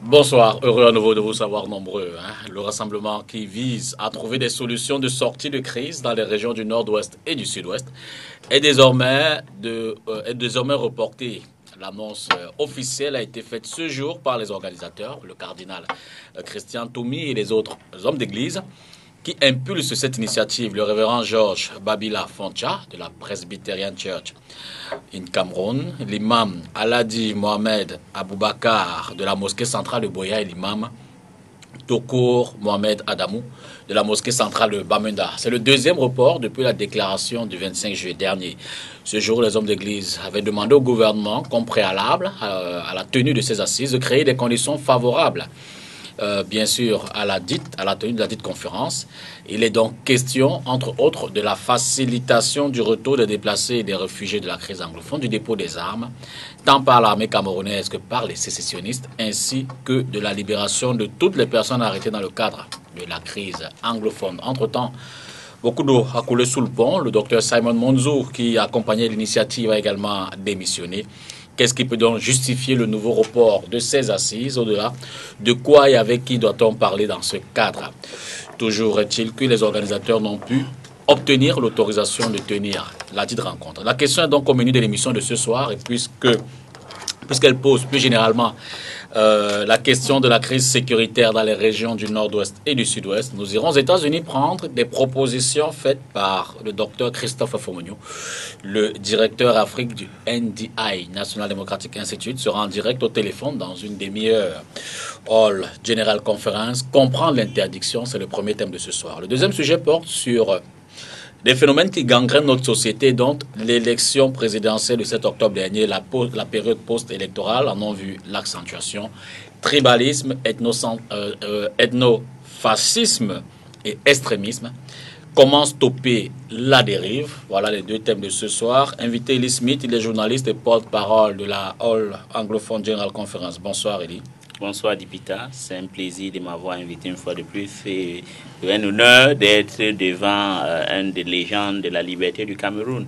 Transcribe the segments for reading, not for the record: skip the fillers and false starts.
Bonsoir, heureux à nouveau de vous savoir nombreux. Le rassemblement qui vise à trouver des solutions de sortie de crise dans les régions du nord-ouest et du sud-ouest est désormais reporté. L'annonce officielle a été faite ce jour par les organisateurs, le cardinal Christian Toumi et les autres hommes d'église qui impulsent cette initiative. Le révérend Georges Babila Foncha de la Presbyterian Church in Cameroun, l'imam Aladi Mohamed Aboubakar de la mosquée centrale de Boya et l'imam Tokour Mohamed Adamou de la mosquée centrale de Bamenda. C'est le deuxième report depuis la déclaration du 25 juillet dernier. Ce jour, les hommes d'église avaient demandé au gouvernement, comme préalable à la tenue de ces assises, de créer des conditions favorables bien sûr, à la tenue de la dite conférence. Il est donc question, entre autres, de la facilitation du retour des déplacés et des réfugiés de la crise anglophone, du dépôt des armes, tant par l'armée camerounaise que par les sécessionnistes, ainsi que de la libération de toutes les personnes arrêtées dans le cadre de la crise anglophone. Entre-temps, beaucoup d'eau a coulé sous le pont. Le docteur Simon Monzour, qui accompagnait l'initiative, a également démissionné. Qu'est-ce qui peut donc justifier le nouveau report de ces assises? Au-delà de quoi et avec qui doit-on parler dans ce cadre? Toujours est-il que les organisateurs n'ont pu obtenir l'autorisation de tenir la dite rencontre. La question est donc au menu de l'émission de ce soir, et puisqu'elle pose plus généralement la question de la crise sécuritaire dans les régions du nord-ouest et du sud-ouest, nous irons aux États-Unis prendre des propositions faites par le docteur Christophe Afomonio, le directeur Afrique du NDI, National Democratic Institute, sera en direct au téléphone dans une demi-heure. All General Conference, comprendre l'interdiction, c'est le premier thème de ce soir. Le deuxième sujet porte sur des phénomènes qui gangrènent notre société, dont l'élection présidentielle du 7 octobre dernier, la période post-électorale en ont vu l'accentuation. Tribalisme, ethnofascisme et extrémisme. Comment stopper la dérive? Voilà les deux thèmes de ce soir. Invité Eli Smith, il est journaliste et porte-parole de la All Anglophone General Conference. Bonsoir Eli. Bonsoir Dipita, c'est un plaisir de m'avoir invité une fois de plus et un honneur d'être devant un des légendes de la liberté du Cameroun.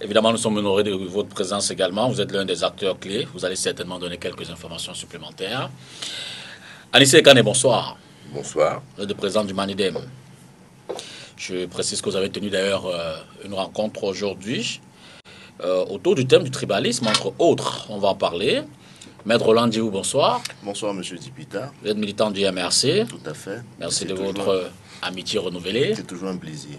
Évidemment, nous sommes honorés de votre présence également. Vous êtes l'un des acteurs clés. Vous allez certainement donner quelques informations supplémentaires. Anissé Kane, bonsoir. Bonsoir. Vous êtes le président du Manidem. Je précise que vous avez tenu d'ailleurs une rencontre aujourd'hui autour du thème du tribalisme, entre autres. On va en parler. Maître Roland Diou, bonsoir. Bonsoir, monsieur Dipita. Vous êtes militant du MRC. Tout à fait. Merci de votre amitié renouvelée. C'est toujours un plaisir.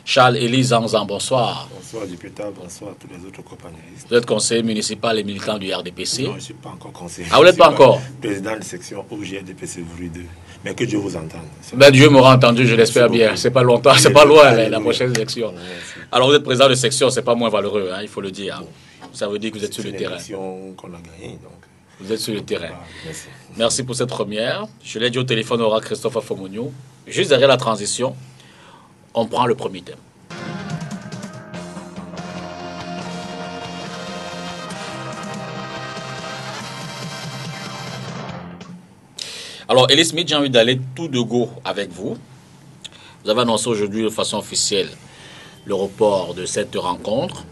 Charles Élie Zanzan, bonsoir. Bonsoir Dipita, bonsoir à tous les autres compagnons. Vous êtes conseiller municipal et militant du RDPC. Non, je ne suis pas encore conseiller. Ah, vous n'êtes pas encore? Président de section OG RDPC Vru 2. Mais que Dieu vous entende. Ben, Dieu m'aura entendu, je l'espère bien. C'est pas longtemps, c'est pas loin la prochaine élection. Alors vous êtes président de section, c'est pas moins valeureux, il faut le dire. Bon. Ça veut dire que vous êtes sur le terrain. C'est une élection qu'on a gagnée, donc. Vous êtes sur le terrain. Merci. Merci pour cette première. Je l'ai dit au téléphone, aura Christophe Afomonio. Juste derrière la transition, on prend le premier thème. Alors, Eli Smith, j'ai envie d'aller tout de go avec vous. Vous avez annoncé aujourd'hui de façon officielle le report de cette rencontre.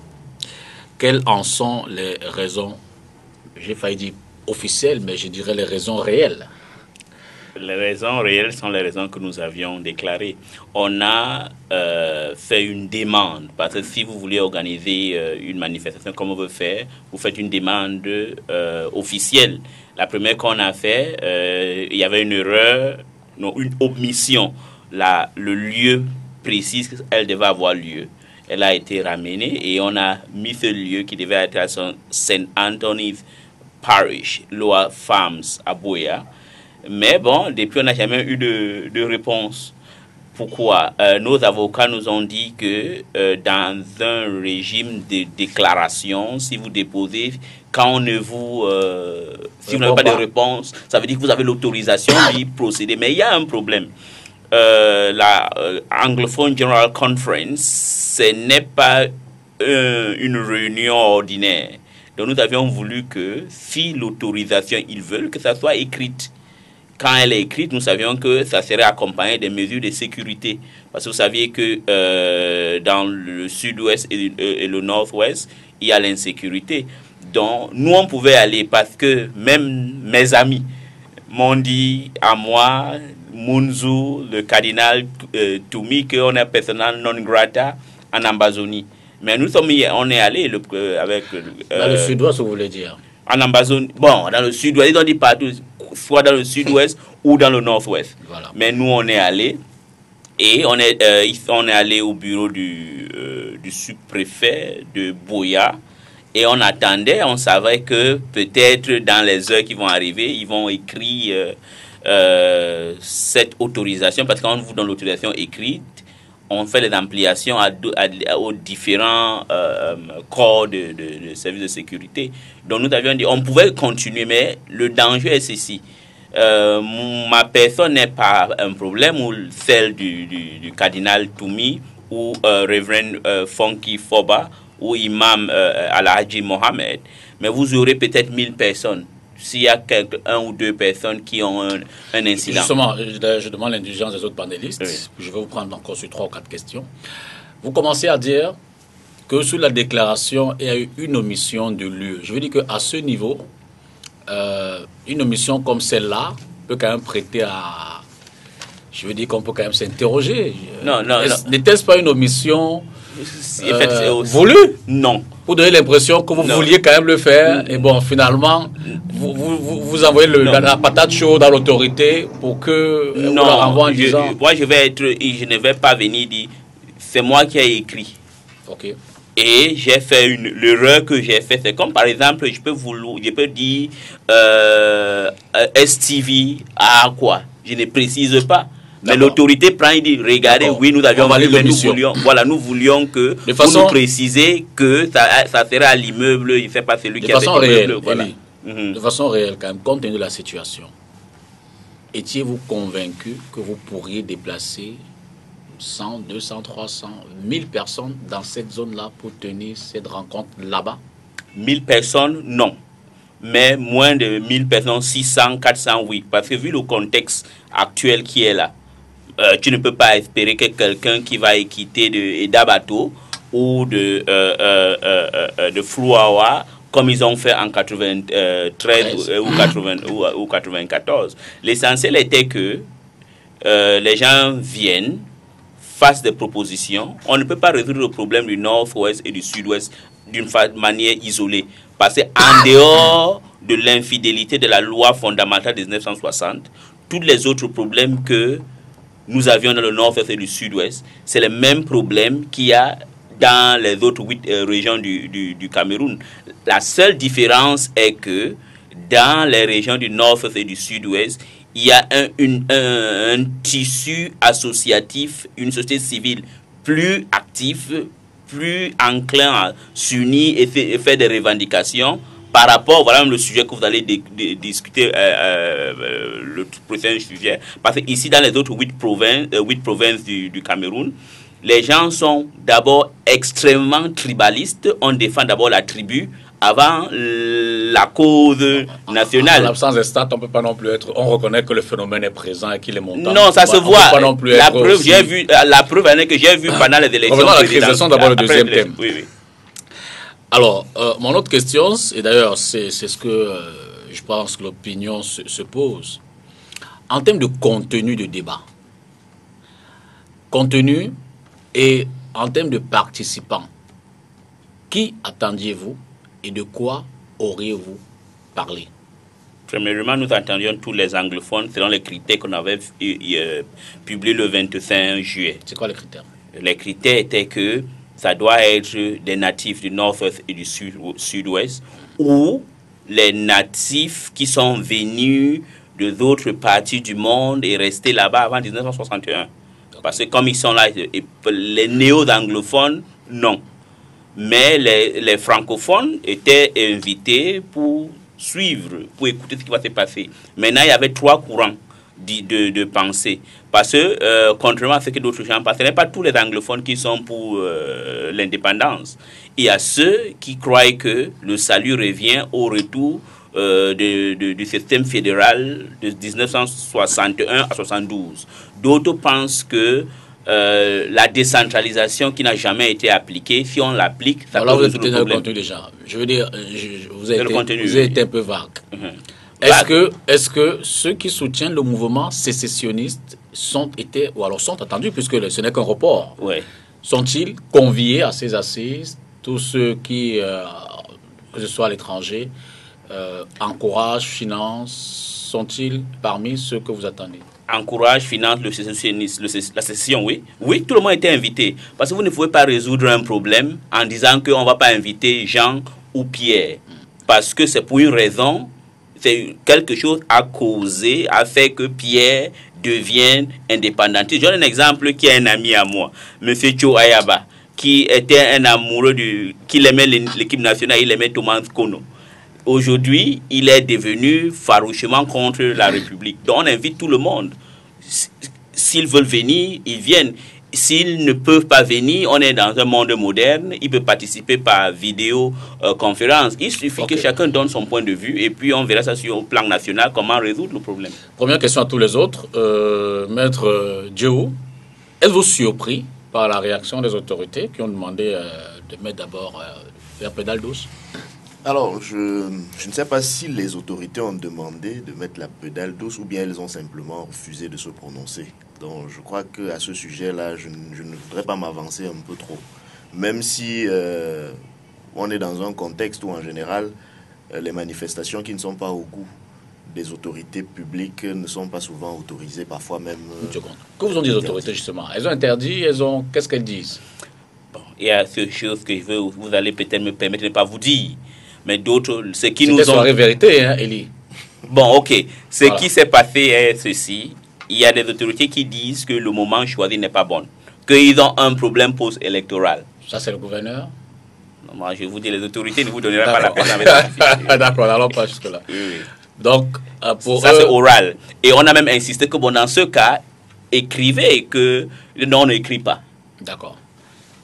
Quelles en sont les raisons? J'ai failli dire officielles, mais je dirais les raisons réelles. Les raisons réelles sont les raisons que nous avions déclarées. On a fait une demande, parce que si vous voulez organiser une manifestation comme on veut faire, vous faites une demande officielle. La première qu'on a fait, il y avait une erreur, non, une omission. Le lieu précis, elle devait avoir lieu. Elle a été ramenée et on a mis ce lieu qui devait être à St. Anthony's Parish, Lower Farms, à Boya. Mais bon, depuis, on n'a jamais eu de réponse. Pourquoi? Nos avocats nous ont dit que dans un régime de déclaration, si vous déposez, quand on ne vous... si vous n'avez pas de réponse, ça veut dire que vous avez l'autorisation d'y procéder. Mais il y a un problème. La Anglophone General Conference, ce n'est pas une réunion ordinaire. Donc nous avions voulu que, si l'autorisation, ils veulent, que ça soit écrite. Quand elle est écrite, nous savions que ça serait accompagné des mesures de sécurité. Parce que vous saviez que dans le sud-ouest et le nord-ouest, il y a l'insécurité. Donc, nous, on pouvait aller parce que même mes amis m'ont dit à moi, Munzu, le cardinal Toumi, qu'on est personnel non grata en Amazonie. Mais nous sommes, on est allé avec... dans le sud-ouest, vous voulez dire? En Amazonie, bon, dans le sud-ouest, ils ont dit partout, soit dans le sud-ouest ou dans le nord-ouest. Voilà. Mais nous, on est allé et on est allé au bureau du sous-préfet de Boya et on attendait, on savait que peut-être dans les heures qui vont arriver, ils vont écrire cette autorisation, parce que quand on vous donne l'autorisation écrite, on fait les ampliations aux différents corps de services de sécurité. Donc nous avions dit, on pouvait continuer, mais le danger est ceci. Ma personne n'est pas un problème, ou celle du cardinal Toumi, ou Révérend Fonky Foba, ou imam Al-Haji Mohamed, mais vous aurez peut-être 1000 personnes. S'il y a un ou deux personnes qui ont un incident. Justement, je demande l'indulgence des autres panélistes. Oui. Je vais vous prendre encore sur 3 ou 4 questions. Vous commencez à dire que sous la déclaration, il y a eu une omission de lieu. Je veux dire qu'à ce niveau, une omission comme celle-là peut quand même prêter à... Je veux dire qu'on peut quand même s'interroger. Non. N'était-ce pas une omission voulue? Non. Vous donnez l'impression que vous vouliez quand même le faire, et bon, finalement, vous envoyez la patate chaude dans l'autorité pour que vous la renvoie en disant... Moi, je ne vais pas venir dire, c'est moi qui ai écrit. Ok. Et j'ai fait l'erreur que j'ai faite, c'est comme par exemple, je peux dire STV à quoi? Je ne précise pas. Mais l'autorité prend et dit, regardez, oui, nous avions voulu, mais nous voulions que vous nous précisez que ça serait à l'immeuble, il ne fait pas celui qui a cet immeuble. Voilà. De façon réelle, quand même, compte tenu de la situation, étiez-vous convaincu que vous pourriez déplacer 100, 200, 300, 1000 personnes dans cette zone-là pour tenir cette rencontre là-bas? 1000 personnes, non. Mais moins de 1000 personnes, 600, 400, oui. Parce que vu le contexte actuel qui est là, tu ne peux pas espérer que quelqu'un qui va quitter d'Abato ou de Flouawa, comme ils ont fait en 93 ou 94. L'essentiel était que les gens viennent, fassent des propositions. On ne peut pas résoudre le problème du nord-ouest et du sud-ouest d'une manière isolée. Parce qu'en dehors de l'infidélité de la loi fondamentale de 1960, tous les autres problèmes que nous avions dans le nord-ouest et du sud-ouest, c'est le même problème qu'il y a dans les autres 8 régions du Cameroun. La seule différence est que dans les régions du nord-ouest et du sud-ouest, il y a un tissu associatif, une société civile plus active, plus enclin à s'unir et faire des revendications par rapport, voilà même le sujet que vous allez discuter le prochain sujet, parce que ici dans les autres 8 provinces du Cameroun, les gens sont d'abord extrêmement tribalistes, on défend d'abord la tribu avant la cause nationale. En l'absence des stats, on peut pas non plus être... On reconnaît que le phénomène est présent et qu'il est montant. Non, ça se voit. Pas non plus la preuve, la preuve est que j'ai vu pendant les élections. Revenons à la création d'abord le deuxième thème. Oui. Alors, mon autre question, et d'ailleurs c'est ce que je pense que l'opinion se pose, en termes de contenu de débat, contenu et en termes de participants, qui attendiez-vous et de quoi auriez-vous parlé? Premièrement, nous attendions tous les anglophones selon les critères qu'on avait publiés le 25 juillet. C'est quoi les critères? Les critères étaient que ça doit être des natifs du nord-ouest et du sud-ouest, ou les natifs qui sont venus de d'autres parties du monde et restés là-bas avant 1961. Parce que comme ils sont là, les néo-anglophones, non. Mais les francophones étaient invités pour suivre, pour écouter ce qui va se passer. Maintenant, il y avait 3 courants. de penser. Parce que, contrairement à ce que d'autres gens pensent, ce n'est pas tous les anglophones qui sont pour l'indépendance. Il y a ceux qui croient que le salut revient au retour du système fédéral de 1961 à 72. D'autres pensent que la décentralisation qui n'a jamais été appliquée, si on l'applique, ça peut résoudre le problème. Déjà. Je veux dire, vous avez été un peu vague. Est-ce que ceux qui soutiennent le mouvement sécessionniste sont attendus, puisque ce n'est qu'un report, sont-ils conviés à ces assises? Tous ceux qui, que ce soit à l'étranger, encouragent, financent, sont-ils parmi ceux que vous attendez? Encourage, finance le sécessionnisme, la sécession, oui. Oui, tout le monde était invité. Parce que vous ne pouvez pas résoudre un problème en disant qu'on ne va pas inviter Jean ou Pierre. Parce que c'est pour une raison, c'est quelque chose à causer, à faire que Pierre devienne indépendantiste. Je donne un exemple qui est un ami à moi, M. Cho Ayaba, qui était un amoureux qui aimait l'équipe nationale, il aimait Thomas Kono. Aujourd'hui, il est devenu farouchement contre la République. Donc, on invite tout le monde. S'ils veulent venir, ils viennent. S'ils ne peuvent pas venir, on est dans un monde moderne. Ils peuvent participer par vidéoconférence. Il suffit que chacun donne son point de vue et puis on verra ça sur le plan national, comment résoudre le problème. Première question à tous les autres. Maître Diou, êtes-vous surpris par la réaction des autorités qui ont demandé de mettre d'abord la pédale douce? Alors, je ne sais pas si les autorités ont demandé de mettre la pédale douce ou bien elles ont simplement refusé de se prononcer. Donc, je crois qu'à ce sujet-là, je ne voudrais pas m'avancer un peu trop. Même si on est dans un contexte où, en général, les manifestations qui ne sont pas au goût des autorités publiques ne sont pas souvent autorisées, parfois même... Que vous ont dit les autorités, justement? Elles ont interdit, qu'est-ce qu'elles disent? Bon, il y a ces choses que vous allez peut-être me permettre de ne pas vous dire. Mais d'autres, ce qui nous ont... C'était soirée vérité, hein, Élie? Bon, ok. Ce qui s'est passé est ceci. Il y a des autorités qui disent que le moment choisi n'est pas bon. Qu'ils ont un problème post-électoral. Ça, c'est le gouverneur? Non, moi, je vous dis, les autorités ne vous donneront pas la peine. D'accord, n'allons pas jusque-là. Oui. Donc, pour ça, c'est oral. Et on a même insisté que, bon, dans ce cas, écrivez que non, on n'écrit pas. D'accord.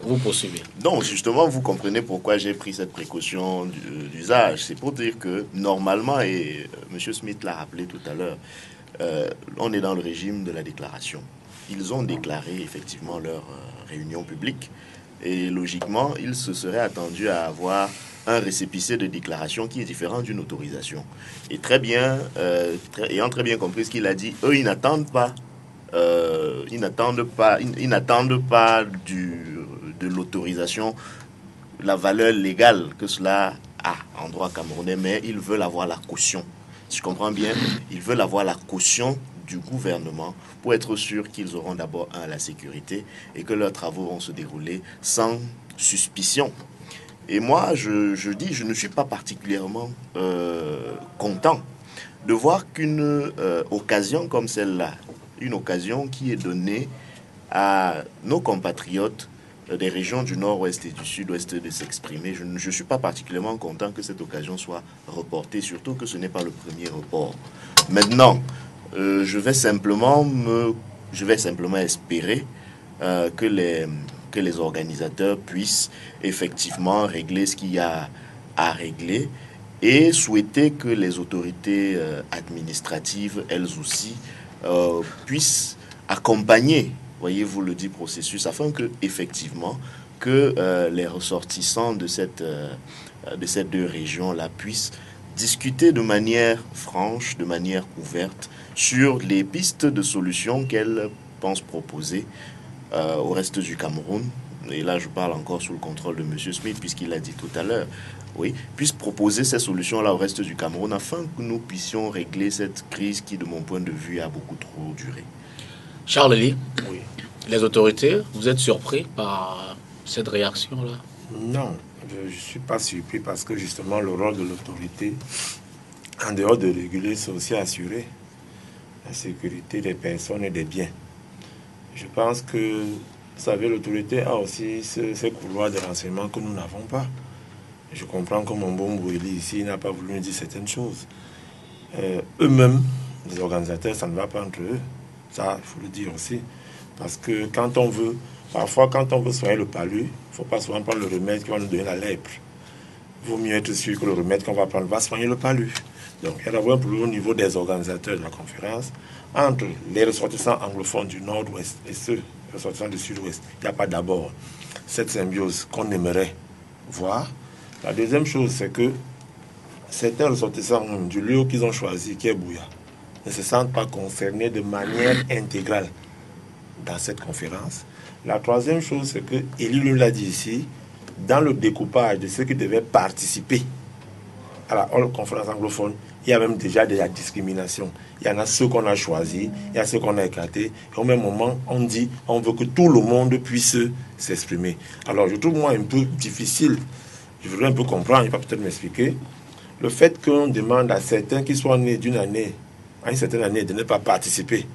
Vous poursuivez. Non, justement, vous comprenez pourquoi j'ai pris cette précaution d'usage. C'est pour dire que, normalement, et M. Smith l'a rappelé tout à l'heure, on est dans le régime de la déclaration. Ils ont déclaré effectivement leur réunion publique et logiquement, ils se seraient attendus à avoir un récépissé de déclaration qui est différent d'une autorisation. Et très bien, ayant très bien compris ce qu'il a dit, eux, ils n'attendent pas de l'autorisation la valeur légale que cela a en droit camerounais, mais ils veulent avoir la caution. Si je comprends bien, ils veulent avoir la caution du gouvernement pour être sûr qu'ils auront d'abord la sécurité et que leurs travaux vont se dérouler sans suspicion. Et moi, je dis, je ne suis pas particulièrement content de voir qu'une occasion comme celle-là, une occasion qui est donnée à nos compatriotes des régions du nord-ouest et du sud-ouest de s'exprimer. Je ne suis pas particulièrement content que cette occasion soit reportée, surtout que ce n'est pas le premier report. Maintenant, je vais simplement espérer que les organisateurs puissent effectivement régler ce qu'il y a à régler et souhaiter que les autorités administratives, elles aussi, puissent accompagner, voyez-vous, le dit processus, afin que effectivement que les ressortissants de ces deux régions-là puissent discuter de manière franche, de manière ouverte, sur les pistes de solutions qu'elles pensent proposer au reste du Cameroun. Et là, je parle encore sous le contrôle de M. Smith, puisqu'il l'a dit tout à l'heure, oui, puisse proposer ces solutions-là au reste du Cameroun afin que nous puissions régler cette crise qui, de mon point de vue, a beaucoup trop duré. Charles Lee, Oui. les autorités, vous êtes surpris par cette réaction-là? Non, je ne suis pas surpris parce que justement le rôle de l'autorité, en dehors de réguler, c'est aussi assurer la sécurité des personnes et des biens. Je pense que, vous savez, l'autorité a aussi ces couloirs de renseignement que nous n'avons pas. Je comprends que mon bon Bouéli ici n'a pas voulu nous dire certaines choses. Eux-mêmes, les organisateurs, ça ne va pas entre eux. Ça, il faut le dire aussi. Parce que quand on veut, parfois quand on veut soigner le palu, il ne faut pas souvent prendre le remède qui va nous donner la lèpre. Il vaut mieux être sûr que le remède qu'on va prendre va soigner le palu. Donc il y a d'abord un problème au niveau des organisateurs de la conférence, entre les ressortissants anglophones du nord-ouest et ceux ressortissants du sud-ouest. Il n'y a pas d'abord cette symbiose qu'on aimerait voir. La deuxième chose, c'est que certains ressortissants du lieu qu'ils ont choisi, qui est Bouya, ne se sentent pas concernés de manière intégrale dans cette conférence. La troisième chose, c'est que Élie l'a dit ici, dans le découpage de ceux qui devaient participer à la conférence anglophone, il y a même déjà de la discrimination. Il y en a ceux qu'on a choisis, il y a ceux qu'on a écartés, et au même moment, on dit on veut que tout le monde puisse s'exprimer. Alors, je trouve moi un peu difficile, je voudrais un peu comprendre, il va peut-être m'expliquer, le fait qu'on demande à certains qui soient nés d'une année à une certaine année de ne pas participer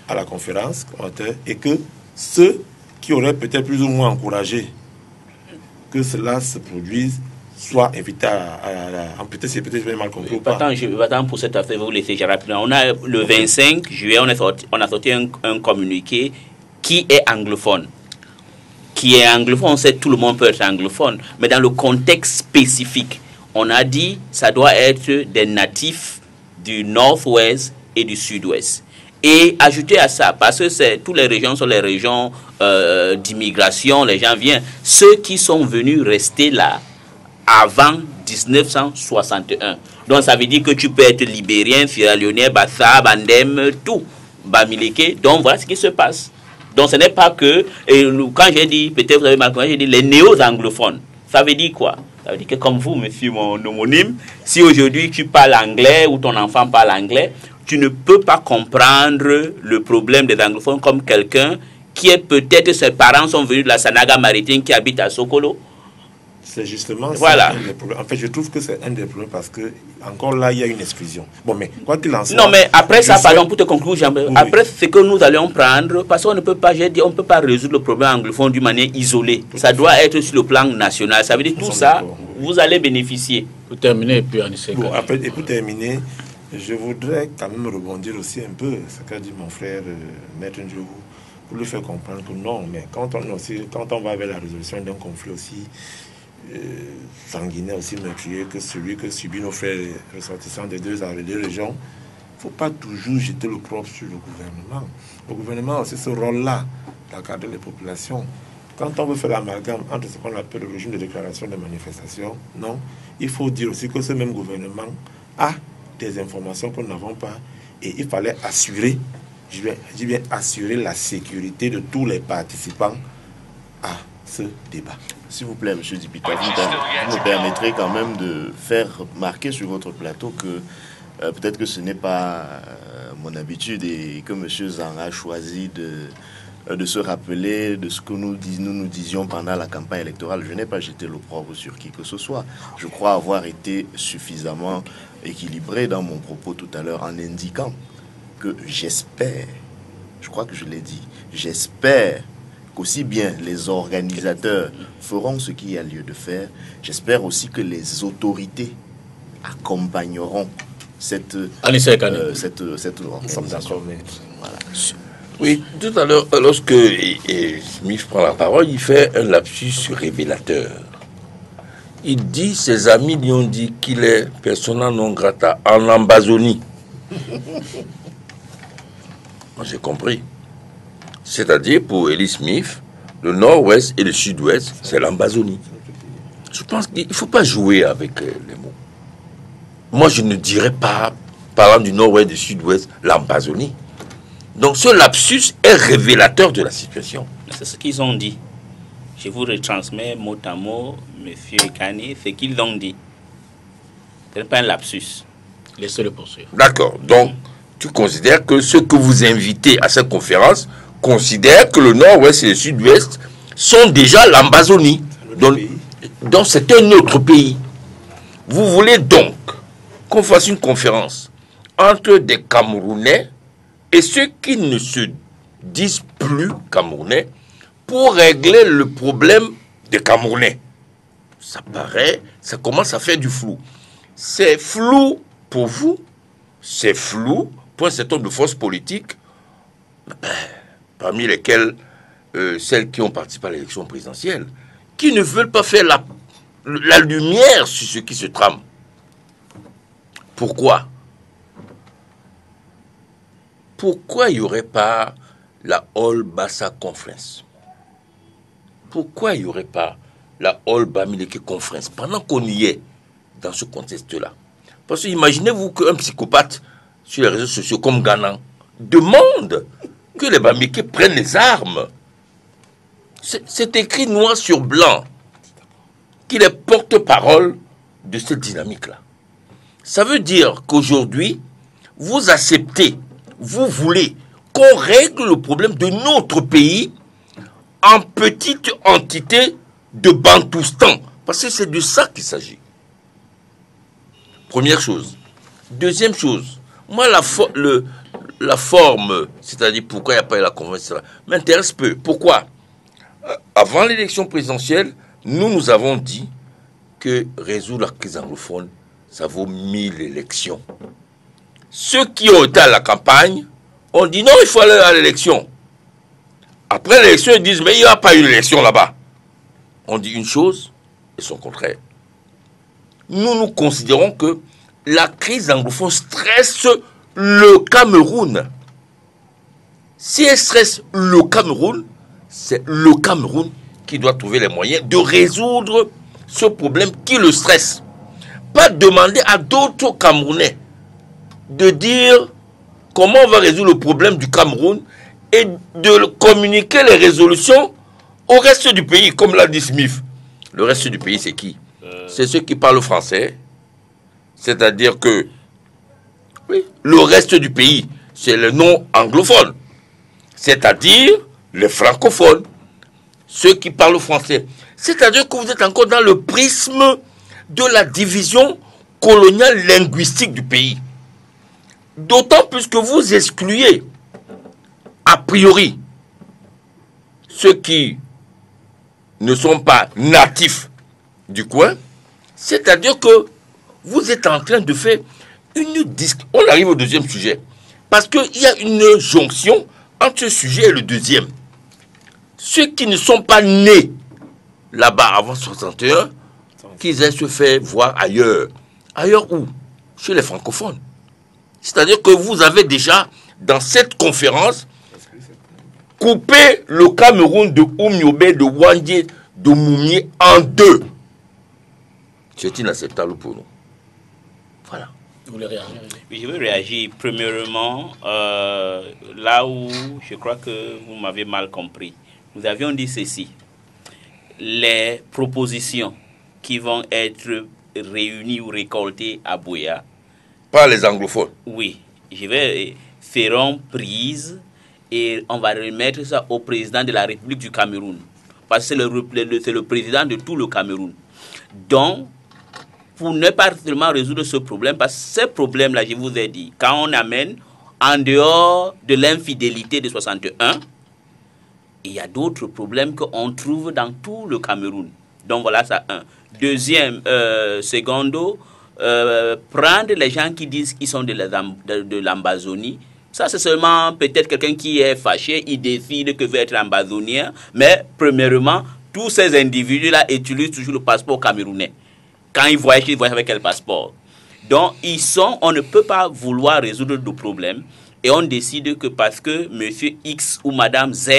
à la conférence et que ceux qui auraient peut-être plus ou moins encouragé que cela se produise soient invités à peut-être c'est peut-être mal compris ou pas. Attends, pour cette affaire, vous laissez rapidement. On a le 25 juillet, on a sorti un communiqué qui est anglophone. Qui est anglophone, on sait que tout le monde peut être anglophone, mais dans le contexte spécifique, on a dit que ça doit être des natifs du nord-ouest et du sud-ouest. Et ajouter à ça, parce que toutes les régions sont les régions d'immigration, les gens viennent, ceux qui sont venus rester là avant 1961. Donc ça veut dire que tu peux être libérien, sierra-léonais, Bassa, Bandem, tout, Bamileke. Donc voilà ce qui se passe. Donc ce n'est pas que, et quand j'ai dit, peut-être vous avez mal compris, j'ai dit les néo-anglophones. Ça veut dire quoi? Ça veut dire que comme vous, monsieur mon homonyme, si aujourd'hui tu parles anglais ou ton enfant parle anglais, tu ne peux pas comprendre le problème des anglophones comme quelqu'un qui est peut-être ses parents sont venus de la Sanaga maritime qui habite à Sokolo. C'est justement voilà. En fait, je trouve que c'est un des problèmes parce que encore là, il y a une exclusion. Bon, mais quoi qu'il en soit. Non, mais après ça, pardon, pour te conclure, après ce que nous allons prendre, parce qu'on ne peut pas, j'ai dit, on ne peut pas résoudre le problème anglophone d'une manière isolée. Ça doit être sur le plan national. Ça veut dire tout ça, vous allez bénéficier. Pour terminer, et puis bon, après, et pour terminer, je voudrais quand même rebondir aussi un peu ce qu'a dit mon frère Maître Ndjougou, pour lui faire comprendre que non, mais quand on va vers la résolution d'un conflit aussi sanguinaire, aussi meurtrier que celui que subit nos frères ressortissants des deux régions, il ne faut pas toujours jeter le propre sur le gouvernement. Le gouvernement a aussi ce rôle-là d'encadrer les populations. Quand on veut faire l'amalgame entre ce qu'on appelle le régime de déclaration de manifestation, non, il faut dire aussi que ce même gouvernement a des informations que nous n'avons pas et il fallait assurer, je dis bien assurer la sécurité de tous les participants à ce débat. S'il vous plaît, M. Dipita, vous me permettrez quand même de faire remarquer sur votre plateau que peut-être que ce n'est pas mon habitude et que M. Zang a choisi de se rappeler de ce que nous disions pendant la campagne électorale. Je n'ai pas jeté l'opprobre sur qui que ce soit. Je crois avoir été suffisamment équilibré dans mon propos tout à l'heure en indiquant que j'espère, je crois que je l'ai dit, j'espère qu'aussi bien les organisateurs feront ce qu'il y a lieu de faire, j'espère aussi que les autorités accompagneront cette organisation. Voilà. Oui, tout à l'heure, lorsque Smith prend la parole, il fait un lapsus révélateur. Il dit, ses amis lui ont dit qu'il est persona non grata en Amazonie. Moi, j'ai compris. C'est-à-dire, pour Elie Smith, le nord-ouest et le sud-ouest, c'est l'Amazonie. Je pense qu'il ne faut pas jouer avec les mots. Moi, je ne dirais pas, parlant du nord-ouest et du sud-ouest, l'Amazonie. Donc, ce lapsus est révélateur de la situation. C'est ce qu'ils ont dit. Je vous retransmets mot à mot, M. Ekani, ce qu'ils ont dit. Ce n'est pas un lapsus. Laissez-le poursuivre. D'accord. Donc, tu considères que ceux que vous invitez à cette conférence considèrent que le nord-ouest et le sud-ouest sont déjà l'Amazonie. Donc, c'est un autre pays. Vous voulez donc qu'on fasse une conférence entre des Camerounais et ceux qui ne se disent plus Camerounais pour régler le problème des Camerounais. Ça commence à faire du flou. C'est flou pour vous, c'est flou pour un certain nombre de forces politiques, parmi lesquelles celles qui ont participé à l'élection présidentielle, qui ne veulent pas faire la lumière sur ce qui se trame. Pourquoi? Pourquoi il n'y aurait pas la All Bassa Conference? Pourquoi il n'y aurait pas la All Bamileke Conference pendant qu'on y est dans ce contexte-là? Parce que imaginez-vous qu'un psychopathe sur les réseaux sociaux comme Ghana demande que les Bamileke prennent les armes. C'est écrit noir sur blanc qu'il est porte-parole de cette dynamique-là. Ça veut dire qu'aujourd'hui, vous acceptez, vous voulez qu'on règle le problème de notre pays en petite entité de Bantoustan. Parce que c'est de ça qu'il s'agit. Première chose. Deuxième chose, moi, la forme, c'est-à-dire pourquoi il n'y a pas eu la convention, m'intéresse peu. Pourquoi? Avant l'élection présidentielle, nous avons dit que résoudre la crise anglophone, ça vaut 1000 élections. Ceux qui ont été à la campagne ont dit non, il faut aller à l'élection. Après l'élection, ils disent mais il n'y a pas eu d'élection là-bas. On dit une chose et son contraire. Nous considérons que la crise anglophone stresse le Cameroun. Si elle stresse le Cameroun, c'est le Cameroun qui doit trouver les moyens de résoudre ce problème qui le stresse. Pas demander à d'autres Camerounais de dire comment on va résoudre le problème du Cameroun et de communiquer les résolutions au reste du pays, comme l'a dit Smith. Le reste du pays, c'est qui? C'est ceux qui parlent français. C'est-à-dire que oui, le reste du pays, c'est le non anglophone. C'est-à-dire les francophones, ceux qui parlent français. C'est-à-dire que vous êtes encore dans le prisme de la division coloniale linguistique du pays. D'autant plus que vous excluez, a priori, ceux qui ne sont pas natifs du coin. C'est-à-dire que vous êtes en train de faire une disque. On arrive au deuxième sujet. Parce qu'il y a une jonction entre ce sujet et le deuxième. Ceux qui ne sont pas nés là-bas avant 61, qu'ils aient se faire voir ailleurs. Ailleurs où? Chez les francophones. C'est-à-dire que vous avez déjà, dans cette conférence, coupé le Cameroun de Oumyobé, de Wandje, de Moumié en deux. C'est inacceptable pour nous. Voilà. Vous voulez réagir? Oui, je veux réagir. Premièrement, là où je crois que vous m'avez mal compris. Nous avions dit ceci. Les propositions qui vont être réunies ou récoltées à Buea. Pas les anglophones. Oui, seront prises et on va remettre ça au président de la République du Cameroun. Parce que c'est le président de tout le Cameroun. Donc, pour ne pas seulement résoudre ce problème, parce que ce problème-là, je vous ai dit, quand on amène en dehors de l'infidélité de 61, il y a d'autres problèmes qu'on trouve dans tout le Cameroun. Donc voilà ça, un. Deuxième, secondo, prendre les gens qui disent qu'ils sont de l'Ambazonie, ça c'est seulement peut-être quelqu'un qui est fâché, il décide que veut être ambazonien, mais premièrement, tous ces individus-là utilisent toujours le passeport camerounais. Quand ils voyagent avec quel passeport. Donc, on ne peut pas vouloir résoudre le problème et on décide que parce que monsieur X ou madame Z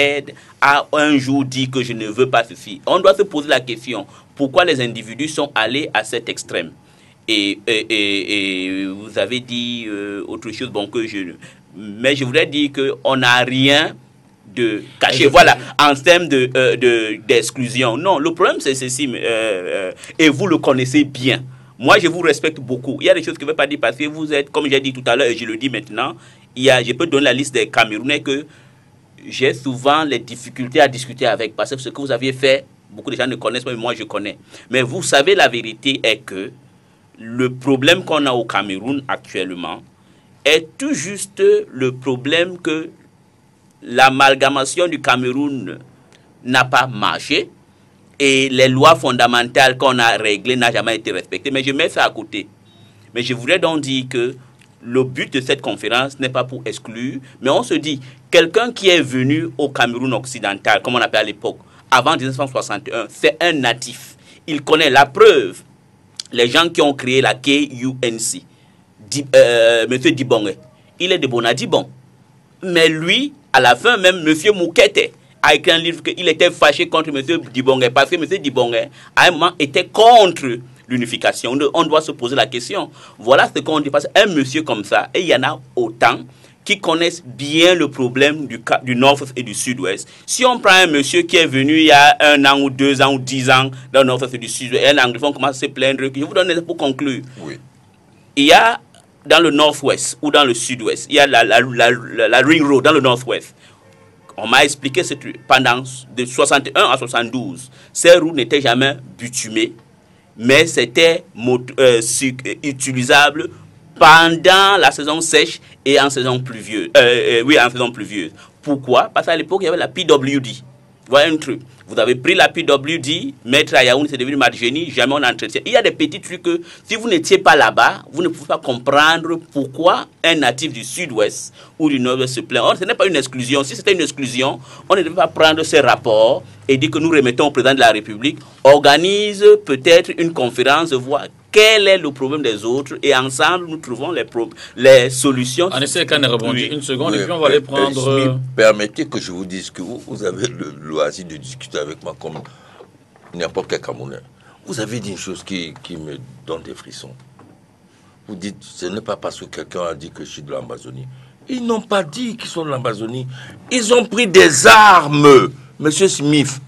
a un jour dit que je ne veux pas ceci. On doit se poser la question, pourquoi les individus sont allés à cet extrême? Et vous avez dit autre chose, bon, mais je voudrais dire qu'on n'a rien de caché, voilà, en termes d'exclusion. Non, le problème c'est ceci, et vous le connaissez bien. Moi, je vous respecte beaucoup. Il y a des choses que je ne veux pas dire parce que vous êtes, comme j'ai dit tout à l'heure et je le dis maintenant, je peux donner la liste des Camerounais que j'ai souvent les difficultés à discuter avec parce que ce que vous aviez fait, beaucoup de gens ne connaissent pas, mais moi je connais. Mais vous savez, la vérité est que le problème qu'on a au Cameroun actuellement est tout juste le problème que l'amalgamation du Cameroun n'a pas marché et les lois fondamentales qu'on a réglées n'ont jamais été respectées. Mais je mets ça à côté. Mais je voudrais donc dire que le but de cette conférence n'est pas pour exclure, mais on se dit, quelqu'un qui est venu au Cameroun occidental, comme on appelait à l'époque, avant 1961, c'est un natif. Il connaît la preuve. Les gens qui ont créé la KUNC, M. Dibonge, il est de Bonadibon. Mais lui, à la fin même, M. Moukete a écrit un livre qu'il était fâché contre M. Dibonge, parce que M. Dibonge, à un moment, était contre l'unification. On doit se poser la question. Voilà ce qu'on dit. Parce qu'un monsieur comme ça, et il y en a autant qui connaissent bien le problème du nord-est et du sud-ouest. Si on prend un monsieur qui est venu il y a 1 an ou 2 ans ou 10 ans dans le nord-est et du sud-ouest, et un anglophone commence à se plaindre, je vous donne un exemple pour conclure. Oui. Il y a dans le nord-ouest ou dans le sud-ouest, il y a la Ring Road dans le nord-ouest. On m'a expliqué que pendant de 61 à 72, ces routes n'étaient jamais bitumées, mais c'était utilisable pendant la saison sèche et en saison pluvieuse. En saison pluvieuse. Pourquoi? Parce qu'à l'époque, il y avait la PWD. Voilà un truc. Vous avez pris la PWD, Maître à Yaoundé, c'est devenu Margénie, jamais on entretient. Il y a des petits trucs que, si vous n'étiez pas là-bas, vous ne pouvez pas comprendre pourquoi un natif du sud-ouest ou du nord-ouest se plaint. Or, ce n'est pas une exclusion. Si c'était une exclusion, on ne devait pas prendre ces rapports et dire que nous remettons au président de la République, organise peut-être une conférence, voir quel est le problème des autres et ensemble nous trouvons les solutions. On essaie qu'on rebondit une seconde et puis on va les prendre. Permettez que je vous dise que vous avez le loisir de discuter avec moi comme n'importe quel Camerounais. Vous avez dit une chose qui me donne des frissons. Vous dites, ce n'est pas parce que quelqu'un a dit que je suis de l'Amazonie. Ils n'ont pas dit qu'ils sont de l'Amazonie. Ils ont pris des armes, Monsieur Smith.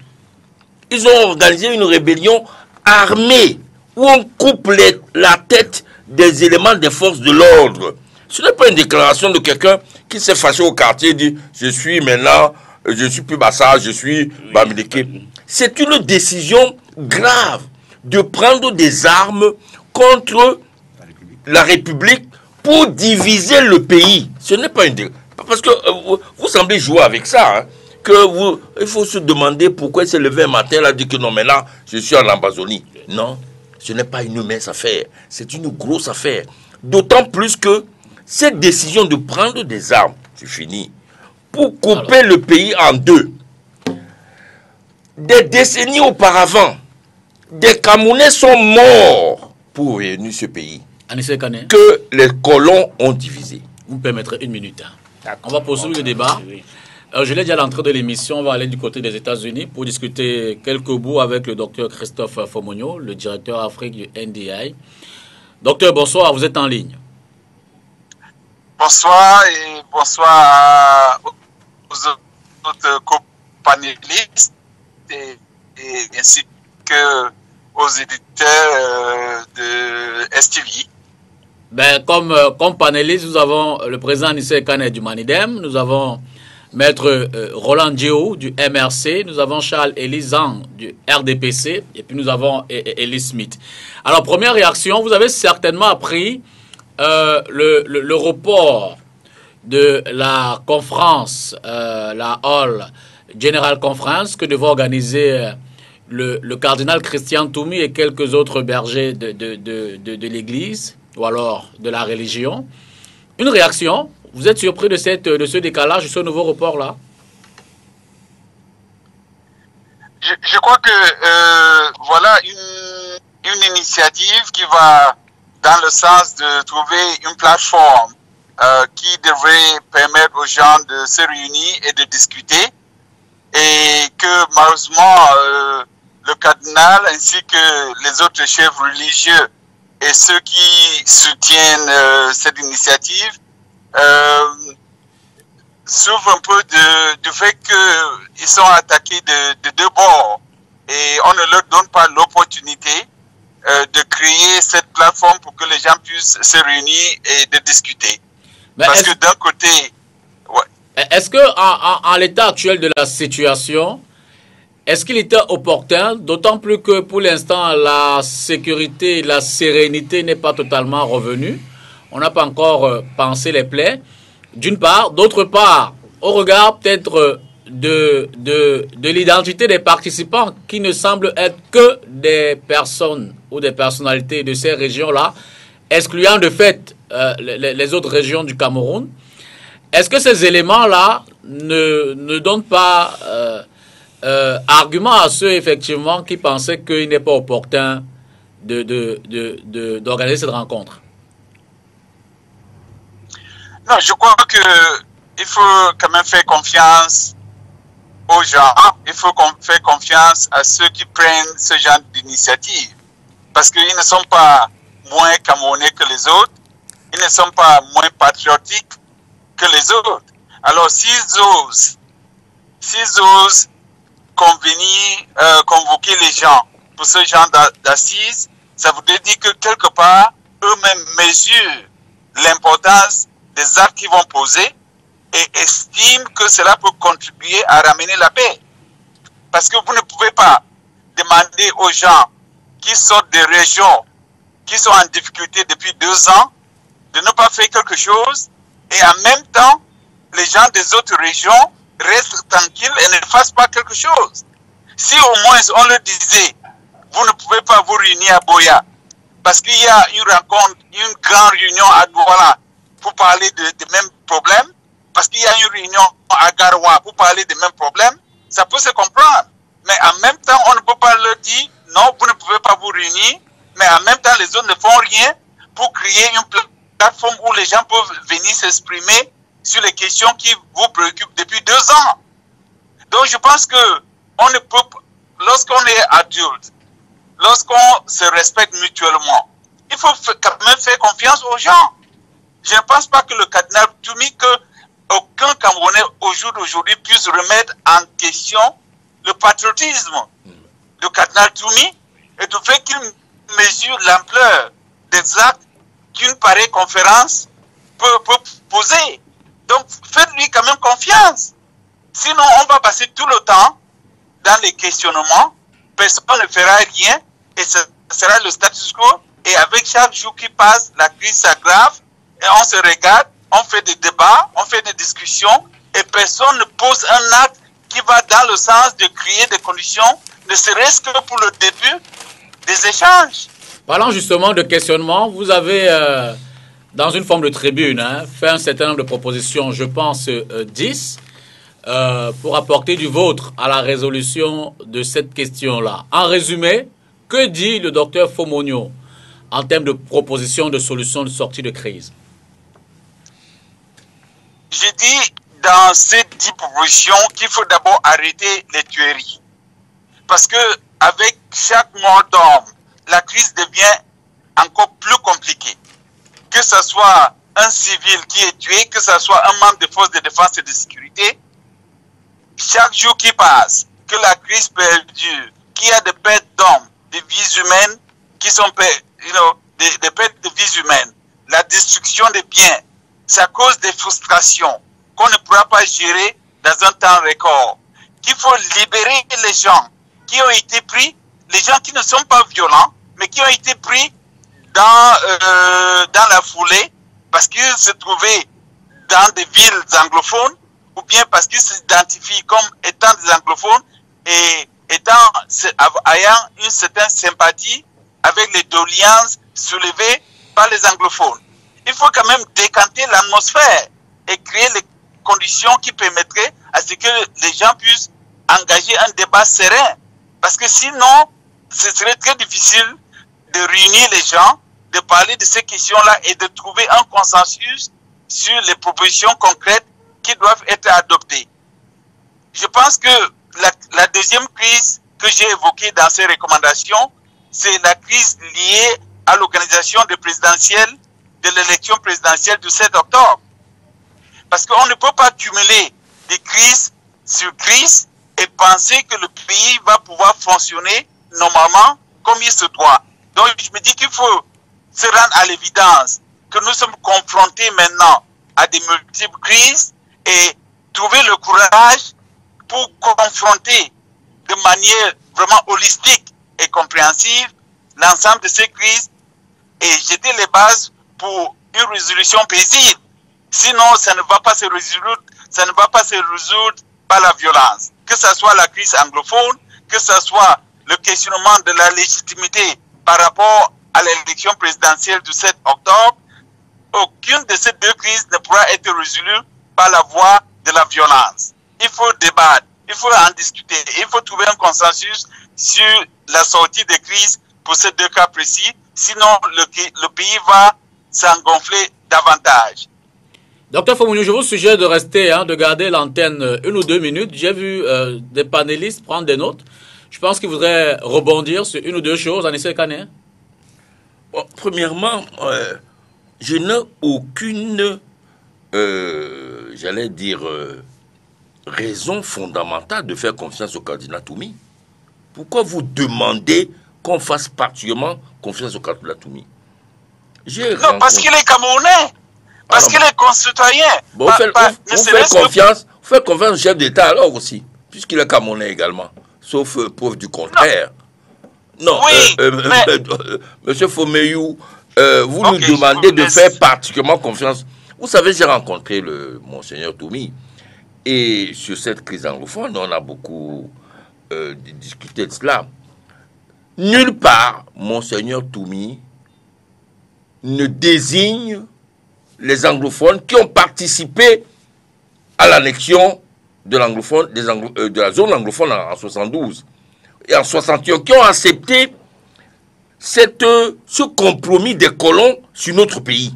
Ils ont organisé une rébellion armée où on coupe la tête des éléments des forces de l'ordre. Ce n'est pas une déclaration de quelqu'un qui s'est fâché au quartier et dit « Je suis maintenant, je suis plus Bassa, je suis Bamileke ». C'est une décision grave de prendre des armes contre la République pour diviser le pays. Ce n'est pas une déclaration. Parce que vous semblez jouer avec ça. Hein, il faut se demander pourquoi il s'est levé un matin et a dit que non, mais là, je suis en Amazonie. Non. Ce n'est pas une mince affaire, c'est une grosse affaire. D'autant plus que cette décision de prendre des armes, c'est fini, pour couper le pays en deux. Des décennies auparavant, des Camerounais sont morts pour réunir ce pays, que les colons ont divisé. Vous me permettrez une minute. On va poursuivre le débat. Je l'ai dit à l'entrée de l'émission, on va aller du côté des États-Unis pour discuter quelques bouts avec le docteur Christophe Fomonio, le directeur Afrique du NDI. Docteur, bonsoir, vous êtes en ligne. Bonsoir et bonsoir aux autres co-panélistes ainsi qu'aux éditeurs de STV. Comme panélistes, nous avons le président Nissé Kane du Manidem, nous avons Maître Roland Diou du MRC, nous avons Charles Elisan du RDPC et puis nous avons Elie Smith. Alors, première réaction, vous avez certainement appris le report de la conférence, la Hall General Conference que devait organiser le cardinal Christian Toumi et quelques autres bergers de l'Église ou alors de la religion. Une réaction? Vous êtes surpris de ce décalage, de ce nouveau report-là? Je crois que voilà une initiative qui va dans le sens de trouver une plateforme qui devrait permettre aux gens de se réunir et de discuter. Et que malheureusement, le cardinal ainsi que les autres chefs religieux et ceux qui soutiennent cette initiative souffrent un peu du fait qu'ils sont attaqués de deux bords et on ne leur donne pas l'opportunité de créer cette plateforme pour que les gens puissent se réunir et de discuter. Mais parce que d'un côté... Ouais. Est-ce que en l'état actuel de la situation, est-ce qu'il était opportun, d'autant plus que pour l'instant la sécurité, la sérénité n'est pas totalement revenue? On n'a pas encore pensé les plaies, d'une part. D'autre part, au regard peut-être de l'identité des participants qui ne semblent être que des personnes ou des personnalités de ces régions-là, excluant de fait les autres régions du Cameroun. Est-ce que ces éléments-là ne donnent pas argument à ceux, effectivement, qui pensaient qu'il n'est pas opportun d'organiser cette rencontre? Non, je crois qu'il faut quand même faire confiance aux gens. Il faut faire confiance à ceux qui prennent ce genre d'initiative. Parce qu'ils ne sont pas moins camerounais que les autres. Ils ne sont pas moins patriotiques que les autres. Alors, s'ils osent convoquer les gens pour ce genre d'assises, ça voudrait dire que quelque part, eux-mêmes mesurent l'importance des actes qu'ils vont poser et estiment que cela peut contribuer à ramener la paix. Parce que vous ne pouvez pas demander aux gens qui sortent des régions qui sont en difficulté depuis 2 ans de ne pas faire quelque chose et en même temps, les gens des autres régions restent tranquilles et ne fassent pas quelque chose. Si au moins on leur disait, vous ne pouvez pas vous réunir à Boya parce qu'il y a une rencontre, une grande réunion à Douala pour parler des mêmes problèmes, parce qu'il y a une réunion à Garoua pour parler des mêmes problèmes, ça peut se comprendre. Mais en même temps, on ne peut pas leur dire, non, vous ne pouvez pas vous réunir, mais en même temps, les autres ne font rien pour créer une plateforme où les gens peuvent venir s'exprimer sur les questions qui vous préoccupent depuis 2 ans. Donc, je pense que on ne peut, lorsqu'on est adulte, lorsqu'on se respecte mutuellement, il faut quand même faire confiance aux gens. Je ne pense pas que le cardinal Toumi, qu'aucun Camerounais au jour d'aujourd'hui puisse remettre en question le patriotisme du cardinal Toumi et du fait qu'il mesure l'ampleur des actes qu'une pareille conférence peut poser. Donc, faites-lui quand même confiance. Sinon, on va passer tout le temps dans les questionnements, personne ne fera rien et ce sera le status quo. Et avec chaque jour qui passe, la crise s'aggrave et on se regarde, on fait des débats, on fait des discussions et personne ne pose un acte qui va dans le sens de créer des conditions, ne serait-ce que pour le début des échanges. Parlant justement de questionnement, vous avez, dans une forme de tribune, fait un certain nombre de propositions, je pense 10, pour apporter du vôtre à la résolution de cette question-là. En résumé, que dit le docteur Fomonio en termes de propositions de solutions de sortie de crise? Je dis dans ces 10 propositions qu'il faut d'abord arrêter les tueries. Parce que avec chaque mort d'homme, la crise devient encore plus compliquée. Que ce soit un civil qui est tué, que ce soit un membre des forces de défense et de sécurité, chaque jour qui passe, que la crise perdure, qu'il y a des pertes d'hommes, des vies humaines qui sont des pertes de vies humaines, la destruction des biens, ça cause des frustrations qu'on ne pourra pas gérer dans un temps record. Qu'il faut libérer les gens qui ont été pris, les gens qui ne sont pas violents, mais qui ont été pris dans la foulée parce qu'ils se trouvaient dans des villes anglophones ou bien parce qu'ils s'identifient comme étant des anglophones et ayant une certaine sympathie avec les doléances soulevées par les anglophones. Il faut quand même décanter l'atmosphère et créer les conditions qui permettraient à ce que les gens puissent engager un débat serein. Parce que sinon, ce serait très difficile de réunir les gens, de parler de ces questions-là et de trouver un consensus sur les propositions concrètes qui doivent être adoptées. Je pense que la deuxième crise que j'ai évoquée dans ces recommandations, c'est la crise liée à l'organisation de l'élection présidentielle du 7 octobre. Parce qu'on ne peut pas cumuler des crises sur crises et penser que le pays va pouvoir fonctionner normalement comme il se doit. Donc je me dis qu'il faut se rendre à l'évidence que nous sommes confrontés maintenant à des multiples crises et trouver le courage pour confronter de manière vraiment holistique et compréhensive l'ensemble de ces crises et jeter les bases pour une résolution paisible. Sinon, ça ne va pas se résoudre, par la violence. Que ce soit la crise anglophone, que ce soit le questionnement de la légitimité par rapport à l'élection présidentielle du 7 octobre, aucune de ces deux crises ne pourra être résolue par la voie de la violence. Il faut débattre, il faut en discuter, il faut trouver un consensus sur la sortie des crises pour ces deux cas précis, sinon le pays va s'engonfler davantage. Docteur Fomouniou, je vous suggère de rester, de garder l'antenne 1 ou 2 minutes. J'ai vu des panélistes prendre des notes. Je pense qu'ils voudraient rebondir sur une ou deux choses. Anissé Kané. Bon, premièrement, je n'ai aucune, j'allais dire, raison fondamentale de faire confiance au candidat Toumi. Pourquoi vous demandez qu'on fasse particulièrement confiance au candidat Toumi? Non, parce qu'il est Camerounais. Parce qu'il est concitoyen. Bon, vous faites confiance au chef d'État alors aussi, puisqu'il est Camerounais également, sauf preuve du contraire. Non, Monsieur Fomouniou, vous nous demandez de faire particulièrement confiance. Vous savez, j'ai rencontré le Monseigneur Toumi, et sur cette crise anglophone, on a beaucoup discuté de cela. Nulle part, Monseigneur Toumi ne désigne les anglophones qui ont participé à l'annexion de l'anglophone, de la zone anglophone en 72 et en 61, qui ont accepté ce compromis des colons sur notre pays.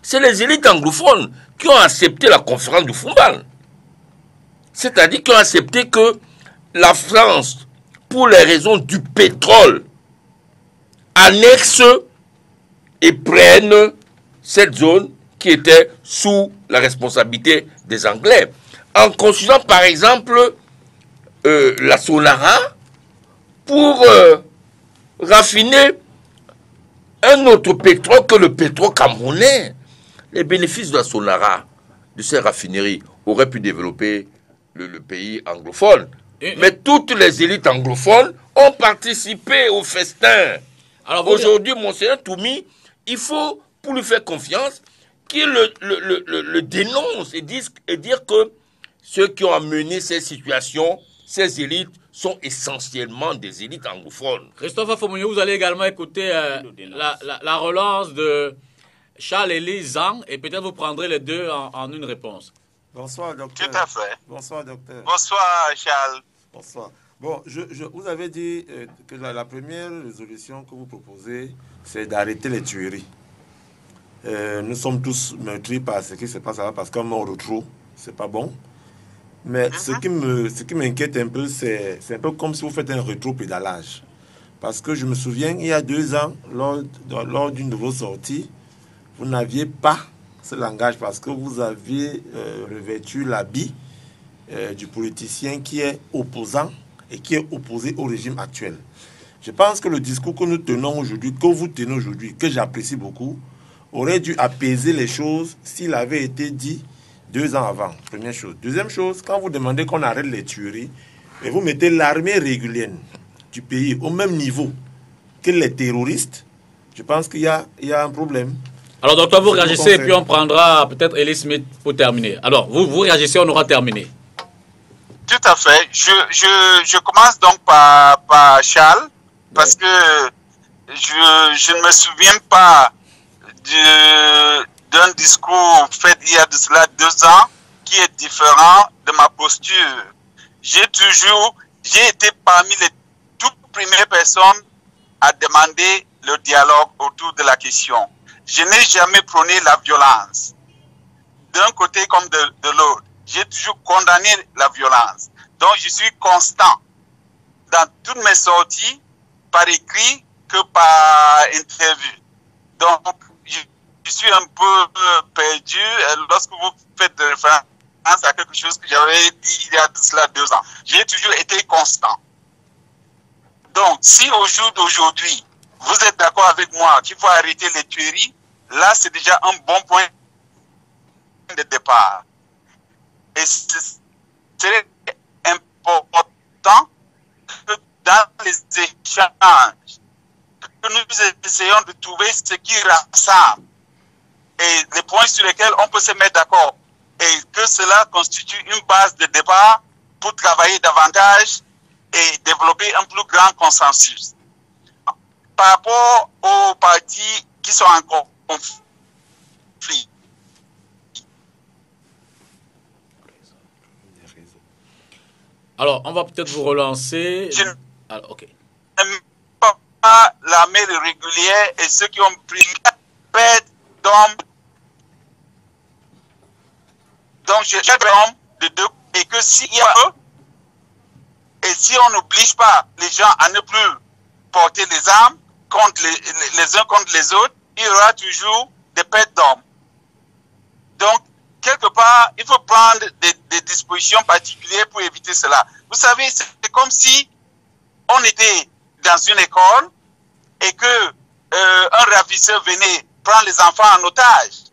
C'est les élites anglophones qui ont accepté la conférence de Fumbal. C'est-à-dire qui ont accepté que la France, pour les raisons du pétrole, annexe et prenne cette zone qui était sous la responsabilité des Anglais. En construisant par exemple la Sonara pour raffiner un autre pétrole que le pétrole camerounais. Les bénéfices de la Sonara, de ces raffineries, auraient pu développer le pays anglophone. Mais toutes les élites anglophones ont participé au festin. Aujourd'hui, Monseigneur Toumi, il faut, pour lui faire confiance, qu'il le dénonce et dire que ceux qui ont amené ces situations, ces élites, sont essentiellement des élites anglophones. Christophe Fomouniou, vous allez également écouter la relance de Charles-Élie Zang, et peut-être vous prendrez les deux en une réponse. Bonsoir, docteur. Tout à fait. Bonsoir, docteur. Bonsoir, Charles. Bonsoir. Bon, vous avez dit que la première résolution que vous proposez, c'est d'arrêter les tueries. Nous sommes tous meurtris par ce qui se passe là, parce qu'un mort de trop, c'est pas bon. Mais ce qui m'inquiète un peu, c'est un peu comme si vous faites un rétro-pédalage. Parce que je me souviens, il y a 2 ans, lors d'une de vos sorties, vous n'aviez pas ce langage parce que vous aviez revêtu l'habit du politicien qui est opposant et qui est opposé au régime actuel. Je pense que le discours que nous tenons aujourd'hui, que vous tenez aujourd'hui, que j'apprécie beaucoup, aurait dû apaiser les choses s'il avait été dit 2 ans avant. Première chose. Deuxième chose, quand vous demandez qu'on arrête les tueries, et vous mettez l'armée régulière du pays au même niveau que les terroristes, je pense qu'il y a un problème. Alors, docteur, vous réagissez et puis on prendra peut-être Elie Smith pour terminer. Alors, vous réagissez, on aura terminé. Tout à fait. Je commence donc par Charles, parce que je ne me souviens pas d'un discours fait il y a de cela 2 ans qui est différent de ma posture. J'ai été parmi les toutes premières personnes à demander le dialogue autour de la question. Je n'ai jamais prôné la violence, d'un côté comme de l'autre. J'ai toujours condamné la violence. Donc, je suis constant dans toutes mes sorties, par écrit que par interview. Donc, je suis un peu perdu lorsque vous faites référence à quelque chose que j'avais dit il y a de cela 2 ans. J'ai toujours été constant. Donc, si au jour d'aujourd'hui, vous êtes d'accord avec moi qu'il faut arrêter les tueries, là, c'est déjà un bon point de départ. Et c'est important que dans les échanges, que nous essayons de trouver ce qui rassemble et les points sur lesquels on peut se mettre d'accord et que cela constitue une base de départ pour travailler davantage et développer un plus grand consensus. Par rapport aux partis qui sont en conflit, Alors, on va peut-être vous relancer. Je Alors, ok. n'aime pas l'armée régulière et ceux qui ont pris perte d'hommes. Donc, j'ai d'hommes de deux. Et que s'il y a eux, et si on n'oblige pas les gens à ne plus porter les armes contre les uns contre les autres, il y aura toujours des pertes d'hommes. Donc, quelque part, il faut prendre des dispositions particulières pour éviter cela. Vous savez, c'est comme si on était dans une école et que un ravisseur venait prendre les enfants en otage.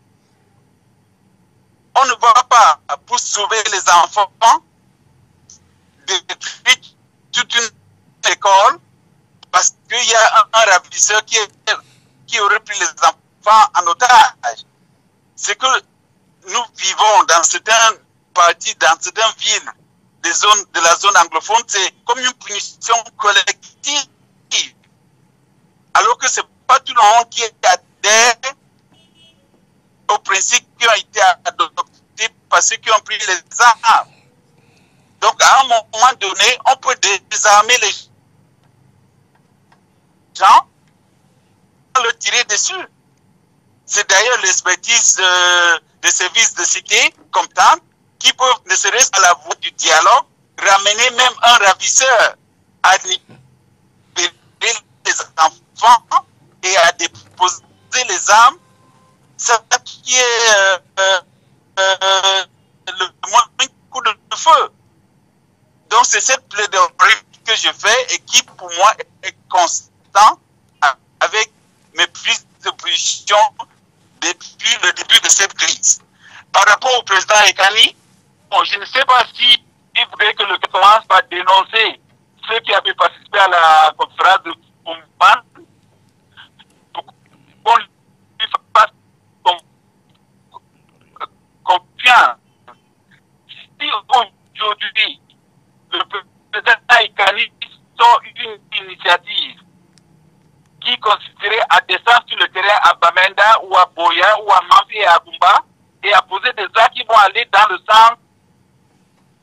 On ne va pas, pour sauver les enfants, détruire toute une école parce qu'il y a un ravisseur qui aurait pris les enfants en otage. C'est que nous vivons dans certaines parties, dans certaines villes de la zone anglophone, c'est comme une punition collective. Alors que ce n'est pas tout le monde qui adhère aux principes qui ont été adoptés par ceux qui ont pris les armes. Donc, à un moment donné, on peut désarmer les gens, le tirer dessus. C'est d'ailleurs l'expertise des services de sécurité comme tant qui peuvent, ne serait-ce qu'à la voie du dialogue, ramener même un ravisseur à libérer les enfants et à déposer les armes. C'est ça qui est le moins coup de feu. Donc c'est cette plaidoirie que je fais et qui pour moi est constant avec mes prises de position depuis le début de cette crise. Par rapport au président Ekani, bon, je ne sais pas si il voudrait que le commence par dénoncer ceux qui avaient participé à la conférence de Kumban pour qu'on lui fasse confiance. Si aujourd'hui le président Ekani sort une initiative qui consisterait à descendre sur le terrain à Bamenda ou à Boya ou à Mampi et à Gumba et à poser des actes qui vont aller dans le sens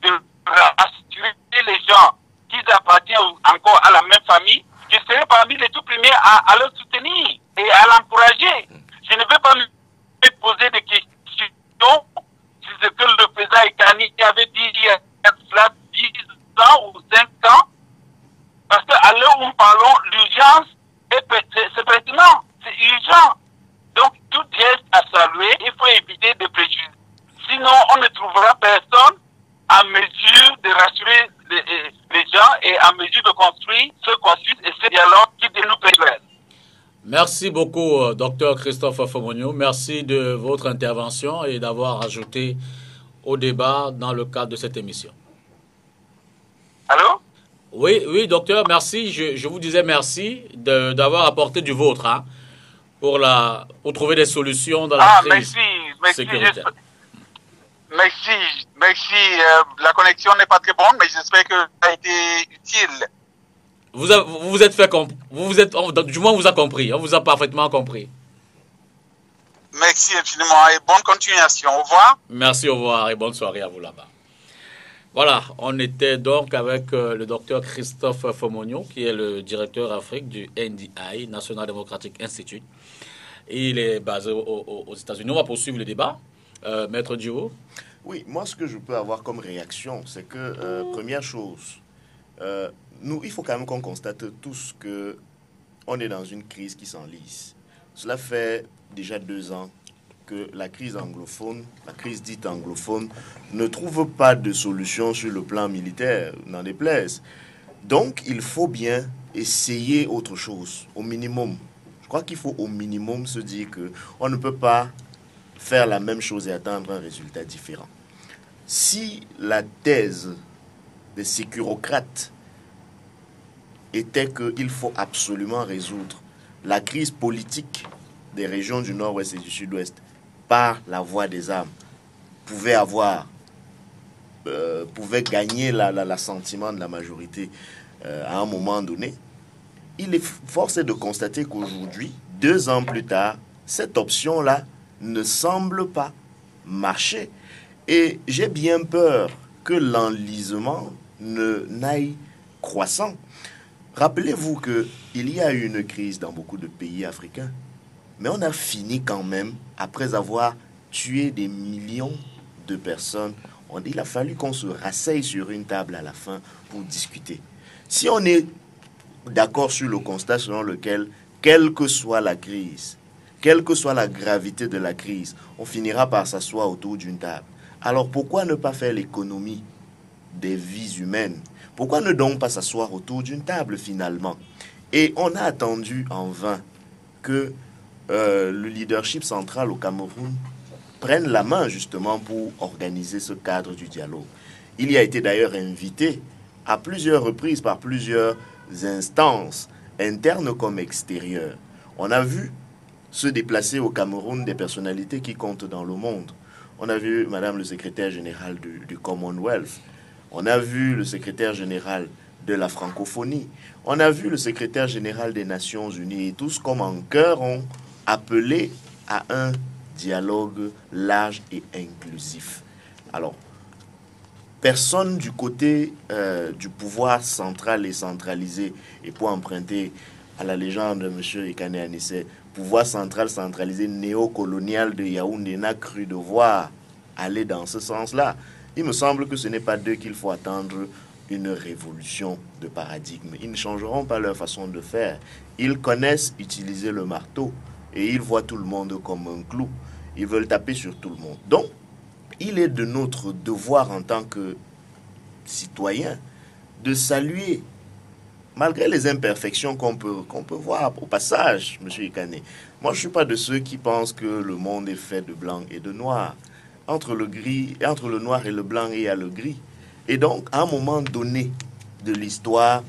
de rassurer les gens qui appartiennent encore à la même famille, je serai parmi les tout premiers à le soutenir et à l'encourager. Je ne vais pas me poser des questions sur ce que le président Ekani avait dit il y a 10 ans ou 5 ans, parce qu'à l'heure où nous parlons, l'urgence, c'est pertinent, c'est urgent. Donc, tout geste à saluer, il faut éviter de préjudicer. Sinon, on ne trouvera personne à mesure de rassurer les gens et à mesure de construire ce consensus et ce dialogue qui nous permet. Merci beaucoup, Dr Christophe Fomonio. Merci de votre intervention et d'avoir ajouté au débat dans le cadre de cette émission. Allô? Oui, docteur, merci. Je vous disais merci d'avoir apporté du vôtre hein, pour trouver des solutions dans la crise sécuritaire. Merci. La connexion n'est pas très bonne, mais j'espère que ça a été utile. Du moins, on vous a compris. On vous a parfaitement compris. Merci infiniment et bonne continuation. Au revoir. Merci, au revoir et bonne soirée à vous là-bas. Voilà, on était donc avec le docteur Christophe Fomonio, qui est le directeur Afrique du NDI, National Democratic Institute. Il est basé aux États-Unis. On va poursuivre le débat. Maître Diogo. Oui, moi, ce que je peux avoir comme réaction, c'est que, première chose, il faut quand même qu'on constate tous qu'on est dans une crise qui s'enlise. Cela fait déjà 2 ans que la crise anglophone, la crise dite anglophone, ne trouve pas de solution sur le plan militaire, n'en déplaise. Donc, il faut bien essayer autre chose, au minimum. Je crois qu'il faut au minimum se dire qu'on ne peut pas faire la même chose et attendre un résultat différent. Si la thèse des sécurocrates était qu'il faut absolument résoudre la crise politique des régions du nord-ouest et du sud-ouest par la voie des armes, pouvait gagner l'assentiment de la majorité à un moment donné, il est forcé de constater qu'aujourd'hui, 2 ans plus tard, cette option-là ne semble pas marcher. Et j'ai bien peur que l'enlisement n'aille croissant. Rappelez-vous qu'il y a eu une crise dans beaucoup de pays africains, mais on a fini quand même, après avoir tué des millions de personnes, il a fallu qu'on se rasseye sur une table à la fin pour discuter. Si on est d'accord sur le constat selon lequel, quelle que soit la crise, quelle que soit la gravité de la crise, on finira par s'asseoir autour d'une table. Alors pourquoi ne pas faire l'économie des vies humaines? Pourquoi ne donc pas s'asseoir autour d'une table finalement? Et on a attendu en vain que le leadership central au Cameroun prenne la main justement pour organiser ce cadre du dialogue. Il y a été d'ailleurs invité à plusieurs reprises par plusieurs instances, internes comme extérieures. On a vu se déplacer au Cameroun des personnalités qui comptent dans le monde. On a vu Madame le secrétaire général du Commonwealth. On a vu le secrétaire général de la francophonie. On a vu le secrétaire général des Nations Unies. Et tous, comme en chœur, ont appelé à un dialogue large et inclusif. Alors, personne du côté du pouvoir central et centralisé, et pour emprunter à la légende de M. Ekane Anissé, pouvoir central centralisé néocolonial de Yaoundé n'a cru devoir aller dans ce sens-là. Il me semble que ce n'est pas d'eux qu'il faut attendre une révolution de paradigme. Ils ne changeront pas leur façon de faire. Ils connaissent utiliser le marteau et ils voient tout le monde comme un clou. Ils veulent taper sur tout le monde. Donc, il est de notre devoir en tant que citoyens de saluer, malgré les imperfections qu'on peut voir au passage, M. Ekane. Moi, je ne suis pas de ceux qui pensent que le monde est fait de blanc et de noir. Entre le noir et le blanc, il y a le gris. Et donc, à un moment donné de l'histoire,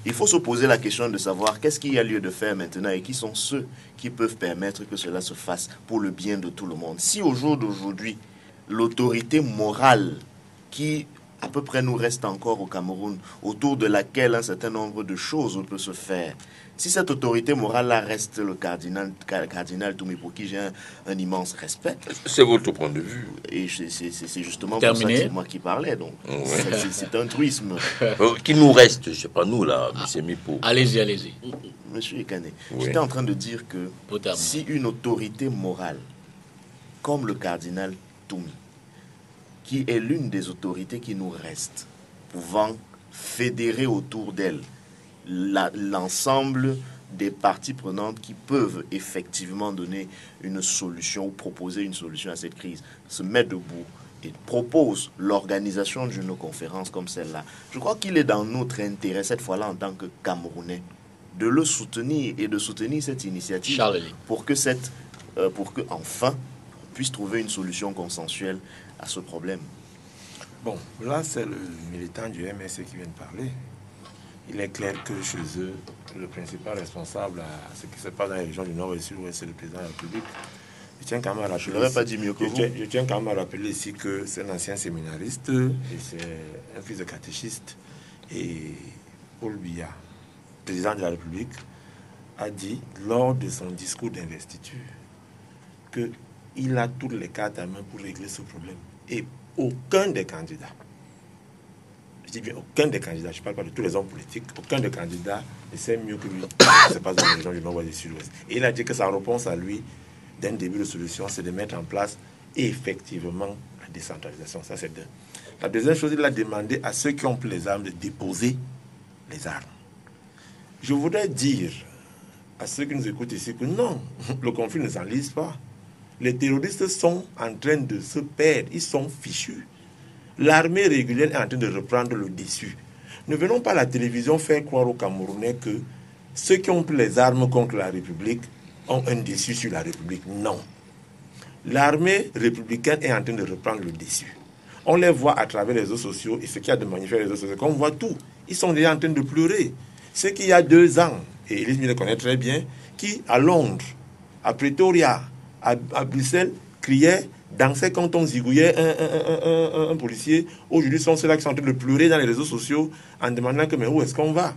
il faut se poser la question de savoir qu'est-ce qu'il y a lieu de faire maintenant et qui sont ceux qui peuvent permettre que cela se fasse pour le bien de tout le monde. Si au jour d'aujourd'hui, l'autorité morale qui à peu près nous reste encore au Cameroun, autour de laquelle un certain nombre de choses peut se faire. Si cette autorité morale-là reste le cardinal Toumé, pour qui j'ai un immense respect. C'est votre point de vue. Et c'est justement pour ça que c'est moi qui parlais. Donc, c'est un truisme. Qui nous reste, je ne sais pas nous là, M. Mipo. Allez-y. Monsieur Ekane, j'étais en train de dire que si une autorité morale, comme le cardinal Toumé, qui est l'une des autorités qui nous restent, pouvant fédérer autour d'elle l'ensemble des parties prenantes qui peuvent effectivement donner une solution ou proposer une solution à cette crise, se met debout et propose l'organisation d'une conférence comme celle-là. Je crois qu'il est dans notre intérêt, cette fois-là en tant que Camerounais, de le soutenir et de soutenir cette initiative pour que enfin on puisse trouver une solution consensuelle à ce problème. Bon, là c'est le militant du MSC qui vient de parler. Il est clair que chez eux, le principal responsable à ce qui se passe dans les régions du Nord et du Sud-Ouest, c'est le président de la République. Je tiens quand même à rappeler. Je l'aurais pas dit mieux que vous. Je tiens quand même à rappeler ici que c'est un ancien séminariste et c'est un fils de catéchiste. Et Paul Biya, président de la République, a dit lors de son discours d'investiture qu'il a toutes les cartes à main pour régler ce problème. Et aucun des candidats, je dis bien aucun des candidats, je ne parle pas de tous les hommes politiques, aucun des candidats ne sait mieux que lui ce qui se passe dans les régions du Nord et du Sud-Ouest. Et il a dit que sa réponse à lui, d'un début de solution, c'est de mettre en place effectivement la décentralisation. Ça, c'est deux. La deuxième chose, il a demandé à ceux qui ont pris les armes de déposer les armes. Je voudrais dire à ceux qui nous écoutent ici que non, le conflit ne s'enlise pas. Les terroristes sont en train de se perdre, ils sont fichus. L'armée régulière est en train de reprendre le dessus. Ne venons pas à la télévision faire croire aux Camerounais que ceux qui ont pris les armes contre la République ont un dessus sur la République. Non. L'armée républicaine est en train de reprendre le dessus. On les voit à travers les réseaux sociaux et ce qu'il y a de magnifique sur les réseaux sociaux, on voit tout. Ils sont déjà en train de pleurer. Ce qu'il y a 2 ans, et Elise le connaît très bien, qui à Londres, à Pretoria, à Bruxelles, criait, dansait quand on zigouillait un policier. Aujourd'hui, sont ceux-là qui sont en train de pleurer dans les réseaux sociaux en demandant que mais où est-ce qu'on va?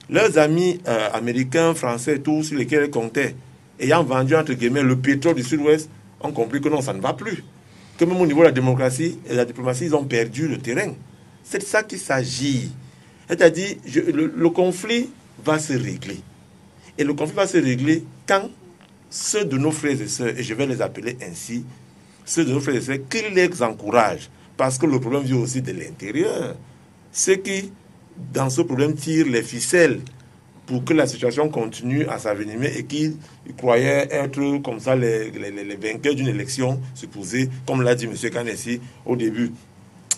Leurs amis américains, français, tous sur lesquels ils comptaient, ayant vendu entre guillemets le pétrole du Sud-Ouest, ont compris que non, ça ne va plus. Que même au niveau de la démocratie et de la diplomatie, ils ont perdu le terrain. C'est de ça qu'il s'agit. C'est-à-dire, le conflit va se régler. Et le conflit va se régler quand ceux de nos frères et sœurs, et je vais les appeler ainsi, ceux de nos frères et sœurs, qu'ils les encouragent. Parce que le problème vient aussi de l'intérieur. Ceux qui, dans ce problème, tirent les ficelles pour que la situation continue à s'avenimer et qui croyaient être comme ça les vainqueurs d'une élection supposée, comme l'a dit M. Kanessi au début.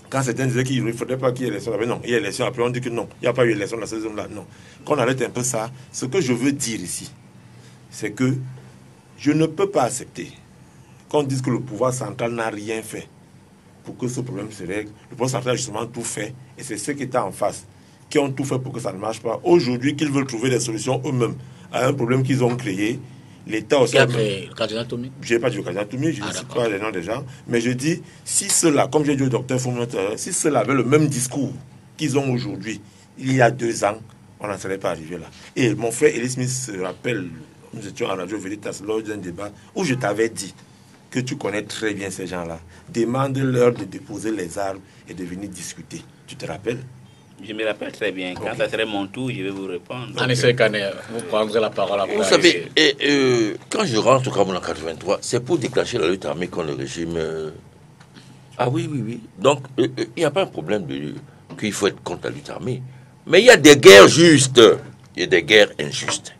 Quand certains disaient qu'il ne faudrait pas qu'il y ait élection, non, il y a élection, après on dit que non, il n'y a pas eu élection dans cette zone-là, non. Qu'on arrête un peu ça, ce que je veux dire ici, c'est que je ne peux pas accepter qu'on dise que le pouvoir central n'a rien fait pour que ce problème se règle. Le pouvoir central a justement tout fait, et c'est ceux qui étaient en face qui ont tout fait pour que ça ne marche pas. Aujourd'hui, qu'ils veulent trouver des solutions eux-mêmes à un problème qu'ils ont créé. L'État aussi... Qui a créé le cardinal Toumi? Je n'ai pas dit le cardinal Toumi, je ne cite pas les noms des gens, mais je dis, si ceux-là, comme j'ai dit au docteur Foumet, si ceux-là avaient le même discours qu'ils ont aujourd'hui, il y a 2 ans, on n'en serait pas arrivé là. Et mon frère Elie Smith se rappelle, nous étions à Radio Veritas lors d'un débat où je t'avais dit que tu connais très bien ces gens-là. Demande-leur de déposer les armes et de venir discuter. Tu te rappelles? Je me rappelle très bien. Quand ça serait mon tour, je vais vous répondre. Anissé Kané, vous prendrez la parole après. Vous savez, quand je rentre au Cameroun en 83, c'est pour déclencher la lutte armée contre le régime. Ah oui, oui, oui. Donc, il n'y a pas un problème qu'il faut être contre la lutte armée. Mais il y a des guerres justes et des guerres injustes.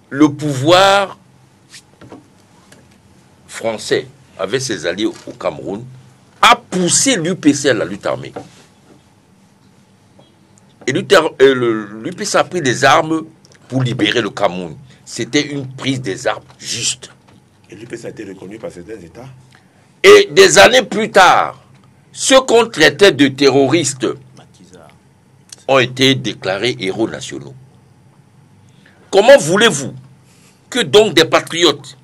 Le pouvoir français, avec ses alliés au Cameroun, a poussé l'UPC à la lutte armée. Et l'UPC a pris des armes pour libérer le Cameroun. C'était une prise des armes juste. Et l'UPC a été reconnu par certains États. Et des années plus tard, ceux qu'on traitait de terroristes ont été déclarés héros nationaux. Comment voulez-vous que donc des patriotes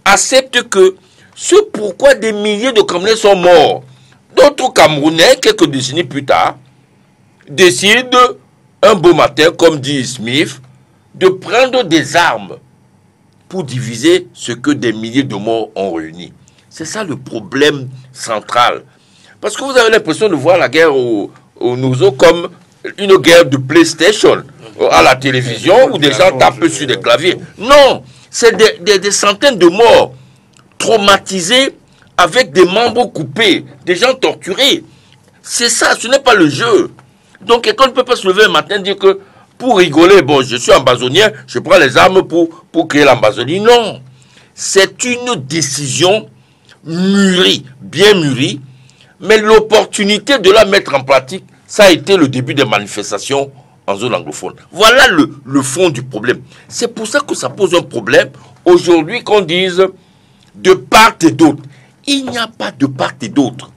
acceptent que ce pourquoi des milliers de Camerounais sont morts, d'autres Camerounais, quelques décennies plus tard, décident un beau matin, comme dit Smith, de prendre des armes pour diviser ce que des milliers de morts ont réuni. C'est ça le problème central. Parce que vous avez l'impression de voir la guerre au Nouveau comme une guerre de PlayStation à la télévision où des gens tapent sur des claviers. Non, c'est des centaines de morts traumatisés avec des membres coupés, des gens torturés. C'est ça, ce n'est pas le jeu. Donc quelqu'un ne peut pas se lever un matin et dire que pour rigoler, bon, je suis ambazonnier, je prends les armes pour créer l'Ambazonie. Non, c'est une décision mûrie, bien mûrie, mais l'opportunité de la mettre en pratique, ça a été le début des manifestations en zone anglophone. Voilà le fond du problème. C'est pour ça que ça pose un problème aujourd'hui qu'on dise de part et d'autre. Il n'y a pas de part et d'autre.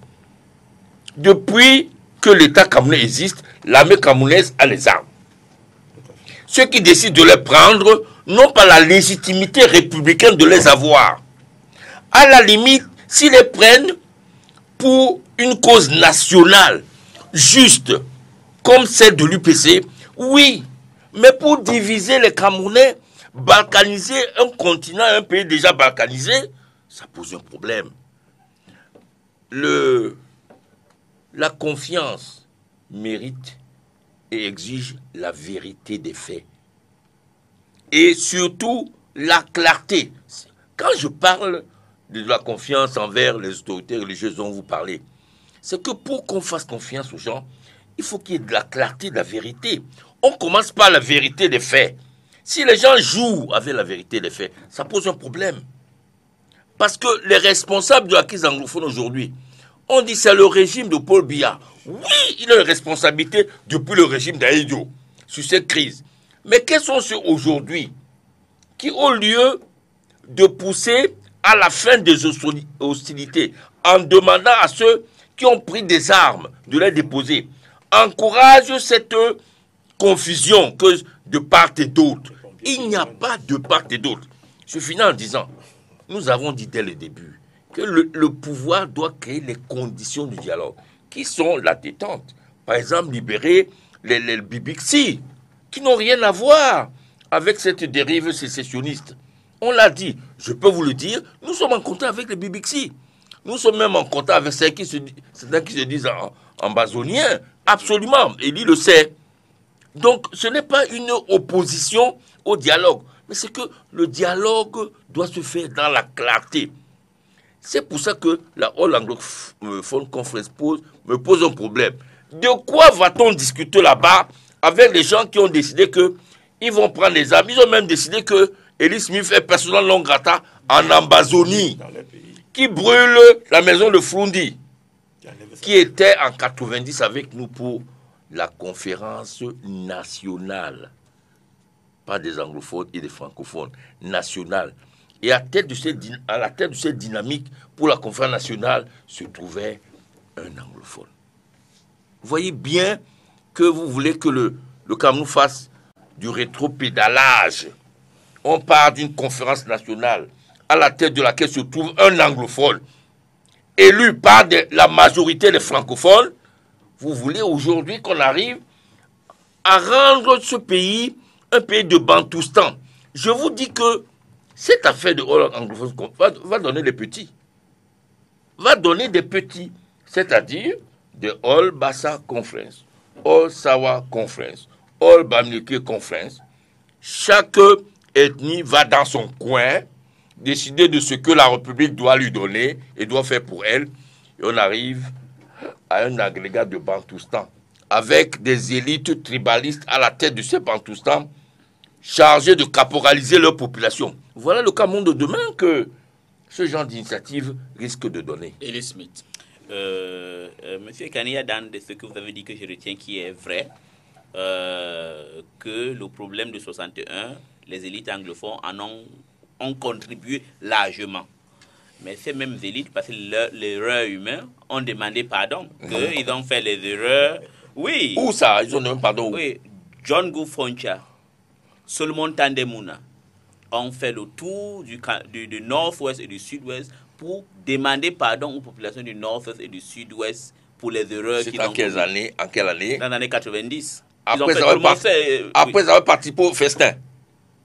Depuis que l'État camerounais existe, l'armée camerounaise a les armes. Ceux qui décident de les prendre n'ont pas la légitimité républicaine de les avoir. À la limite, s'ils les prennent pour une cause nationale, juste, comme celle de l'UPC, oui, mais pour diviser les Camerounais, balkaniser un continent, un pays déjà balkanisé, ça pose un problème. La confiance mérite et exige la vérité des faits. Et surtout, la clarté. Quand je parle de la confiance envers les autorités religieuses dont vous parlez, c'est que pour qu'on fasse confiance aux gens, il faut qu'il y ait de la clarté, de la vérité. On commence par la vérité des faits. Si les gens jouent avec la vérité des faits, ça pose un problème. Parce que les responsables de la crise anglophone aujourd'hui, on dit que c'est le régime de Paul Biya. Oui, il a une responsabilité depuis le régime d'Aïdjo sur cette crise. Mais quels sont ceux aujourd'hui qui, au lieu de pousser à la fin des hostilités, en demandant à ceux qui ont pris des armes de les déposer, encouragent cette confusion que de part et d'autre. Il n'y a pas de part et d'autre. Je finis en disant, nous avons dit dès le début que le pouvoir doit créer les conditions du dialogue, qui sont la détente. Par exemple, libérer les Bibixi, qui n'ont rien à voir avec cette dérive sécessionniste. On l'a dit, je peux vous le dire, nous sommes en contact avec les Bibixi. Nous sommes même en contact avec certains qui se disent ambazoniens. Absolument, Élie le sait. Donc, ce n'est pas une opposition au dialogue, mais c'est que le dialogue doit se faire dans la clarté. C'est pour ça que la All Anglophone Conference me pose un problème. De quoi va-t-on discuter là-bas avec les gens qui ont décidé qu'ils vont prendre les armes? Ils ont même décidé que Élie Smith est persona non grata en Amazonie, qui brûle la maison de Froundi, qui était en 90 avec nous pour la conférence nationale, pas des anglophones et des francophones, nationale. Et à la tête de cette dynamique pour la conférence nationale se trouvait un anglophone. Vous voyez bien que vous voulez que le Cameroun fasse du rétropédalage. On part d'une conférence nationale à la tête de laquelle se trouve un anglophone, élu par la majorité des francophones. Vous voulez aujourd'hui qu'on arrive à rendre ce pays un pays de Bantoustan. Je vous dis que cette affaire de All Anglophone va donner des petits. Va donner des petits, c'est-à-dire de All Bassa Conference, All Sawa Conference, All Bamileke Conference. Chaque ethnie va dans son coin décider de ce que la République doit lui donner et doit faire pour elle. Et on arrive à un agrégat de Bantoustan avec des élites tribalistes à la tête de ces Bantoustan chargés de caporaliser leur population. Voilà le Cameroun de demain que ce genre d'initiative risque de donner. Élie Smith. Monsieur Kania, dans ce que vous avez dit que je retiens qui est vrai, que le problème de 61, les élites anglophones ont contribué largement. Mais ces mêmes élites, parce que l'erreur humaine, ont demandé pardon, qu'ils ont fait les erreurs. Oui. Où ça? Ils ont demandé pardon? Oui. John Goufoncha, Solomon Tandemuna ont fait le tour du nord-ouest et du sud-ouest pour demander pardon aux populations du nord-ouest et du sud-ouest pour les erreurs qu'ils ont commises. En quelle année? Dans l'année 90. Après avoir participé au festin.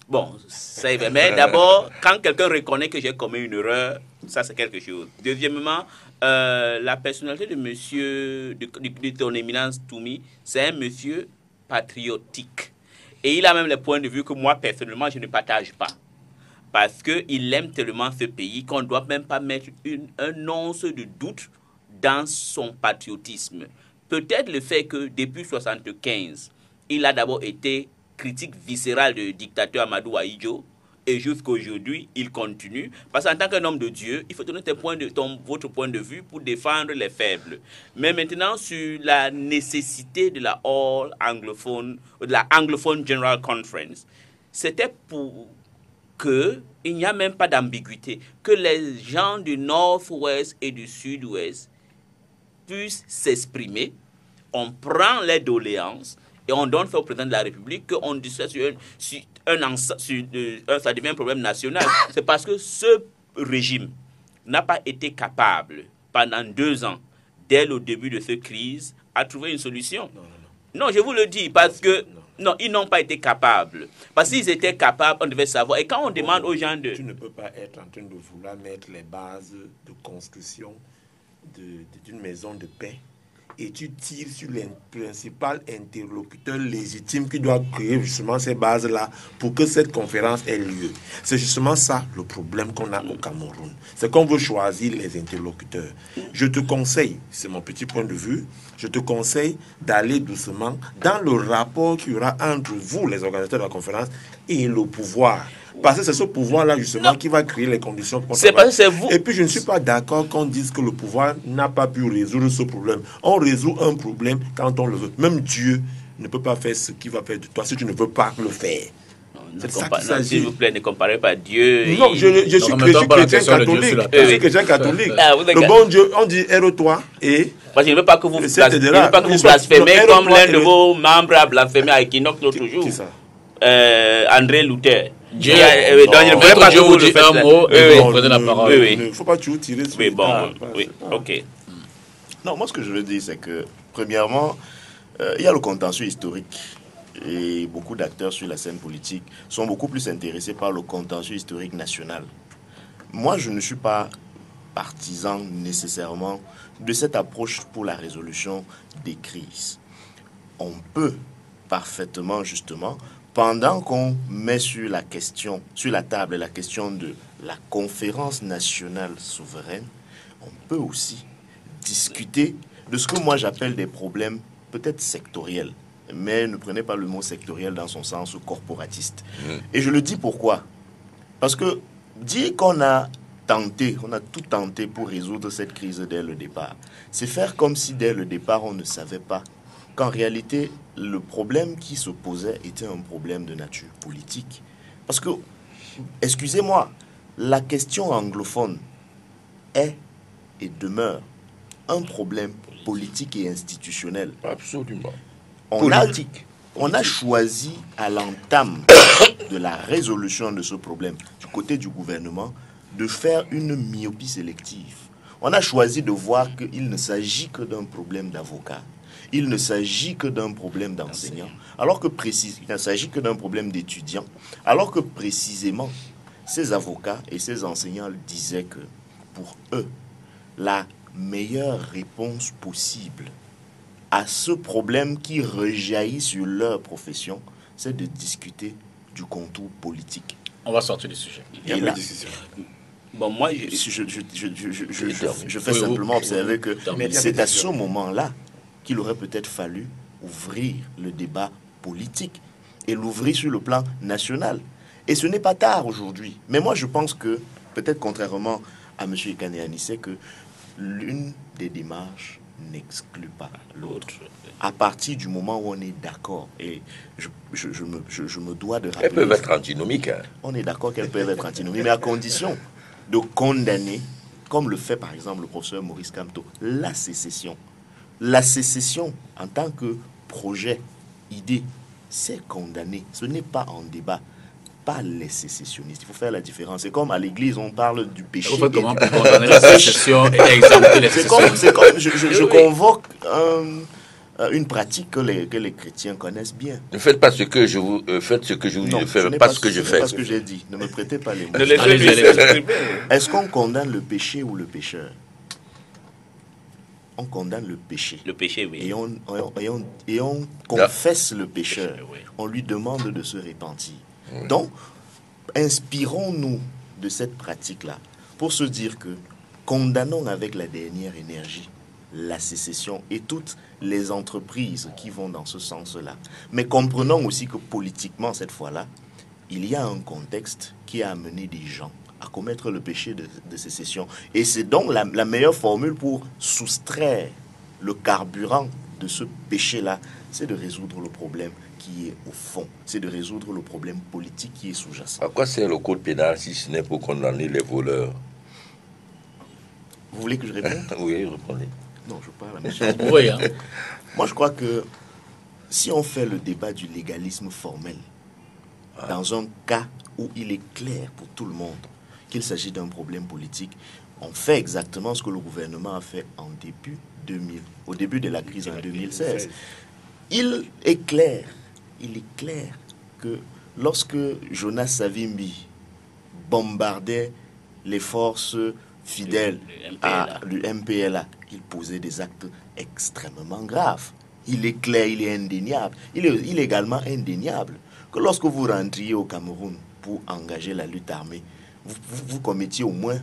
Bon, ça y va. Mais d'abord, quand quelqu'un reconnaît que j'ai commis une erreur, ça c'est quelque chose. Deuxièmement, la personnalité de monsieur, de ton éminence Toumi, c'est un monsieur patriotique. Et il a même les points de vue que moi, personnellement, je ne partage pas. Parce qu'il aime tellement ce pays qu'on ne doit même pas mettre un once de doute dans son patriotisme. Peut-être le fait que depuis 1975, il a d'abord été critique viscérale du dictateur Amadou Ahidjo, et jusqu'aujourd'hui, il continue. Parce qu'en tant qu'un homme de Dieu, il faut donner votre point de vue pour défendre les faibles. Mais maintenant, sur la nécessité de la All Anglophone, de la Anglophone General Conference, c'était pour qu'il n'y a même pas d'ambiguïté, que les gens du Nord-Ouest et du Sud-Ouest puissent s'exprimer. On prend les doléances et on donne fait au président de la République qu'on dit ça ça devient un problème national. C'est parce que ce régime n'a pas été capable, pendant 2 ans, dès le début de cette crise, à trouver une solution. Non, je vous le dis, parce que non, ils n'ont pas été capables. Parce qu'ils étaient capables, on devait savoir. Et quand on demande aux gens de... Tu ne peux pas être en train de vouloir mettre les bases de construction d'une maison de paix et tu tires sur le principal interlocuteur légitime qui doit créer justement ces bases-là pour que cette conférence ait lieu. C'est justement ça le problème qu'on a au Cameroun. C'est qu'on veut choisir les interlocuteurs. Je te conseille, c'est mon petit point de vue, je te conseille d'aller doucement dans le rapport qu'il y aura entre vous, les organisateurs de la conférence, et le pouvoir. Parce que c'est ce pouvoir-là, justement, qui va créer les conditions pour c'est vous. Et puis, je ne suis pas d'accord qu'on dise que le pouvoir n'a pas pu résoudre ce problème. On résout un problème quand on le veut. Même Dieu ne peut pas faire ce qu'il va faire de toi si tu ne veux pas le faire. S'il vous plaît, ne comparez pas Dieu. Non, je suis chrétien catholique. Je suis chrétien catholique. Le bon Dieu, on dit aide-toi et... Parce que je ne veux pas que vous blasphémez comme l'un de vos membres a blasphémé à Equinox l'autre jour. Qui ça? André Luther. Dieu, donc, je ne voudrais pas que vous dites un mot et vous prenez la parole. Il ne faut pas toujours tirer sur oui, bon, oui, ok. Non, moi ce que je veux dire, c'est que, premièrement, il y a le contentieux historique. Et beaucoup d'acteurs sur la scène politique sont beaucoup plus intéressés par le contentieux historique national. Moi, je ne suis pas partisan nécessairement de cette approche pour la résolution des crises. On peut parfaitement, justement, pendant qu'on met sur la table la question de la conférence nationale souveraine, on peut aussi discuter de ce que moi j'appelle des problèmes peut-être sectoriels. Mais ne prenez pas le mot sectoriel dans son sens corporatiste. Et je le dis pourquoi. Parce que dire qu'on a tout tenté pour résoudre cette crise dès le départ, c'est faire comme si dès le départ on ne savait pas qu'en réalité le problème qui se posait était un problème de nature politique. Parce que, excusez-moi, la question anglophone est et demeure un problème politique et institutionnel. Absolument. On a choisi à l'entame de la résolution de ce problème du côté du gouvernement de faire une myopie sélective. On a choisi de voir qu'il ne s'agit que d'un problème d'avocat. Il ne s'agit que d'un problème d'enseignant, alors que il ne s'agit que d'un problème d'étudiant, alors que précisément ces avocats et ces enseignants disaient que pour eux, la meilleure réponse possible à ce problème qui rejaillit sur leur profession, c'est de discuter du contour politique. On va sortir du sujet. Et là, bon, moi, je fais simplement observer que c'est à ce moment-là qu'il aurait peut-être fallu ouvrir le débat politique et l'ouvrir sur le plan national. Et ce n'est pas tard aujourd'hui. Mais moi, je pense que, peut-être contrairement à M. Ikaneani, c'est que l'une des démarches n'exclut pas l'autre. À partir du moment où on est d'accord, et je me dois de rappeler... Elles peuvent être antinomiques. Hein. On est d'accord qu'elles peuvent être antinomiques, mais à condition de condamner, comme le fait par exemple le professeur Maurice Kamto, la sécession. La sécession, en tant que projet, idée, c'est condamné. Ce n'est pas en débat. Pas les sécessionnistes. Il faut faire la différence. C'est comme à l'église, on parle du péché. Vous faites comment pour condamner la sécession et exempter les sécessions? C'est comme je convoque une pratique que les chrétiens connaissent bien. Ne faites pas ce que je vous faites ce que je vous dis. Ne faites pas ce que je fais. Pas ce que j'ai dit. Ne me prêtez pas les mots. Est-ce qu'on condamne le péché ou le pécheur? On condamne le péché. Le péché, oui. Et on confesse le pécheur. Oui. On lui demande de se repentir. Oui. Donc, inspirons-nous de cette pratique-là pour se dire que condamnons avec la dernière énergie la sécession et toutes les entreprises qui vont dans ce sens-là. Mais comprenons aussi que politiquement, cette fois-là, il y a un contexte qui a amené des gens à commettre le péché de sécession. Et c'est donc la meilleure formule pour soustraire le carburant de ce péché-là, c'est de résoudre le problème qui est au fond. C'est de résoudre le problème politique qui est sous-jacent. À quoi sert le code pénal si ce n'est pour condamner les voleurs? Vous voulez que je réponde? Oui, répondez. Non, je parle à monsieur. Oui, hein. Moi, je crois que si on fait le débat du légalisme formel, dans un cas où il est clair pour tout le monde qu'il s'agit d'un problème politique, on fait exactement ce que le gouvernement a fait au début de la crise en 2016. Il est clair que lorsque Jonas Savimbi bombardait les forces fidèles à l'UMPLA, il posait des actes extrêmement graves. Il est clair, il est indéniable. Il est également indéniable que lorsque vous rentriez au Cameroun pour engager la lutte armée, vous commettiez au moins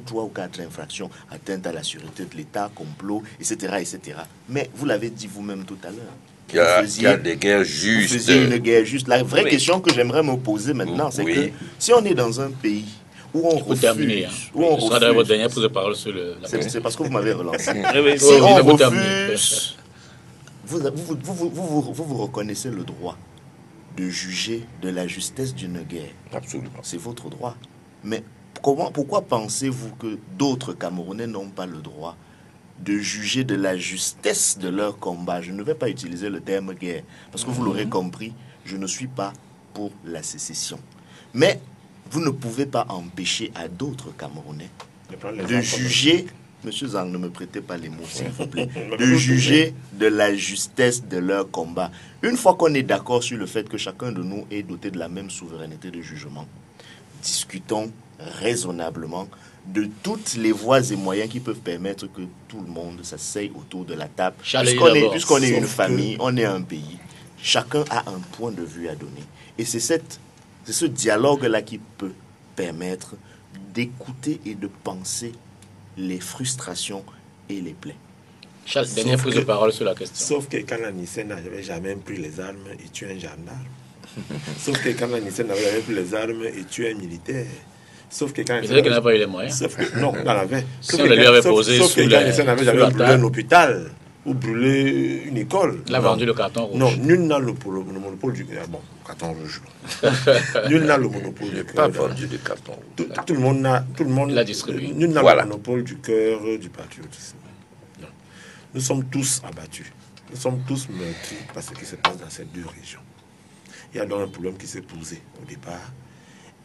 3 ou 4 infractions, atteinte à la sûreté de l'État, complot, etc., etc. Mais vous l'avez dit vous-même tout à l'heure. Il y a des guerres justes. Vous faisiez une guerre juste. La vraie question que j'aimerais me poser maintenant, c'est que si on est dans un pays où on refuse... terminer, hein. Où on ce sera refuse, votre dernière prise de parole sur le... c'est parce que vous m'avez relancé. Si on refuse... Vous reconnaissez le droit de juger de la justesse d'une guerre. Absolument. C'est votre droit. Mais pourquoi pensez-vous que d'autres Camerounais n'ont pas le droit de juger de la justesse de leur combat? Je ne vais pas utiliser le terme guerre, parce que vous l'aurez compris, je ne suis pas pour la sécession. Mais vous ne pouvez pas empêcher à d'autres Camerounais de juger... Monsieur Zang, ne me prêtez pas les mots, s'il vous plaît. De juger de la justesse de leur combat. Une fois qu'on est d'accord sur le fait que chacun de nous est doté de la même souveraineté de jugement, discutons raisonnablement de toutes les voies et moyens qui peuvent permettre que tout le monde s'asseye autour de la table. Puisqu'on est une famille, on est un pays, chacun a un point de vue à donner. Et c'est ce dialogue-là qui peut permettre d'écouter et de penser les frustrations et les plaies. Charles, dernière prise de parole sur la question. Sauf que quand la Nice n'avait jamais pris les armes et tué un gendarme. Sauf que quand la Nice n'avait jamais pris les armes et tué un militaire. Sauf que quand... Vous savez qu'elle n'a pas eu les moyens. Sauf que, non, elle avait. Si on lui avait posé sauf que quand Nice n'avait jamais brûlé un hôpital ou brûlé une école. Il a vendu le carton rouge. Non, nul n'a le monopole du... Bon, carton rouge. Nul n'a le monopole du cœur. Pas vendu de carton rouge. Tout le monde n'a... l'a distribué. Nul n'a le monopole du cœur du patriotisme. Non. Nous sommes tous abattus. Nous sommes tous meurtris par ce qui se passe dans ces deux régions. Il y a donc un problème qui s'est posé au départ.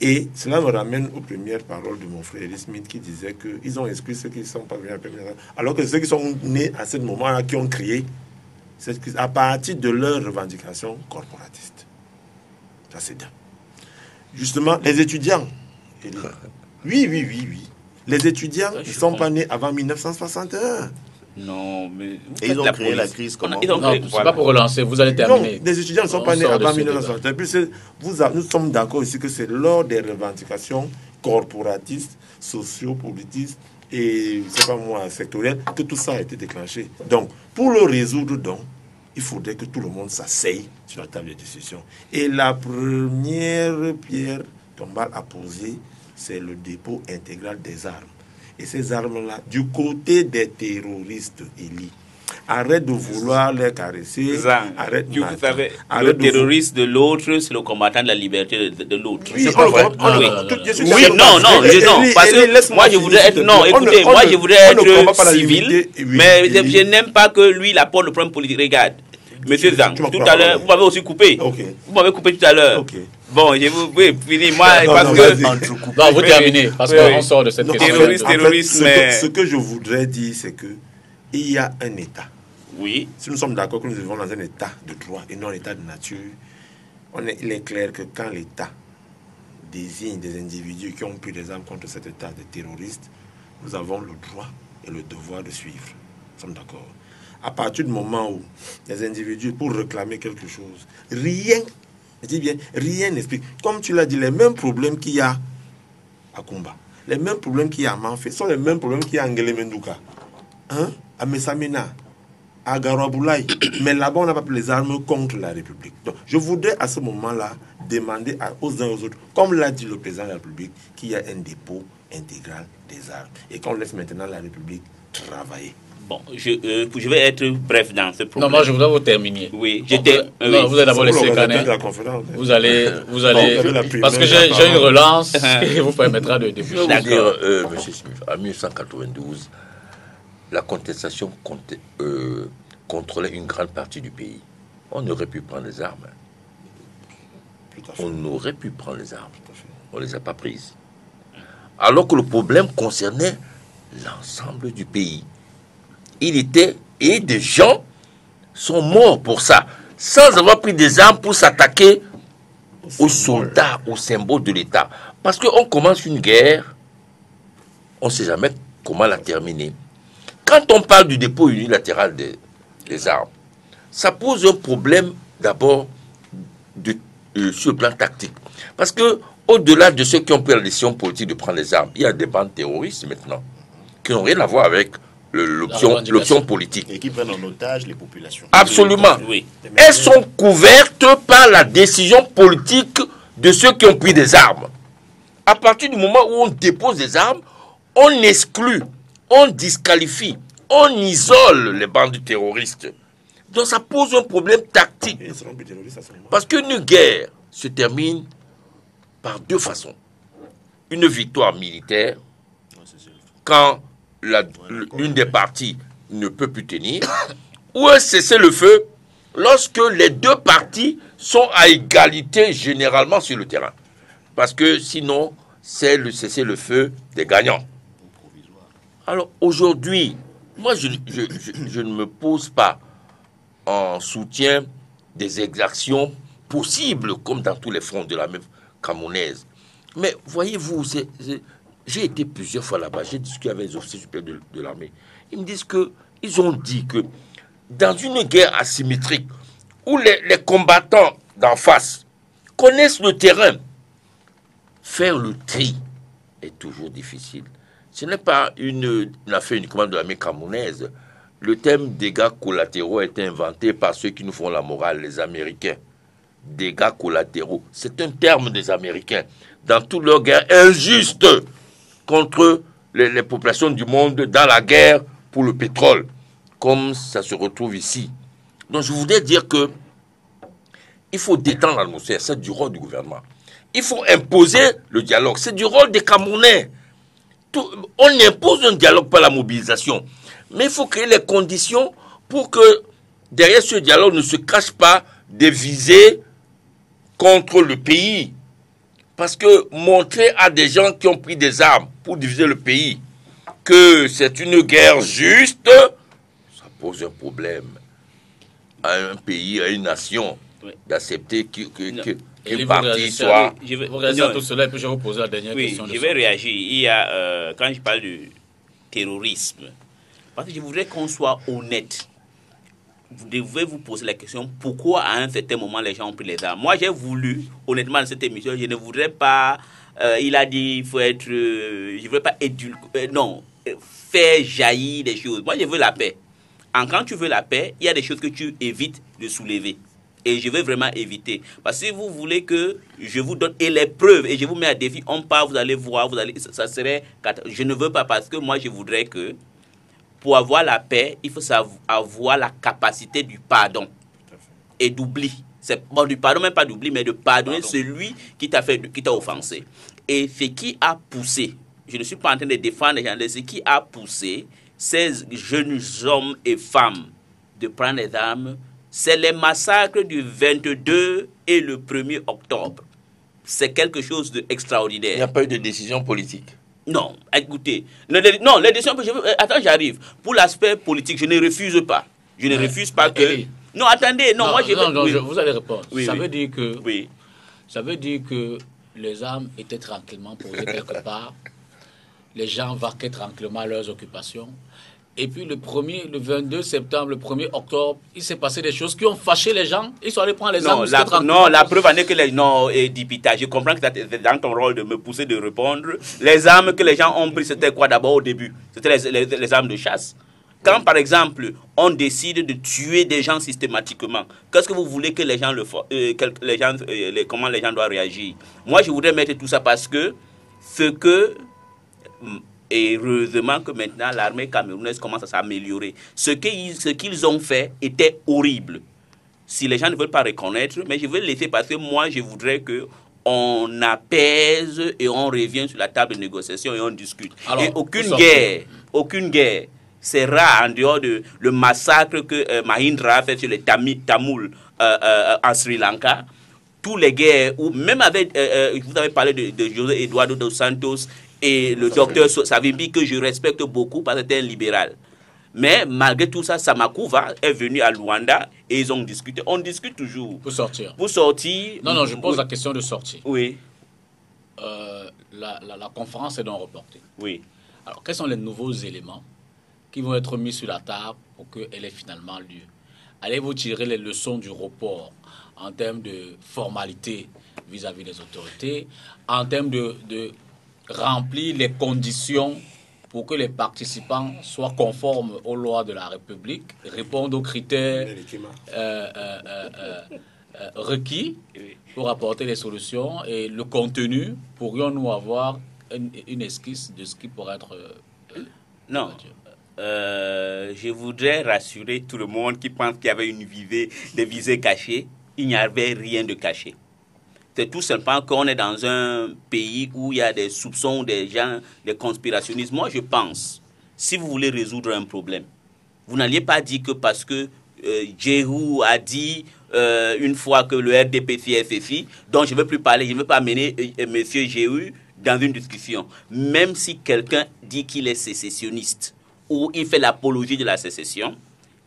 Et cela me ramène aux premières paroles de mon frère Elie Smith qui disait qu'ils ont exclu ceux qui ne sont pas venus à la première génération. Alors que ceux qui sont nés à ce moment-là, qui ont créé cette crise à partir de leurs revendications corporatistes. Ça, c'est bien. Justement, les étudiants. Oui. Les étudiants ne sont pas nés avant 1961. Non, mais... Et ils ont créé la crise comment? Non, c'est pas pour relancer, vous allez terminer. Non, les étudiants ne sont pas nés avant 1961. Et puis nous sommes d'accord ici que c'est lors des revendications corporatistes, sociopolitistes et, c'est pas moi, sectorielles, que tout ça a été déclenché. Donc, pour le résoudre, donc, il faudrait que tout le monde s'asseye sur la table de discussion. Et la première pierre tombale à poser, c'est le dépôt intégral des armes. Et ces armes-là, du côté des terroristes, Elie, arrête de vouloir les caresser. Arrête, vous savez, le terroriste de l'autre, c'est le combattant de la liberté de l'autre. Oui, c'est pas vrai. non. Parce que moi je voudrais être, non, écoutez, moi je voudrais être civil, mais je n'aime pas que lui il apporte le problème politique. Regarde, monsieur Zang, tout à l'heure, vous m'avez aussi coupé. Vous m'avez coupé tout à l'heure. Bon, je vous finis, moi, parce que... Non, vous terminez, parce qu'on sort de cette question. Terrorisme, ce que je voudrais dire, c'est que il y a un État. Oui. Si nous sommes d'accord que nous vivons dans un État de droit et non un État de nature, il est clair que quand l'État désigne des individus qui ont pris des armes contre cet État de terroristes, nous avons le droit et le devoir de suivre. Nous sommes d'accord. À partir du moment où les individus, pour réclamer quelque chose, rien, je dis bien, rien n'explique. Comme tu l'as dit, les mêmes problèmes qu'il y a à Kumba, les mêmes problèmes qu'il y a à Manfé, sont les mêmes problèmes qu'il y a à Ngele-Menduka, à Messamena, à Garoaboulaye. Mais là-bas, on n'a pas pris les armes contre la République. Donc, je voudrais à ce moment-là demander aux uns et aux autres, comme l'a dit le président de la République, qu'il y a un dépôt intégral des armes et qu'on laisse maintenant la République travailler. Bon, je vais être bref dans ce problème. Non, moi je voudrais vous terminer. Oui, j'étais... Non, vous allez d'abord laisser Canet. Vous allez parce que j'ai une relance qui vous permettra de débuter. Je veux dire, M. Smith, en 1992, la contestation contrôlait une grande partie du pays. On aurait pu prendre les armes. On aurait pu prendre les armes. On ne les a pas prises. Alors que le problème concernait l'ensemble du pays. Et des gens sont morts pour ça, sans avoir pris des armes pour s'attaquer aux soldats, aux symboles de l'État. Parce qu'on commence une guerre, on ne sait jamais comment la terminer. Quand on parle du dépôt unilatéral des armes, ça pose un problème d'abord sur le plan tactique. Parce que au-delà de ceux qui ont pris la décision politique de prendre les armes, il y a des bandes terroristes maintenant qui n'ont rien à voir avec l'option politique. Et qui prennent en otage les populations. Absolument. Oui. Elles sont couvertes par la décision politique de ceux qui ont pris des armes. À partir du moment où on dépose des armes, on exclut, on disqualifie, on isole les bandes terroristes. Donc ça pose un problème tactique. Parce qu'une guerre se termine par deux façons. Une victoire militaire, quand l'une des parties ne peut plus tenir, ou un cessez-le-feu lorsque les deux parties sont à égalité généralement sur le terrain. Parce que sinon, c'est le cessez-le-feu des gagnants. Alors aujourd'hui, moi je ne me pose pas en soutien des exactions possibles, comme dans tous les fronts de la même camerounaise. Mais voyez-vous, j'ai été plusieurs fois là-bas, j'ai discuté avec les officiers supérieurs de l'armée. Ils me disent qu'ils ont dit que dans une guerre asymétrique, où les combattants d'en face connaissent le terrain, faire le tri est toujours difficile. Ce n'est pas une affaire uniquement de l'armée camerounaise. Le thème dégâts collatéraux est inventé par ceux qui nous font la morale, les Américains. Dégâts collatéraux, c'est un terme des Américains. Dans toute leur guerre injuste contre les populations du monde, dans la guerre pour le pétrole, comme ça se retrouve ici. Donc je voudrais dire que il faut détendre l'atmosphère, c'est du rôle du gouvernement. Il faut imposer le dialogue, c'est du rôle des Camerounais. On impose un dialogue par la mobilisation. Mais il faut créer les conditions pour que derrière ce dialogue ne se cache pas des visées contre le pays. Parce que montrer à des gens qui ont pris des armes pour diviser le pays que c'est une guerre juste, ça pose un problème à un pays, à une nation, d'accepter qu'une partie soit... Vous réagissez à tout cela et puis je vais vous poser la dernière question. Je vais réagir. Il y a, quand je parle du terrorisme, parce que je voudrais qu'on soit honnête. Vous devez vous poser la question, pourquoi à un certain moment les gens ont pris les armes? Moi j'ai voulu, honnêtement dans cette émission, je ne voudrais pas, il a dit il faut être, je ne voudrais pas faire jaillir des choses. Moi je veux la paix. Quand tu veux la paix, il y a des choses que tu évites de soulever. Et je veux vraiment éviter. Parce que si vous voulez que je vous donne et les preuves et je vous mets à défi, on part, vous allez voir, ça serait... Je ne veux pas parce que moi je voudrais que pour avoir la paix, il faut avoir la capacité du pardon et d'oubli. Bon, du pardon, même pas d'oubli, mais de pardonner celui qui t'a offensé. Et ce qui a poussé, je ne suis pas en train de défendre les gens, ce qui a poussé ces jeunes hommes et femmes de prendre les armes, c'est les massacres du 22 et le 1er octobre. C'est quelque chose d'extraordinaire. Il n'y a pas eu de décision politique. Non, écoutez. Non, les décisions... Attends, j'arrive. Pour l'aspect politique, je ne refuse pas. Je ne refuse pas que... Non, attendez. Non, moi, vous allez répondre. Veut dire que... Oui. Ça veut dire que les armes étaient tranquillement posées quelque part. Les gens vaquaient tranquillement à leurs occupations. Et puis le 22 septembre, le 1er octobre, il s'est passé des choses qui ont fâché les gens. Ils sont allés prendre les armes. Non, la preuve en est que les... Non, Dipita, je comprends que c'est dans ton rôle de me pousser de répondre. Les armes que les gens ont prises, c'était quoi d'abord au début? C'était les armes de chasse. Quand, par exemple, on décide de tuer des gens systématiquement, qu'est-ce que vous voulez que les gens comment les gens doivent réagir? Moi, je voudrais mettre tout ça parce que et heureusement que maintenant l'armée camerounaise commence à s'améliorer. Ce qu'ils ont fait était horrible. Si les gens ne veulent pas reconnaître, mais je vais le laisser parce que moi je voudrais qu'on apaise et on revient sur la table de négociation et on discute. Alors, et aucune guerre sera en dehors de le massacre que Mahindra a fait sur les Tamouls en Sri Lanka. Tous les guerres, ou même avec, vous avez parlé de José Eduardo dos Santos et le docteur Savimbi, que je respecte beaucoup parce que c'était un libéral. Mais malgré tout ça, Samakouva est venu à Luanda et ils ont discuté. On discute toujours. Pour sortir. Non, je pose la question de sortie. Oui. La conférence est donc reportée. Oui. Alors, quels sont les nouveaux éléments qui vont être mis sur la table pour qu'elle ait finalement lieu? Allez-vous tirer les leçons du report en termes de formalité vis-à-vis des autorités, en termes de remplir les conditions pour que les participants soient conformes aux lois de la République, répondent aux critères requis pour apporter les solutions et le contenu, pourrions-nous avoir une esquisse de ce qui pourrait être... Non. Je voudrais rassurer tout le monde qui pense qu'il y avait des visées cachées. Il n'y avait rien de caché. C'est tout simplement qu'on est dans un pays où il y a des soupçons, des gens, des conspirationnistes. Moi, je pense, si vous voulez résoudre un problème, vous n'alliez pas dire que parce que Jéhu a dit une fois que le RDPC est ceci, donc je ne veux plus parler, je ne veux pas amener M. Jéhu dans une discussion. Même si quelqu'un dit qu'il est sécessionniste ou il fait l'apologie de la sécession,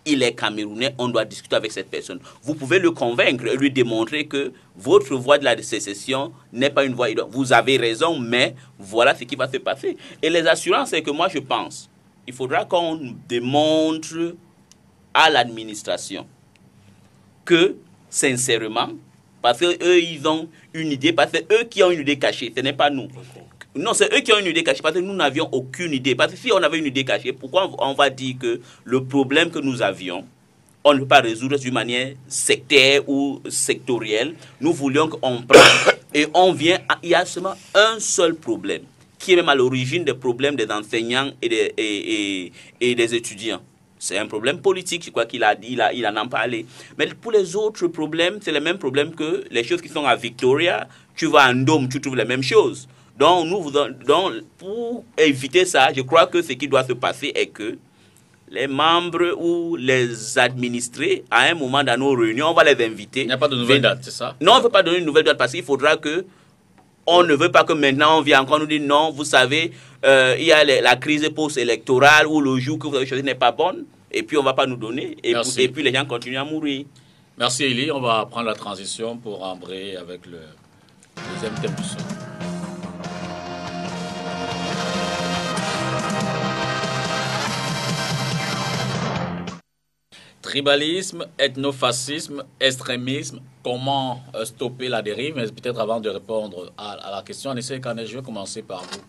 il est Camerounais, on doit discuter avec cette personne. Vous pouvez le convaincre et lui démontrer que votre voie de la sécession n'est pas une voie idoine. Vous avez raison, mais voilà ce qui va se passer. Et les assurances, c'est que moi je pense, il faudra qu'on démontre à l'administration que, sincèrement, parce qu'eux, ils ont une idée, parce que eux qui ont une idée cachée, ce n'est pas nous. Non, c'est eux qui ont une idée cachée, parce que nous n'avions aucune idée. Parce que si on avait une idée cachée, pourquoi on va dire que le problème que nous avions, on ne peut pas résoudre d'une manière sectaire ou sectorielle. Nous voulions qu'on prenne et on vient, il y a seulement un seul problème, qui est même à l'origine des problèmes des enseignants et des étudiants. C'est un problème politique, je crois qu'il a dit, il en a parlé. Mais pour les autres problèmes, c'est le même problème que les choses qui sont à Victoria. Tu vas à Ndom, tu trouves les mêmes choses. Donc, pour éviter ça, je crois que ce qui doit se passer est que les membres ou les administrés, à un moment dans nos réunions, on va les inviter. Il n'y a pas de nouvelle date, c'est ça? Non, on ne veut pas donner une nouvelle date parce qu'il faudra que... On ne veut pas que maintenant on vienne encore nous dire non, vous savez, il y a la crise post-électorale où le jour que vous avez choisi n'est pas bonne, et puis on ne va pas nous donner, et puis les gens continuent à mourir. Merci Élie, on va prendre la transition pour embrayer avec le deuxième thème du soir. Tribalisme, ethnofascisme, extrémisme, comment stopper la dérive? Mais peut-être avant de répondre à la question, je vais commencer par vous.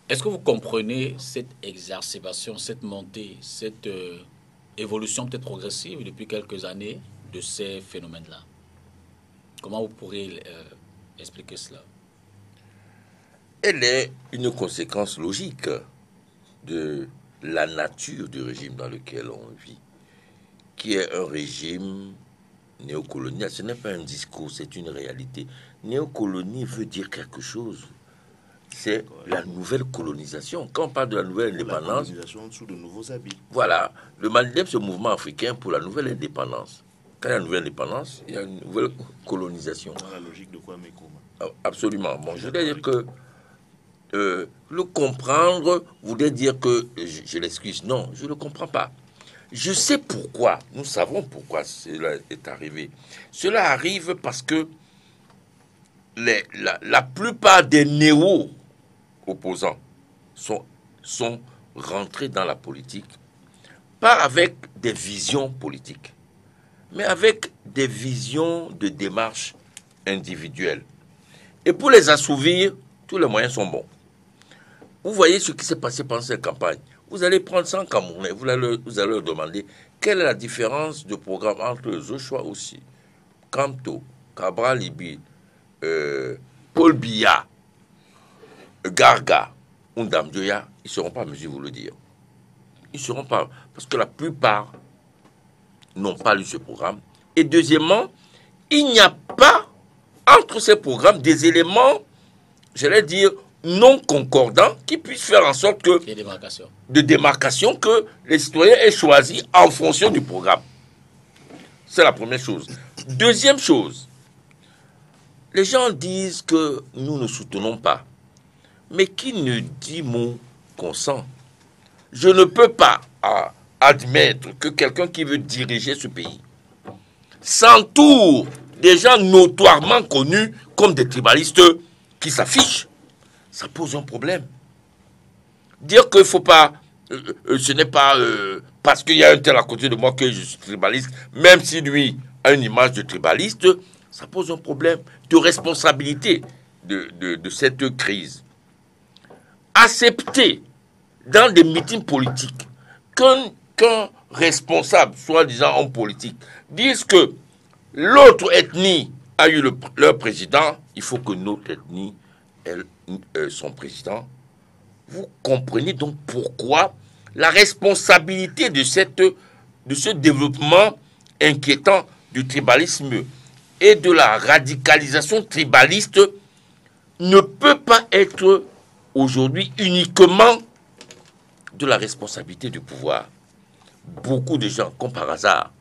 Est-ce que vous comprenez cette exacerbation, cette montée, cette évolution peut-être progressive depuis quelques années de ces phénomènes-là? Comment vous pourriez expliquer cela? Elle est une conséquence logique de la nature du régime dans lequel on vit, qui est un régime néocolonial. Ce n'est pas un discours, c'est une réalité. Néocolonie veut dire quelque chose. C'est la nouvelle colonisation. Quand on parle de la nouvelle indépendance... La colonisation sous de nouveaux habits. Voilà. Le Mandem, c'est le mouvement africain pour la nouvelle indépendance. Quand il y a une nouvelle indépendance, il y a une nouvelle colonisation. Dans la logique de Kwame Nkrumah. Absolument. Bon, je voudrais dire que le comprendre voudrait dire que je l'excuse. Non, je ne le comprends pas. Je sais pourquoi. Nous savons pourquoi cela est arrivé. Cela arrive parce que la plupart des néo-opposants sont rentrés dans la politique, pas avec des visions politiques, mais avec des visions de démarche individuelle. Et pour les assouvir, tous les moyens sont bons. Vous voyez ce qui s'est passé pendant cette campagne. Vous allez prendre 100 Camerounais, vous allez leur demander quelle est la différence de programme entre Joshua aussi, Kamto, Cabral Libi, Paul Biya, Garga, Undam Dioya. Ils ne seront pas en mesure de vous le dire. Ils ne seront pas, parce que la plupart n'ont pas lu ce programme. Et deuxièmement, il n'y a pas entre ces programmes des éléments, j'allais dire, non concordants qui puissent faire en sorte que de démarcation que les citoyens aient choisi en fonction du programme. C'est la première chose. Deuxième chose, les gens disent que nous ne soutenons pas. Mais qui ne dit mot consent? Je ne peux pas admettre que quelqu'un qui veut diriger ce pays s'entoure des gens notoirement connus comme des tribalistes qui s'affichent. Ça pose un problème. Dire qu'il ne faut pas, ce n'est pas parce qu'il y a un tel à côté de moi que je suis tribaliste, même si lui a une image de tribaliste, ça pose un problème de responsabilité de cette crise. Accepter dans des meetings politiques qu'un responsable, soi-disant homme politique, dise que l'autre ethnie a eu leur président, il faut que notre ethnie son président. Vous comprenez donc pourquoi la responsabilité de ce développement inquiétant du tribalisme et de la radicalisation tribaliste ne peut pas être aujourd'hui uniquement de la responsabilité du pouvoir. Beaucoup de gens, comme par hasard,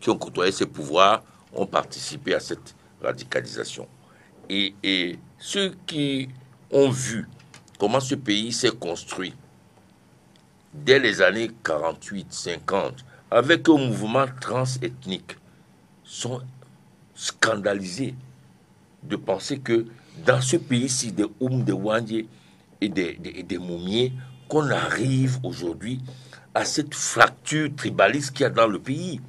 qui ont côtoyé ces pouvoirs, ont participé à cette radicalisation. Et ceux qui ont vu comment ce pays s'est construit dès les années 48, 50, avec un mouvement transethnique sont scandalisés de penser que dans ce pays-ci des Oum, des Wandje et des Moumiers, qu'on arrive aujourd'hui à cette fracture tribaliste qu'il y a dans le pays.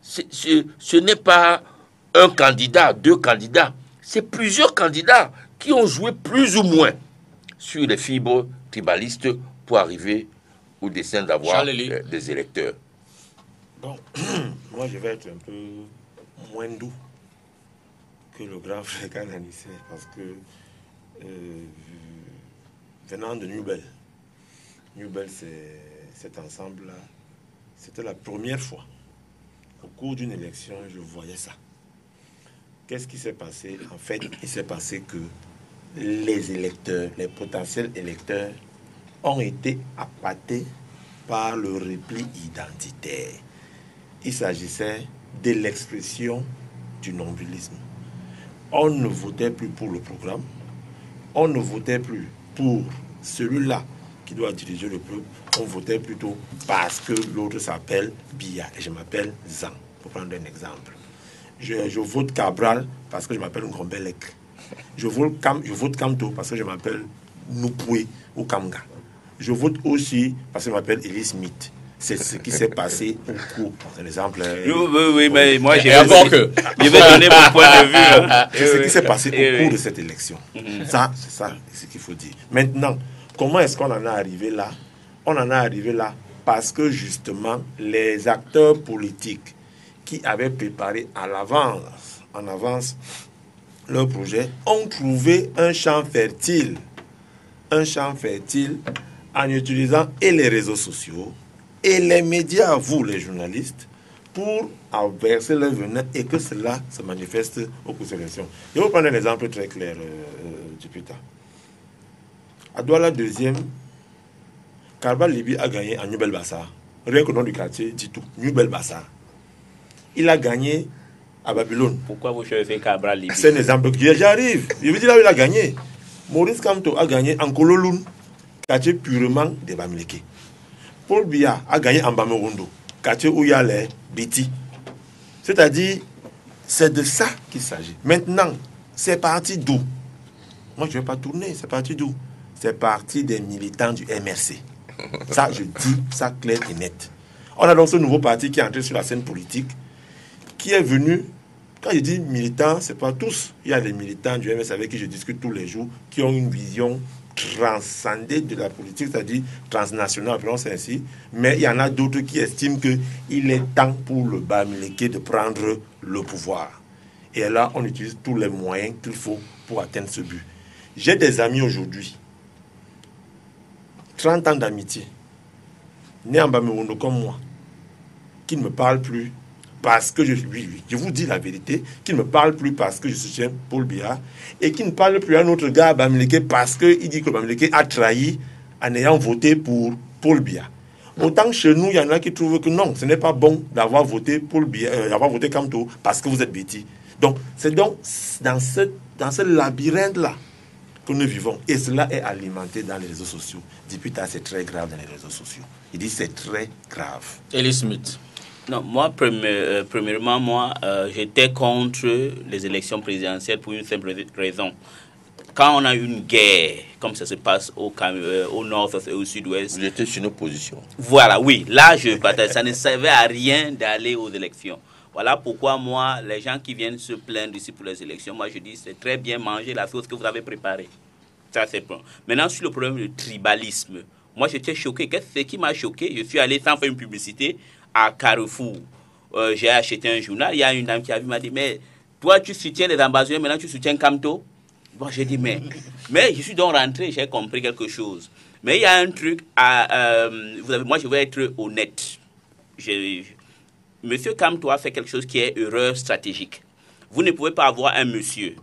Ce n'est pas un candidat, deux candidats, c'est plusieurs candidats qui ont joué plus ou moins sur les fibres tribalistes pour arriver au dessein d'avoir des électeurs. Bon, moi je vais être un peu moins doux que le grand frère Kananissé parce que venant de Newbel, c'est cet ensemble-là, c'était la première fois au cours d'une élection, je voyais ça. Qu'est-ce qui s'est passé? En fait, il s'est passé que les électeurs, les potentiels électeurs, ont été appâtés par le repli identitaire. Il s'agissait de l'expression du nombrilisme. On ne votait plus pour le programme, on ne votait plus pour celui-là qui doit diriger le peuple, on votait plutôt parce que l'autre s'appelle Biya et je m'appelle Zan, pour prendre un exemple. Je vote Cabral parce que je m'appelle Ngombelek. Je vote Kamto parce que je m'appelle Nupoué ou Kamga. Je vote aussi parce que je m'appelle Eli Smith. C'est ce qui s'est passé au cours. C'est un exemple. Oui, mais moi, je vais donner mon point de vue. C'est ce qui s'est passé au cours de cette élection. Ça, c'est ça, c'est ce qu'il faut dire. Maintenant, comment est-ce qu'on en est arrivé là? On en est arrivé là parce que justement, les acteurs politiques qui avaient préparé en avance leur projet, ont trouvé un champ fertile en utilisant et les réseaux sociaux et les médias, vous les journalistes, pour verser leur venin et que cela se manifeste au cours de l'élection. Je vais vous prendre un exemple très clair du putain. À Douala deuxième, Karbal Libi a gagné à New Belbassar. Rien que le nom du quartier dit tout. New Belbassar. Il a gagné à Babylone. Pourquoi vous choisissez Karbal Libi? C'est un exemple qui j'arrive. Je veux dire là où il a gagné. Maurice Kamto a gagné en Kololoun, quartier purement des Bamileke. Paul Biya a gagné en Bamerondo, quartier où il y a les Biti. C'est-à-dire, c'est de ça qu'il s'agit. Maintenant, c'est parti d'où? Moi, je ne vais pas tourner. C'est parti d'où? C'est parti des militants du MRC. Ça, je dis ça clair et net. On a donc ce nouveau parti qui est entré sur la scène politique, qui est venu, quand je dis militants, ce n'est pas tous. Il y a des militants du MRC avec qui je discute tous les jours, qui ont une vision transcendée de la politique, c'est-à-dire transnationale, appelons ça ainsi. Mais il y en a d'autres qui estiment qu'il est temps pour le Bamileke de prendre le pouvoir. Et là, on utilise tous les moyens qu'il faut pour atteindre ce but. J'ai des amis aujourd'hui, 30 ans d'amitié, nés en Bamerondo comme moi, qui ne me parlent plus parce que je vous dis la vérité, qui ne me parle plus parce que je soutiens Paul Biya et qui ne parle plus à un autre gars à Bamileke parce qu'il dit que Bamileke a trahi en ayant voté pour Paul Biya. Autant chez nous, il y en a qui trouvent que non, ce n'est pas bon d'avoir voté Paul Biya, d'avoir voté Kamto parce que vous êtes bêtis. Donc, c'est donc dans ce labyrinthe-là que nous vivons. Et cela est alimenté dans les réseaux sociaux. Député, c'est très grave dans les réseaux sociaux. Il dit c'est très grave. Eli Smith. Non, moi, premièrement, j'étais contre les élections présidentielles pour une simple raison. Quand on a une guerre, comme ça se passe au nord et au sud-ouest... Vous étiez sur nos positions. Voilà, oui. Là, ça ne servait à rien d'aller aux élections. Voilà pourquoi, moi, les gens qui viennent se plaindre ici pour les élections, moi, je dis, c'est très bien manger la sauce que vous avez préparée. Ça, c'est bon. Maintenant, sur le problème du tribalisme, moi, j'étais choqué. Qu'est-ce qui m'a choqué? Je suis allé sans faire une publicité à Carrefour. J'ai acheté un journal. Il y a une dame qui m'a dit, mais toi, tu soutiens les ambassadeurs, maintenant tu soutiens Kamto? Bon, j'ai dit, mais je suis donc rentré, j'ai compris quelque chose. Mais il y a un truc, moi, je vais être honnête. Monsieur Kamto a fait quelque chose qui est erreur stratégique. Vous ne pouvez pas avoir un monsieur.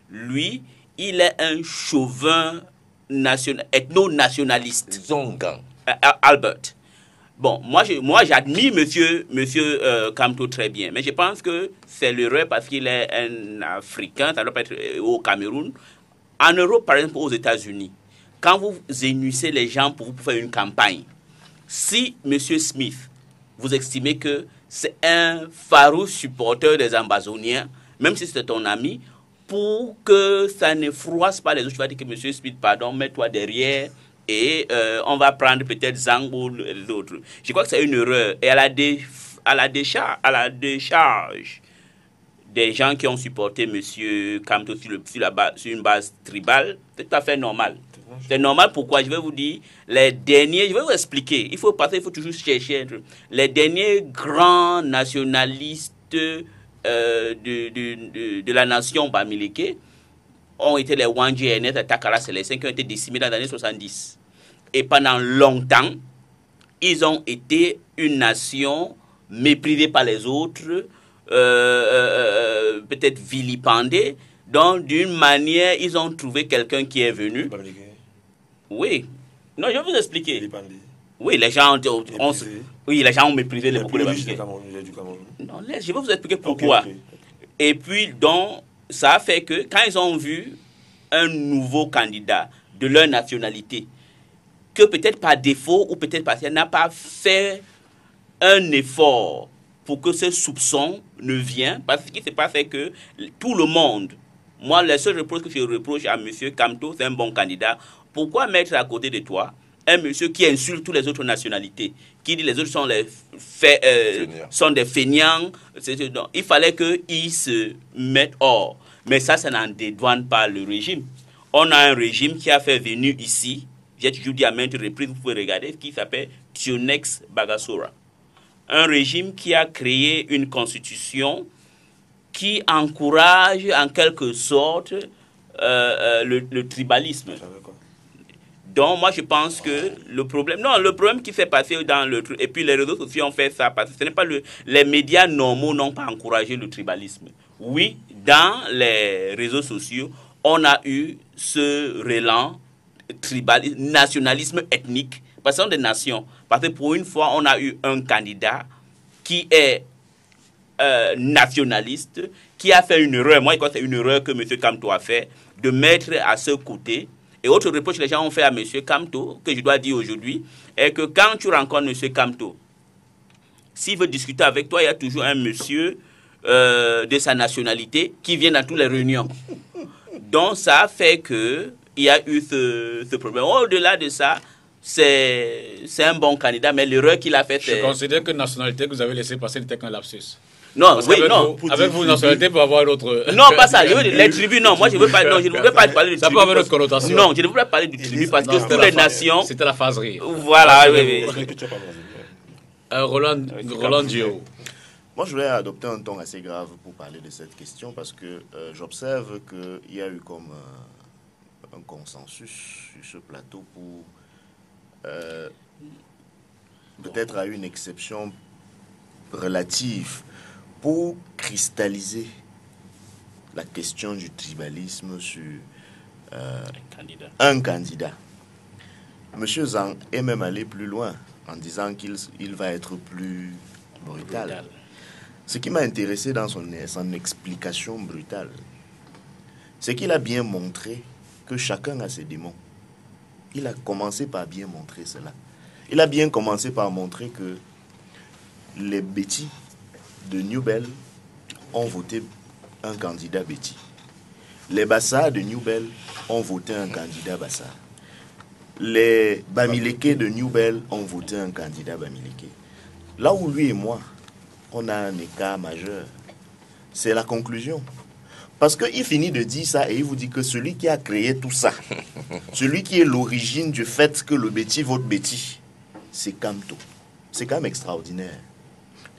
Lui, il est un chauvin ethno-nationaliste. Zongan. Albert. Bon, moi j'admire monsieur Kamto très bien, mais je pense que c'est l'erreur parce qu'il est un Africain, ça doit pas être au Cameroun. En Europe, par exemple, aux États-Unis, quand vous énuissez les gens pour faire une campagne, Si M. Smith, vous estimez que c'est un farouche supporter des Ambazoniens, même si c'est ton ami, pour que ça ne froisse pas les autres, tu vas dire que M. Smith, pardon, mets-toi derrière et on va prendre peut-être Zhang ou l'autre. Je crois que c'est une erreur. Et à la décharge des gens qui ont supporté M. Kamto sur une base tribale, c'est tout à fait normal. C'est normal, pourquoi? Je vais vous dire, les derniers, je vais vous expliquer, il faut toujours chercher. Les derniers grands nationalistes de la nation Bamileke ont été les Wanji et les Takara Célestins qui ont été décimés dans les années 70. Et pendant longtemps, ils ont été une nation méprisée par les autres, peut-être vilipendée. Donc, d'une manière, ils ont trouvé quelqu'un qui est venu. Oui. Non, je vais vous expliquer. Oui, les gens ont méprisé beaucoup de Bamileke. Non, je vais vous expliquer pourquoi. Okay. Et puis, donc, ça a fait que quand ils ont vu un nouveau candidat de leur nationalité, que peut-être par défaut ou peut-être parce qu'il n'a pas fait un effort pour que ce soupçon ne vienne, parce que ce qui s'est passé, c'est que tout le monde, moi, le seul reproche que je reproche à M. Kamto, c'est un bon candidat. Pourquoi mettre à côté de toi un monsieur qui insulte toutes les autres nationalités, qui dit les autres sont, sont des feignants? Il fallait qu'ils se mettent hors. Mais ça n'en dédouane pas le régime. On a un régime qui a fait venir ici, j'ai toujours dit à maintes reprises, vous pouvez regarder, qui s'appelle Tionex Bagasora. Un régime qui a créé une constitution qui encourage en quelque sorte le tribalisme. Donc, moi, je pense que le problème qui s'est passé dans le truc, et puis les réseaux sociaux ont fait ça, parce que ce n'est pas les médias normaux n'ont pas encouragé le tribalisme. Oui, dans les réseaux sociaux, on a eu ce relan tribalisme, nationalisme ethnique, parce que ce sont des nations. Parce que pour une fois, on a eu un candidat qui est nationaliste, qui a fait une erreur. Moi, je crois que c'est une erreur que M. Kamto a fait, de mettre à ce côté. Et autre reproche que les gens ont fait à M. Kamto, que je dois dire aujourd'hui, est que quand tu rencontres M. Kamto, s'il veut discuter avec toi, il y a toujours un monsieur de sa nationalité qui vient dans toutes les réunions. Donc, ça a fait qu'il y a eu ce problème. Au-delà de ça, c'est un bon candidat, mais l'erreur qu'il a faite... Je considère que la nationalité que vous avez laissé passer n'était qu'un lapsus. Non, oui, non. Avec vous, nationalité peut avoir l'autre. Non, pas ça. Les tribus, non. Moi, je ne veux pas. Non, je ne voudrais pas parler de tribus. Ça peut avoir une connotation. Non, je ne voudrais pas parler de tribus parce que toutes les nations. C'était la phaserie. Voilà, oui. Roland Dio. Moi, je voulais adopter un ton assez grave pour parler de cette question parce que j'observe qu'il y a eu comme un consensus sur ce plateau pour peut-être à une exception relative pour cristalliser la question du tribalisme sur un candidat. Monsieur Zhang est même allé plus loin en disant qu'il va être plus brutal. Ce qui m'a intéressé dans son explication brutale, c'est qu'il a bien montré que chacun a ses démons. Il a commencé par bien montrer cela. Il a bien commencé par montrer que les Betty de New Bell ont voté un candidat Betty. Les Bassa de New Bell ont voté un candidat Bassa. Les Bamileke de New Bell ont voté un candidat Bamileke. Là où lui et moi, on a un écart majeur, c'est la conclusion. Parce qu'il finit de dire ça et il vous dit que celui qui a créé tout ça, celui qui est l'origine du fait que le Betty vote Betty, c'est Kamto. C'est quand même extraordinaire.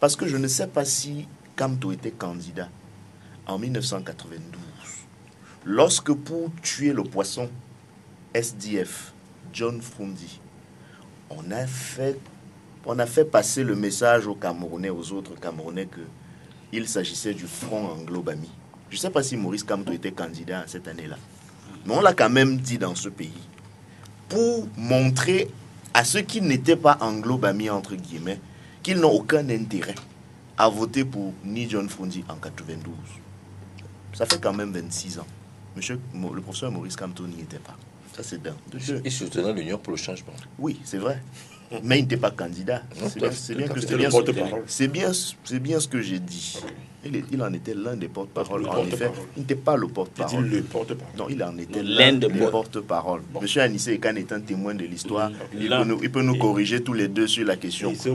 Parce que je ne sais pas si Kamto était candidat en 1992. Lorsque pour tuer le poisson, SDF, John Fundi, on a fait passer le message aux Camerounais, aux autres Camerounais, qu'il s'agissait du front anglo-bami. Je ne sais pas si Maurice Kamto était candidat cette année-là. Mais on l'a quand même dit dans ce pays. Pour montrer à ceux qui n'étaient pas anglo-bami, entre guillemets, qu'ils n'ont aucun intérêt à voter pour ni John Fundi en 92. Ça fait quand même 26 ans. Le professeur Maurice Kamto n'y était pas. Ça, c'est d'un. Il soutenait l'Union pour le changement. Oui, c'est vrai. Mais il n'était pas candidat. C'est bien ce que j'ai dit. Il en était l'un des porte-parole. En effet, il n'était pas le porte-parole. Non, il en était l'un des porte-parole. Monsieur Anissé Ekan est un témoin de l'histoire. Il peut nous corriger tous les deux sur la question. Si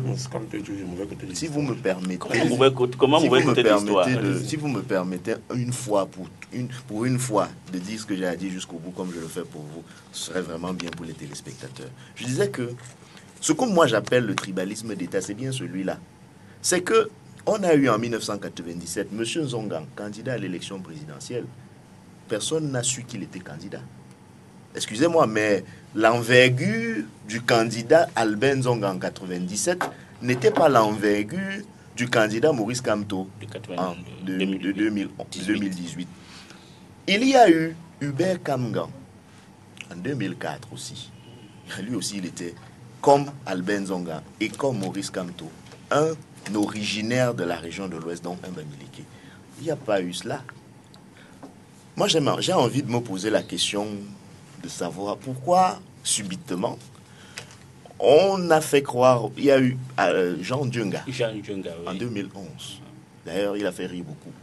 vous me permettez, si vous me permettez pour une fois de dire ce que j'ai à dire jusqu'au bout, comme je le fais pour vous, ce serait vraiment bien pour les téléspectateurs. Je disais que ce que moi j'appelle le tribalisme d'État, c'est bien celui-là. C'est que on a eu en 1997 M. Zongang, candidat à l'élection présidentielle. Personne n'a su qu'il était candidat. Excusez-moi, mais l'envergure du candidat Albin Zongang en 1997 n'était pas l'envergure du candidat Maurice Kamto en 2018. Il y a eu Hubert Kamgan en 2004 aussi. Lui aussi, il était comme Albin Zongang et comme Maurice Kamto, un originaire de la région de l'Ouest, donc un Bamileke. Il n'y a pas eu cela. Moi, j'ai envie de me poser la question de savoir pourquoi, subitement, on a fait croire... Il y a eu Jean Djunga en 2011. D'ailleurs, il a fait rire beaucoup.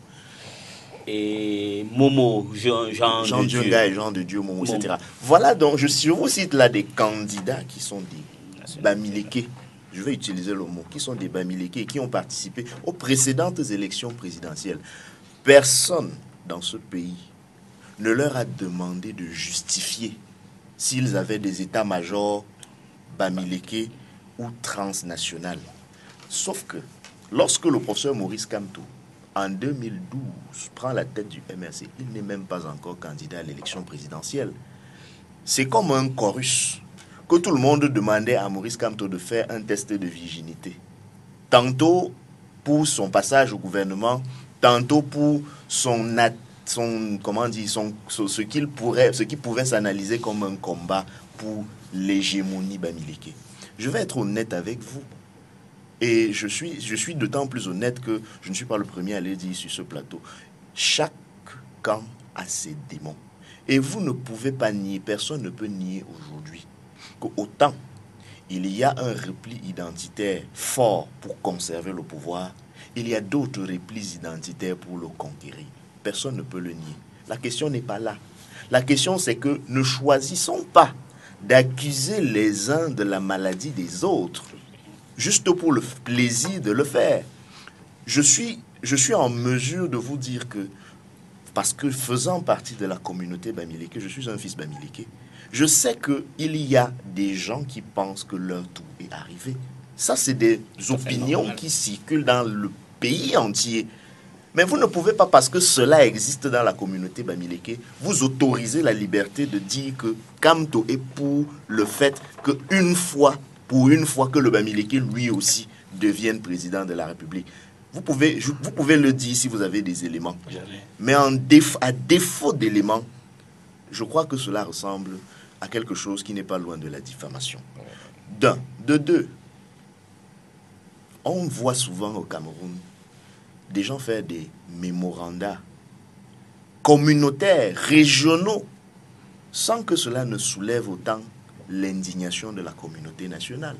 Et Momo, Jean Djunga et Jean de Dieu, Momo, etc. Voilà, donc, je vous cite là des candidats qui sont des Bamileke. Je vais utiliser le mot, qui sont des Bamileke et qui ont participé aux précédentes élections présidentielles. Personne dans ce pays ne leur a demandé de justifier s'ils avaient des états-majors Bamileke ou transnationales. Sauf que lorsque le professeur Maurice Kamto, en 2012, prend la tête du MRC, il n'est même pas encore candidat à l'élection présidentielle. C'est comme un chorus que tout le monde demandait à Maurice Kamto de faire un test de virginité. Tantôt pour son passage au gouvernement, tantôt pour ce qui pouvait s'analyser comme un combat pour l'hégémonie Bamileke. Je vais être honnête avec vous. Et je suis d'autant plus honnête que je ne suis pas le premier à le dire sur ce plateau. Chaque camp a ses démons. Et vous ne pouvez pas nier, personne ne peut nier aujourd'hui qu'autant il y a un repli identitaire fort pour conserver le pouvoir, il y a d'autres replis identitaires pour le conquérir. Personne ne peut le nier. La question n'est pas là. La question, c'est que ne choisissons pas d'accuser les uns de la maladie des autres, juste pour le plaisir de le faire. Je suis en mesure de vous dire que, parce que faisant partie de la communauté Bamileke, je suis un fils Bamileke, je sais qu'il y a des gens qui pensent que leur tour est arrivé. Ça, c'est des opinions qui circulent dans le pays entier. Mais vous ne pouvez pas, parce que cela existe dans la communauté Bamileke, vous autoriser la liberté de dire que Kamto est pour le fait pour une fois que le Bamileke lui aussi devienne président de la République. Vous pouvez le dire si vous avez des éléments. Mais à défaut d'éléments, je crois que cela ressemble à quelque chose qui n'est pas loin de la diffamation. D'un. De deux, on voit souvent au Cameroun des gens faire des mémorandas communautaires, régionaux, sans que cela ne soulève autant l'indignation de la communauté nationale.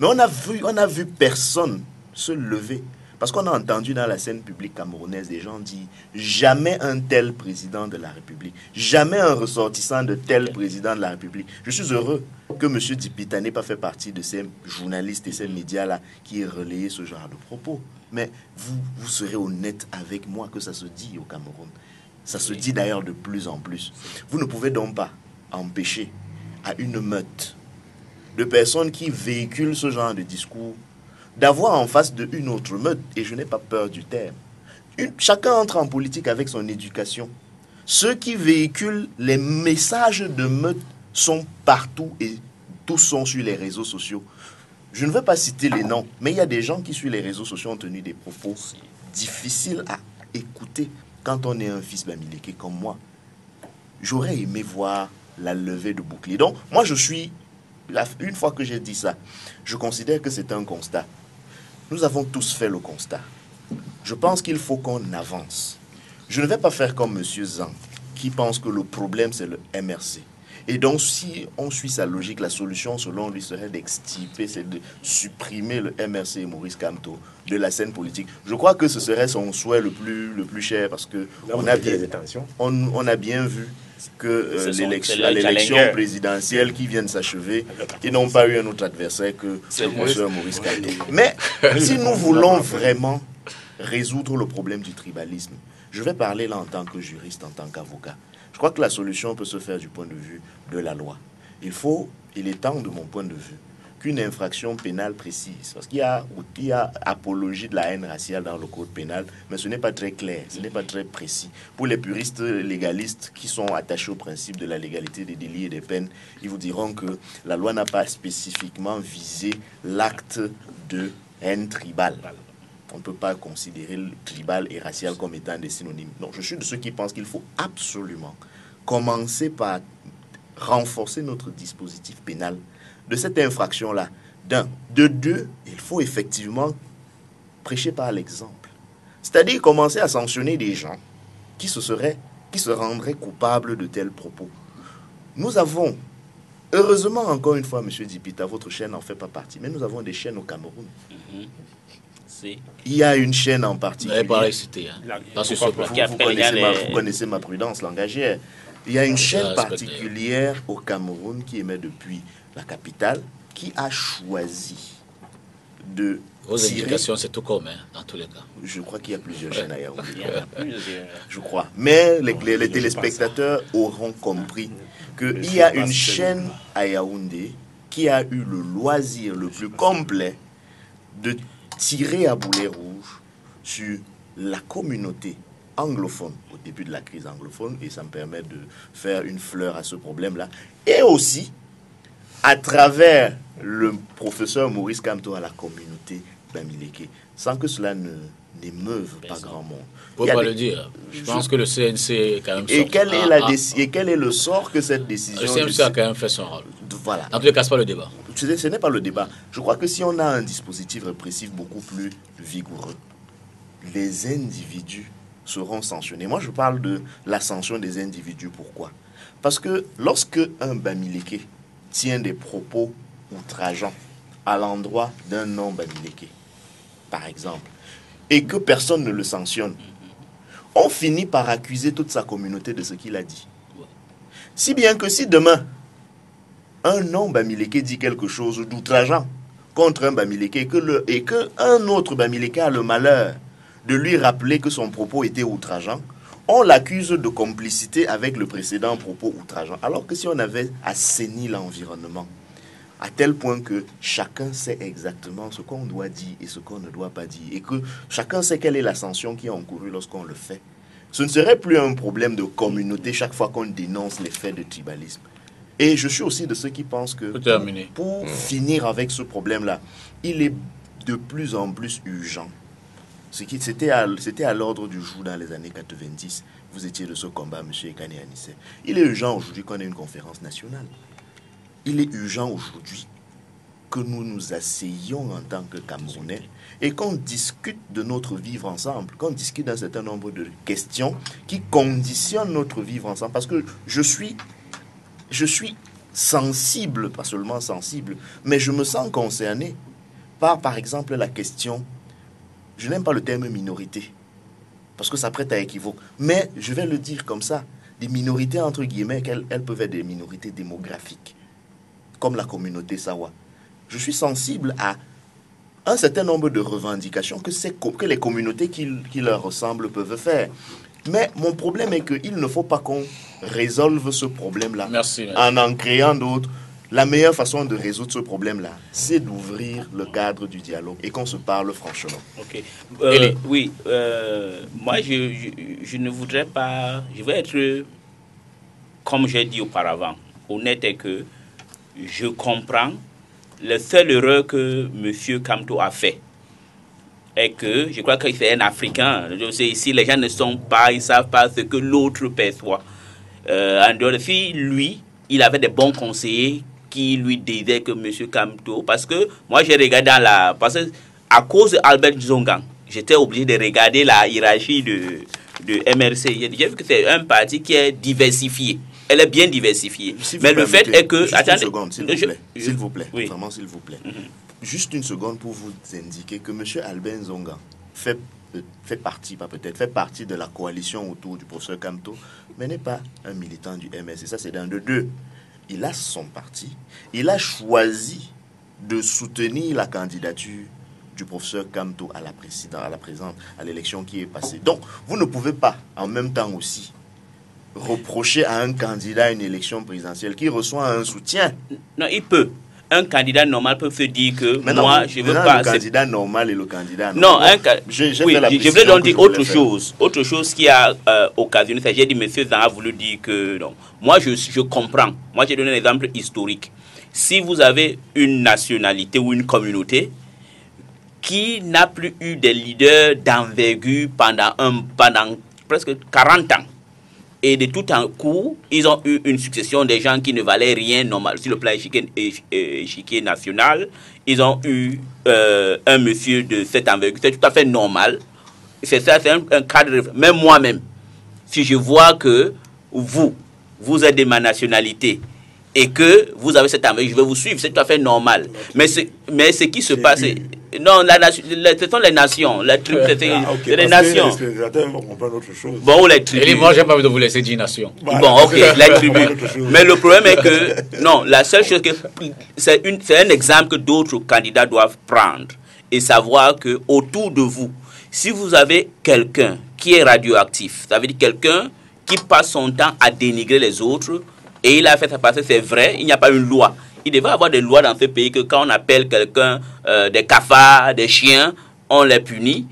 Mais on a vu personne se lever. Parce qu'on a entendu dans la scène publique camerounaise des gens dire jamais un tel président de la République, jamais un ressortissant de tel président de la République. Je suis heureux que M. Dipita n'ait pas fait partie de ces journalistes et ces médias-là qui aient relayé ce genre de propos. Mais vous serez honnête avec moi que ça se dit au Cameroun. Ça se dit d'ailleurs de plus en plus. Vous ne pouvez donc pas empêcher à une meute de personnes qui véhiculent ce genre de discours d'avoir en face de une autre meute, et je n'ai pas peur du terme. Chacun entre en politique avec son éducation. Ceux qui véhiculent les messages de meute sont partout et tous sont sur les réseaux sociaux. Je ne veux pas citer les noms, mais il y a des gens qui sur les réseaux sociaux ont tenu des propos difficiles à écouter quand on est un fils Bamileke comme moi. J'aurais aimé voir la levée de bouclier. Donc, moi une fois que j'ai dit ça, je considère que c'est un constat. Nous avons tous fait le constat. Je pense qu'il faut qu'on avance. Je ne vais pas faire comme M. Zang, qui pense que le problème c'est le MRC. Et donc, si on suit sa logique, la solution, selon lui, serait d'extirper, c'est de supprimer le MRC et Maurice Kamto de la scène politique. Je crois que ce serait son souhait le plus cher, parce que on a bien vu que l'élection présidentielle qui vient de s'achever, ils n'ont pas eu un autre adversaire que le professeur Maurice Kamto. Mais si nous voulons vraiment résoudre le problème du tribalisme, je vais parler là en tant que juriste, en tant qu'avocat. Je crois que la solution peut se faire du point de vue de la loi. Il est temps, de mon point de vue, qu'une infraction pénale précise, parce qu'il y a apologie de la haine raciale dans le code pénal, mais ce n'est pas très clair, ce n'est pas très précis. Pour les puristes légalistes qui sont attachés au principe de la légalité des délits et des peines, ils vous diront que la loi n'a pas spécifiquement visé l'acte de haine tribale. On ne peut pas considérer le tribal et racial comme étant des synonymes. Non, je suis de ceux qui pensent qu'il faut absolument commencer par renforcer notre dispositif pénal de cette infraction-là. D'un. De deux, il faut effectivement prêcher par l'exemple. C'est-à-dire commencer à sanctionner des gens qui se rendraient coupables de tels propos. Nous avons, heureusement encore une fois, M. Dipita, votre chaîne n'en fait pas partie, mais nous avons des chaînes au Cameroun. Il y a une chaîne en particulier. Vous connaissez ma prudence langagière. Il y a une chaîne particulière au Cameroun qui émet depuis la capitale, qui a choisi de Vos indications, c'est tout comme, dans tous les cas. Je crois qu'il y a plusieurs chaînes à Yaoundé. Je crois. Mais les téléspectateurs auront compris qu'il y a une chaîne à Yaoundé qui a eu le loisir le plus complet de tirer à boulet rouge sur la communauté anglophone au début de la crise anglophone, et ça me permet de faire une fleur à ce problème-là, et aussi à travers le professeur Maurice Kamto à la communauté Bamileke, sans que cela n'émeuve pas grand monde. Pour pas le dire, je pense que le CNC est quand même et quel est le sort que cette décision... Le CNC a quand même fait son rôle. Voilà. En tous les cas, ce n'est pas le débat. Ce n'est pas le débat. Je crois que si on a un dispositif répressif beaucoup plus vigoureux, les individus seront sanctionnés. Moi, je parle de la sanction des individus. Pourquoi? Parce que lorsque un Bamileke tient des propos outrageants à l'endroit d'un non-Bamileke, par exemple, et que personne ne le sanctionne, on finit par accuser toute sa communauté de ce qu'il a dit. Si bien que si demain, un non-Bamileke dit quelque chose d'outrageant contre un Bamileke et qu'un autre Bamileke a le malheur de lui rappeler que son propos était outrageant, on l'accuse de complicité avec le précédent propos outrageant. Alors que si on avait assaini l'environnement, à tel point que chacun sait exactement ce qu'on doit dire et ce qu'on ne doit pas dire, et que chacun sait quelle est la sanction qui est encourue lorsqu'on le fait, ce ne serait plus un problème de communauté chaque fois qu'on dénonce les faits de tribalisme. Et je suis aussi de ceux qui pensent que pour finir avec ce problème-là, il est de plus en plus urgent. C'était à l'ordre du jour dans les années 90. Vous étiez de ce combat, M. Ekane Anissé. Il est urgent aujourd'hui qu'on ait une conférence nationale. Il est urgent aujourd'hui que nous nous asseyions en tant que Camerounais et qu'on discute de notre vivre ensemble, qu'on discute d'un certain nombre de questions qui conditionnent notre vivre ensemble. Parce que je suis sensible, pas seulement sensible, mais je me sens concerné par exemple, la question... Je n'aime pas le terme minorité, parce que ça prête à équivoque. Mais je vais le dire comme ça, des minorités entre guillemets, elles peuvent être des minorités démographiques, comme la communauté Sawa. Je suis sensible à un certain nombre de revendications que les communautés qui leur ressemblent peuvent faire. Mais mon problème est qu'il ne faut pas qu'on résolve ce problème-là en créant d'autres. La meilleure façon de résoudre ce problème-là, c'est d'ouvrir le cadre du dialogue et qu'on se parle franchement. Ok. Oui, moi, je ne voudrais pas... Je vais être, comme j'ai dit auparavant, honnête et que je comprends la seule erreur que M. Kamto a fait. Et que je crois que c'est un Africain. Je sais, ici, les gens ne sont pas, ils ne savent pas ce que l'autre perçoit. En dehors de si lui, il avait des bons conseillers qui lui disaient que M. Kamto, parce que moi j'ai regardé parce que à cause d'Albert Zongang, j'étais obligé de regarder la hiérarchie de MRC. J'ai vu que c'est un parti qui est diversifié. elle est bien diversifiée. Mais le fait est que... Juste attendez, une seconde, s'il vous plaît. S'il vous plaît. Oui. Vraiment, s'il vous plaît. Juste une seconde pour vous indiquer que M. Albin Zonga fait partie, pas peut-être, fait partie de la coalition autour du professeur Kamto, mais n'est pas un militant du MS. Et ça, c'est d'un de deux. Il a son parti. Il a choisi de soutenir la candidature du professeur Kamto à la présidente, à l'élection qui est passée. Donc, vous ne pouvez pas, en même temps aussi, reprocher à un candidat à une élection présidentielle qui reçoit un soutien. Non, il peut. Un candidat normal peut se dire que maintenant, moi, je veux pas... Le candidat normal et le candidat non, je voulais donc dire autre chose. Autre chose qui a occasionné ça. J'ai dit, monsieur Zan a voulu dire que non. Moi, je comprends. Moi, j'ai donné un exemple historique. Si vous avez une nationalité ou une communauté qui n'a plus eu des leaders d'envergure pendant presque 40 ans, et de tout un coup, ils ont eu une succession de gens qui ne valaient rien normal. Sur le plan échiquier national, ils ont eu un monsieur de cette envergure. C'est tout à fait normal. C'est ça, c'est un cadre. Même moi-même, si je vois que vous êtes de ma nationalité et que vous avez cette envergure, je vais vous suivre. C'est tout à fait normal. Mais ce qui se passe... Non, ce sont les nations. Les tribus, c'est les nations. Bon, les tribus. Et moi, j'ai pas envie de vous laisser dire nation. Bon, ok, les tribus. Mais le problème est que, non, la seule chose que c'est un exemple que d'autres candidats doivent prendre et savoir que autour de vous, si vous avez quelqu'un qui est radioactif, ça veut dire quelqu'un qui passe son temps à dénigrer les autres et il a fait ça passer, c'est vrai, il n'y a pas une loi. Il devrait y avoir des lois dans ce pays que quand on appelle quelqu'un des cafards, des chiens, on les punit,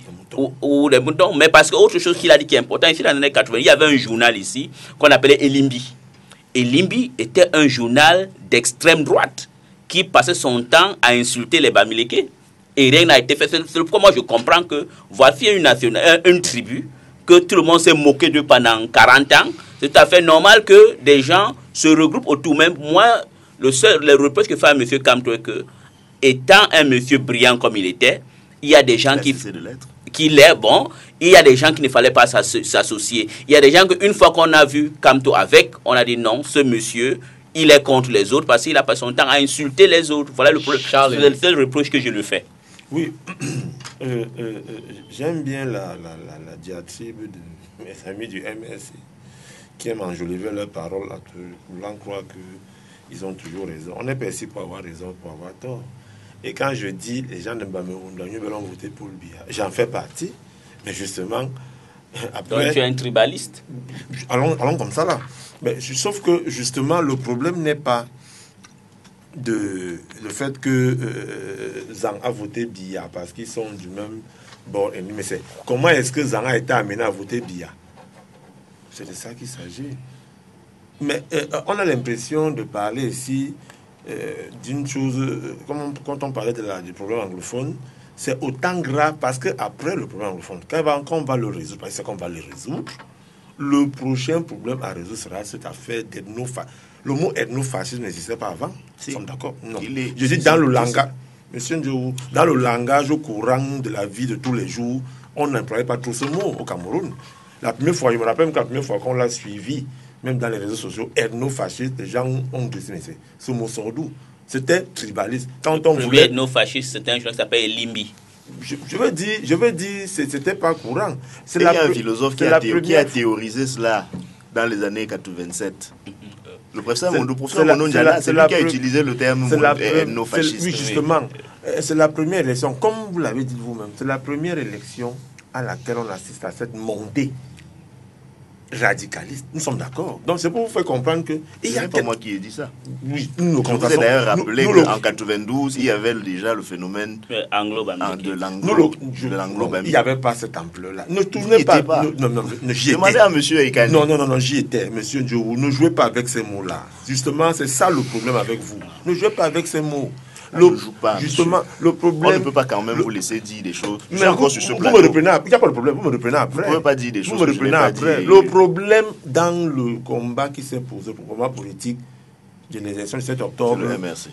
ou des moutons. Mais parce que autre chose qu'il a dit qui est important, ici dans les années 80, il y avait un journal ici qu'on appelait Elimbi. Elimbi était un journal d'extrême droite qui passait son temps à insulter les Bamileke. Et rien n'a été fait. C'est pourquoi moi je comprends que voici une tribu que tout le monde s'est moqué d'eux pendant 40 ans. C'est tout à fait normal que des gens se regroupent autour. Même moi, le reproche que fait à M. Kamto est que, étant un monsieur brillant comme il était, il y a des gens qui l'est bon, il y a des gens qui ne fallait pas s'associer. Il y a des gens qu'une fois qu'on a vu Kamto avec, on a dit non, ce monsieur, il est contre les autres parce qu'il a passé son temps à insulter les autres. Voilà le seul reproche que je lui fais. Oui, j'aime bien la diatribe de mes amis du MS qui aiment enjoliver leurs paroles à voulant croire qu'ils ont toujours raison. On est perçu pour avoir raison, pour avoir tort. Et quand je dis les gens de Bamerounda, nous allons voter pour le Biya, j'en fais partie, mais justement, après... Donc tu es un tribaliste? Allons comme ça là. Mais, sauf que justement, le problème n'est pas le fait que Zang a voté Biya parce qu'ils sont du même bord ennemi. Mais c'est comment est-ce que Zang a été amené à voter Biya? C'est de ça qu'il s'agit. Mais on a l'impression de parler ici d'une chose, comme quand on parlait du problème anglophone, c'est autant grave parce qu'après le problème anglophone, quand on va le résoudre, parce qu'on va le résoudre, le prochain problème à résoudre sera cette affaire d'ethnofascisme. Le mot ethnofascisme n'existait pas avant. Nous sommes d'accord? Non. Je dis dans le langage, monsieur Ndjou, dans le langage courant de la vie de tous les jours, on n'employait pas trop ce mot au Cameroun. La première fois, je me rappelle que la première fois qu'on l'a suivi, même dans les réseaux sociaux, ethnofasciste, les gens ont dessiné ce mot sort d'où? C'était tribaliste. Quand on voulait ethnofasciste, c'était un joueur qui s'appelle Limbi. Je veux dire, c'était pas courant. Il y a un philosophe qui a théorisé cela dans les années 87. Le professeur Mono Ndiala, c'est lui qui a utilisé le terme ethnofasciste. Oui, justement. C'est la première élection, comme vous l'avez dit vous-même, c'est la première élection à laquelle on assiste à cette montée radicaliste. Nous sommes d'accord. Donc c'est pour vous faire comprendre que... Il n'y a pas moi qui ai dit ça. Oui, je vous ai d'ailleurs rappelé qu'en 92, il y avait déjà le phénomène de l'anglo-bamileke. Il n'y avait pas cette ampleur-là. Ne tournez pas. Non, j'y étais. Demandez à M. Eikani. Non, j'y étais. Monsieur Ndjou, ne jouez pas avec ces mots-là. Justement, c'est ça le problème avec vous. Ne jouez pas avec ces mots. Justement, le problème... On ne peut pas quand même vous laisser dire des choses. Mais vous me reprenez après. Il n'y a pas de problème, vous me reprenez après. Vous ne pouvez pas dire des choses. Vous me reprenez après. Le problème dans le combat qui s'est posé, le combat politique, de l'élection du 7 octobre. Le MRC.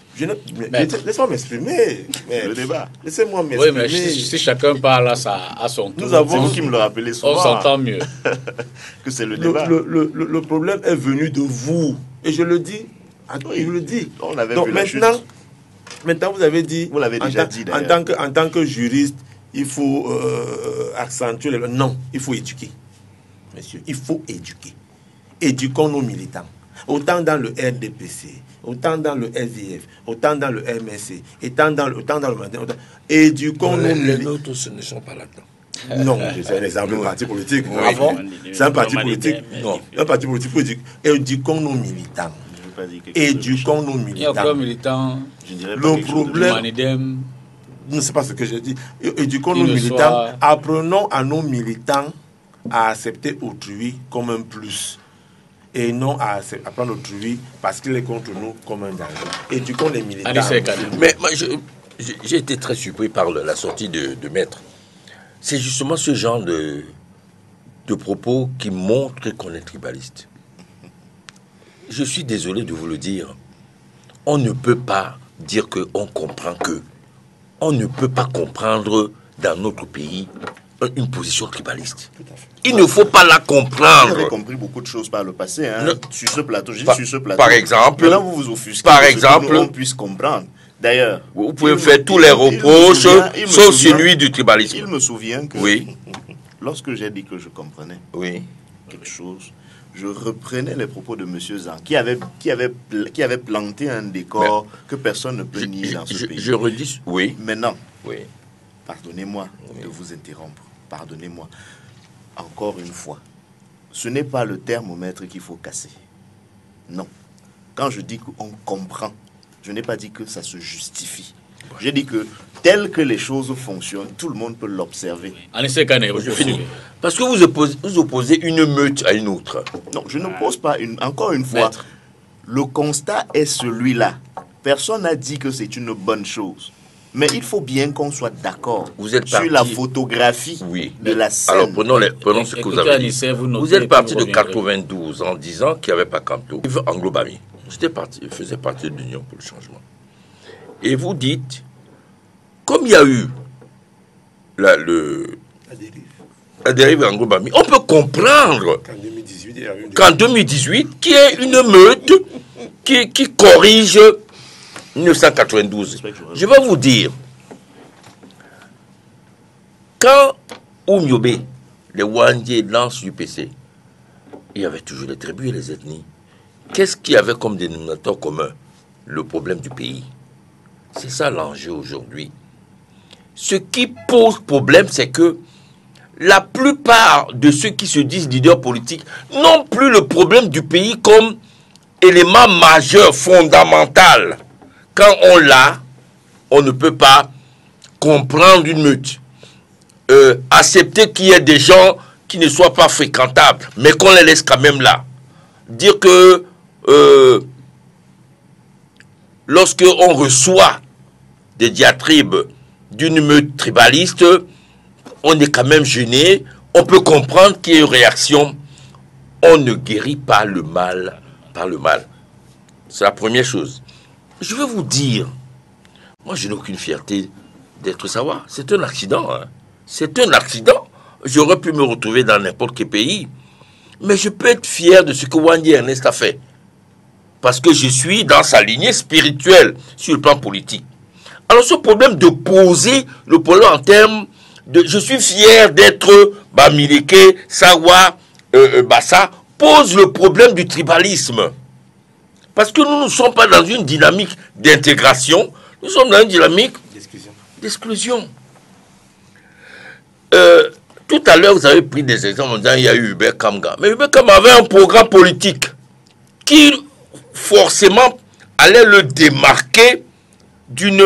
Laissez-moi m'exprimer. Le débat. Laissez-moi Oui, m'exprimer. mais si chacun parle à son tour, C'est vous qui me le rappelez souvent. on s'entend mieux. Que c'est le débat. Le problème est venu de vous. Et je le dis. Oui, je le dis. On avait Donc vu la maintenant, vous avez dit. Vous l'avez déjà dit, d'ailleurs. En tant que juriste, il faut accentuer les... Non, il faut éduquer. Monsieur, il faut éduquer. Éduquons nos militants. Autant dans le RDPC, autant dans le SDF, autant dans le MSC, autant dans le matin. Éduquons nos militants. Les nôtres, ce ne sont pas là-dedans. Non, c'est un exemple de parti politique. Ah bon? C'est un parti politique. Non, un parti politique politique. Éduquons nos militants. Éduquons nos Il y a militants. encore militants. Le problème, Manidem. ne sais pas ce que je dis. Éduquons Qu'il nos le militants. soit. Apprenons à nos militants à accepter autrui comme un plus. Et non à prendre autrui parce qu'il est contre nous comme un danger. Éduquons les militants. Anissé Kane. Mais moi, j'ai été très surpris par la sortie de Maître. C'est justement ce genre de propos qui montrent qu'on est tribaliste. Je suis désolé de vous le dire. On ne peut pas dire qu'on comprend que. On ne peut pas comprendre dans notre pays une position tribaliste. Il ne faut pas la comprendre. Vous avez compris beaucoup de choses par le passé, hein, sur ce plateau. Sur ce plateau. Par exemple, là, vous vous offusquez. Par de ce exemple, que on puisse comprendre. D'ailleurs, vous pouvez faire tous les reproches, sauf celui du tribalisme. Il me souvient que Oui. lorsque j'ai dit que je comprenais Oui. quelque chose, je reprenais les propos de M. Zan, qui avait planté un décor que personne ne peut nier dans ce pays. Je redis, oui. Maintenant, Oui. pardonnez-moi de vous interrompre. Pardonnez-moi. Encore une fois, ce n'est pas le thermomètre qu'il faut casser. Non. Quand je dis qu'on comprend, je n'ai pas dit que ça se justifie. J'ai dit que tel que les choses fonctionnent, tout le monde peut l'observer. Anissé Kane, vous Je finis. poursuivez. Parce que vous opposez une meute à une autre. Non, je ne pose pas une... Encore une fois, Maître. le constat est celui-là. Personne n'a dit que c'est une bonne chose. Mais il faut bien qu'on soit d'accord Vous êtes sur parti- la photographie Oui. de la scène. Alors, prenons ce que vous Écoutez, avez dit. Anissé, vous notez, Vous êtes puis parti vous de reviendrez. 92 en disant qu'il n'y avait pas Camto. Anglo-Bami. Je faisais partie de l'Union pour le changement. Et vous dites, comme il y a eu la dérive Anglo-Bami, on peut comprendre Qu'en 2018, il y a eu qu'en 2018, qu'il y ait une meute qui corrige 1992. Je vais vous dire, quand Oumyobé, les Wandjé lancent l'UPC, il y avait toujours les tribus et les ethnies. Qu'est-ce qu'il y avait comme dénominateur commun? Le problème du pays. C'est ça l'enjeu aujourd'hui. Ce qui pose problème, c'est que la plupart de ceux qui se disent leaders politiques n'ont plus le problème du pays comme élément majeur, fondamental. Quand on l'a, on ne peut pas comprendre une meute. Accepter qu'il y ait des gens qui ne soient pas fréquentables, mais qu'on les laisse quand même là. Dire que lorsque on reçoit des diatribes d'une meute tribaliste, on est quand même gêné. On peut comprendre qu'il y ait une réaction. On ne guérit pas le mal par le mal. C'est la première chose. Je vais vous dire, moi je n'ai aucune fierté d'être Sawa. C'est un accident. Hein. C'est un accident. J'aurais pu me retrouver dans n'importe quel pays. Mais je peux être fier de ce que Wandjé Ernest a fait. Parce que je suis dans sa lignée spirituelle sur le plan politique. Alors ce problème de poser le problème en termes de... Je suis fier d'être Bamileke, Sawa, Bassa, pose le problème du tribalisme. Parce que nous ne sommes pas dans une dynamique d'intégration, nous sommes dans une dynamique d'exclusion. Tout à l'heure, vous avez pris des exemples en disant qu'il y a eu Hubert Kamga. Mais Hubert Kamga avait un programme politique qui forcément allait le démarquer d'une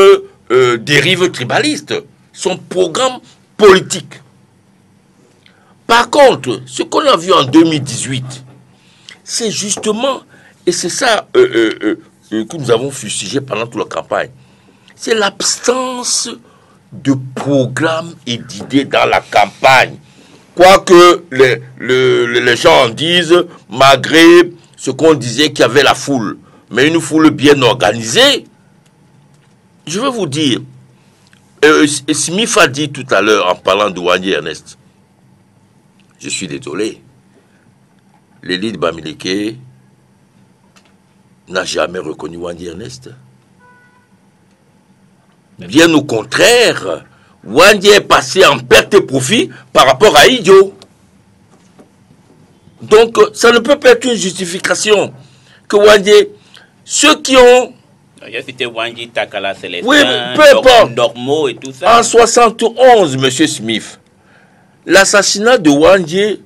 dérive tribaliste. Son programme politique. Par contre, ce qu'on a vu en 2018, c'est justement, et c'est ça que nous avons fustigé pendant toute la campagne, c'est l'absence de programme et d'idées dans la campagne. Quoique les gens en disent, malgré ce qu'on disait qu'il y avait la foule. mais une foule bien organisée. Je veux vous dire, Smith a dit tout à l'heure en parlant de Wandi Ernest, je suis désolé, l'élite Bamileke n'a jamais reconnu Wandi Ernest. Bien au contraire, Wandi est passé en perte et profit par rapport à Idio. Donc, ça ne peut pas être une justification que Wandi, ceux qui ont... C'était Wandi, Takala, Célestin, Oui, peu importe. Dormo et tout ça. En 71, M. Smith, l'assassinat de Wandi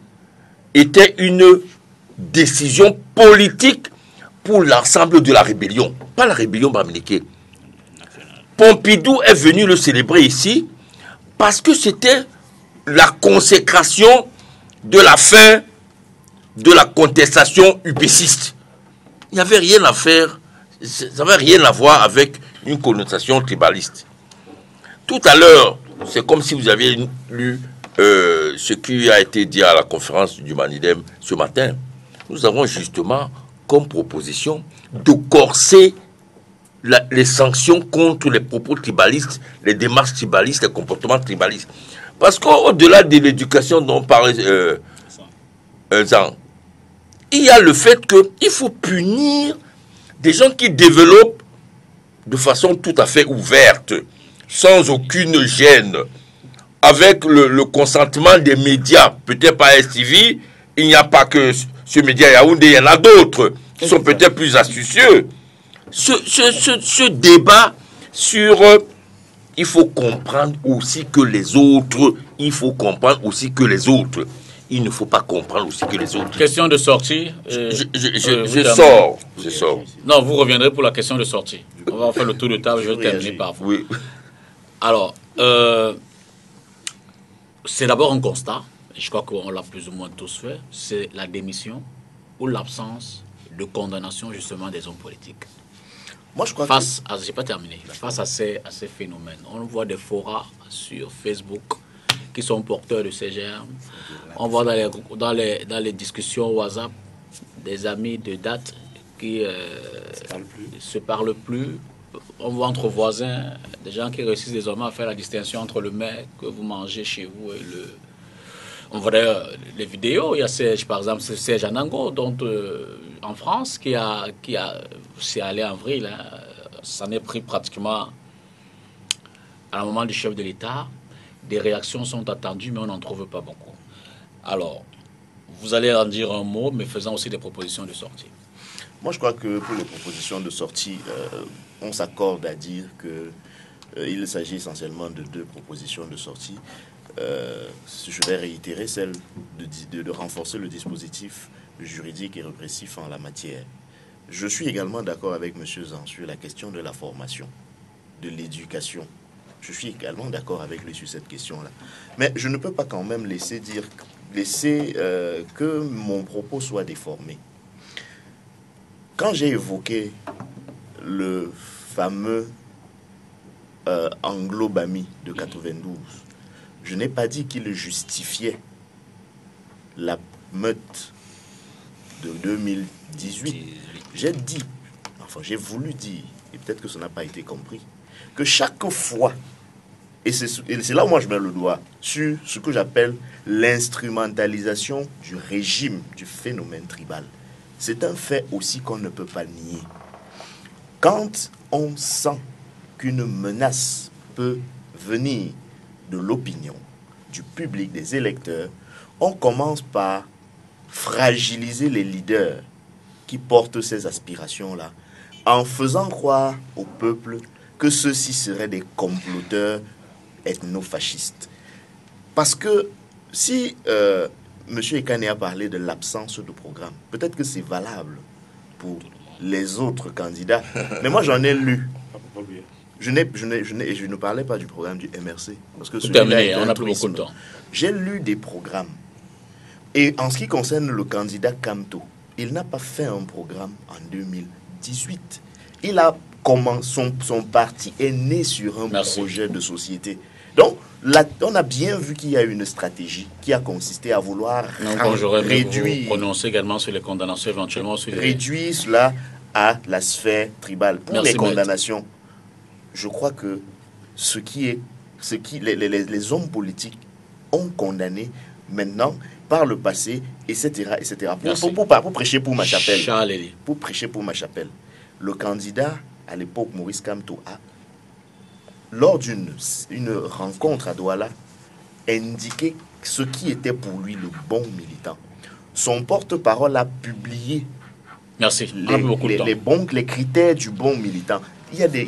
était une décision politique pour l'ensemble de la rébellion, pas la rébellion Bamileke. Pompidou est venu le célébrer ici parce que c'était la consécration de la fin de la contestation upéciste. Il n'y avait rien à faire, ça n'avait rien à voir avec une connotation tribaliste. Tout à l'heure, c'est comme si vous aviez lu ce qui a été dit à la conférence du Manidem ce matin. Nous avons justement comme proposition de corser les sanctions contre les propos tribalistes, les démarches tribalistes, les comportements tribalistes. Parce qu'au-delà de l'éducation dont parlait Zan, il y a le fait qu'il faut punir des gens qui développent de façon tout à fait ouverte, sans aucune gêne, avec le consentement des médias, peut-être pas STV, il n'y a pas que ce média Yaoundé, il y en a d'autres qui sont peut-être plus astucieux. Ce débat sur il faut comprendre aussi que les autres, il faut comprendre aussi que les autres, il ne faut pas comprendre aussi que les autres. Question de sortie. Je sors. Non, vous reviendrez pour la question de sortie. On va faire le tour de table, je vais terminer par vous. Oui. Alors, c'est d'abord un constat, je crois qu'on l'a plus ou moins tous fait, c'est la démission ou l'absence de condamnation justement des hommes politiques. Moi, je crois j'ai pas terminé. Face à ces phénomènes, on voit des forats sur Facebook qui sont porteurs de ces germes. On voit dans les discussions WhatsApp des amis de date qui se parlent plus. On voit entre voisins des gens qui réussissent désormais à faire la distinction entre le mets que vous mangez chez vous et le... On voit d'ailleurs les vidéos, il y a Serge, par exemple, Serge Anango, dont en France, qui s'est allé en vrille, hein, s'en est pris pratiquement à un moment du chef de l'État. Des réactions sont attendues, mais on n'en trouve pas beaucoup. Alors, vous allez en dire un mot, mais faisant aussi des propositions de sortie. Moi, je crois que pour les propositions de sortie, on s'accorde à dire qu'il s'agit essentiellement de deux propositions de sortie. Je vais réitérer celle de renforcer le dispositif juridique et répressif en la matière. Je suis également d'accord avec M. Zan sur la question de la formation, de l'éducation. Je suis également d'accord avec lui sur cette question-là. Mais je ne peux pas quand même laisser que mon propos soit déformé. Quand j'ai évoqué le fameux Anglo-Bami de 92, je n'ai pas dit qu'il justifiait la meute de 2018. J'ai voulu dire, et peut-être que ça n'a pas été compris, que chaque fois, et c'est là où moi je mets le doigt, sur ce que j'appelle l'instrumentalisation du régime, du phénomène tribal. C'est un fait aussi qu'on ne peut pas nier. Quand on sent qu'une menace peut venir de l'opinion, du public, des électeurs, on commence par fragiliser les leaders qui portent ces aspirations-là, en faisant croire au peuple que ceux-ci seraient des comploteurs ethno-fascistes. Parce que si M. Ekane a parlé de l'absence de programme, peut-être que c'est valable pour les autres candidats, mais moi j'en ai lu. Je ne parlais pas du programme du MRC. Parce que terminé, on n'a plus beaucoup de temps. J'ai lu des programmes. Et en ce qui concerne le candidat Kamto, il n'a pas fait un programme en 2018. Il a commencé, son parti est né sur un projet de société. Donc, là, on a bien vu qu'il y a une stratégie qui a consisté à vouloir réduire... Prononcer également sur les condamnations éventuellement. Sur réduire cela à la sphère tribale. Pour Merci, les condamnations, je crois que les hommes politiques ont condamné maintenant, par le passé, etc. etc. Pour prêcher pour ma chapelle. Pour prêcher pour ma chapelle. Le candidat, à l'époque, Maurice Kamto, a, lors d'une rencontre à Douala, indiqué ce qui était pour lui le bon militant. Son porte-parole a publié les critères du bon militant.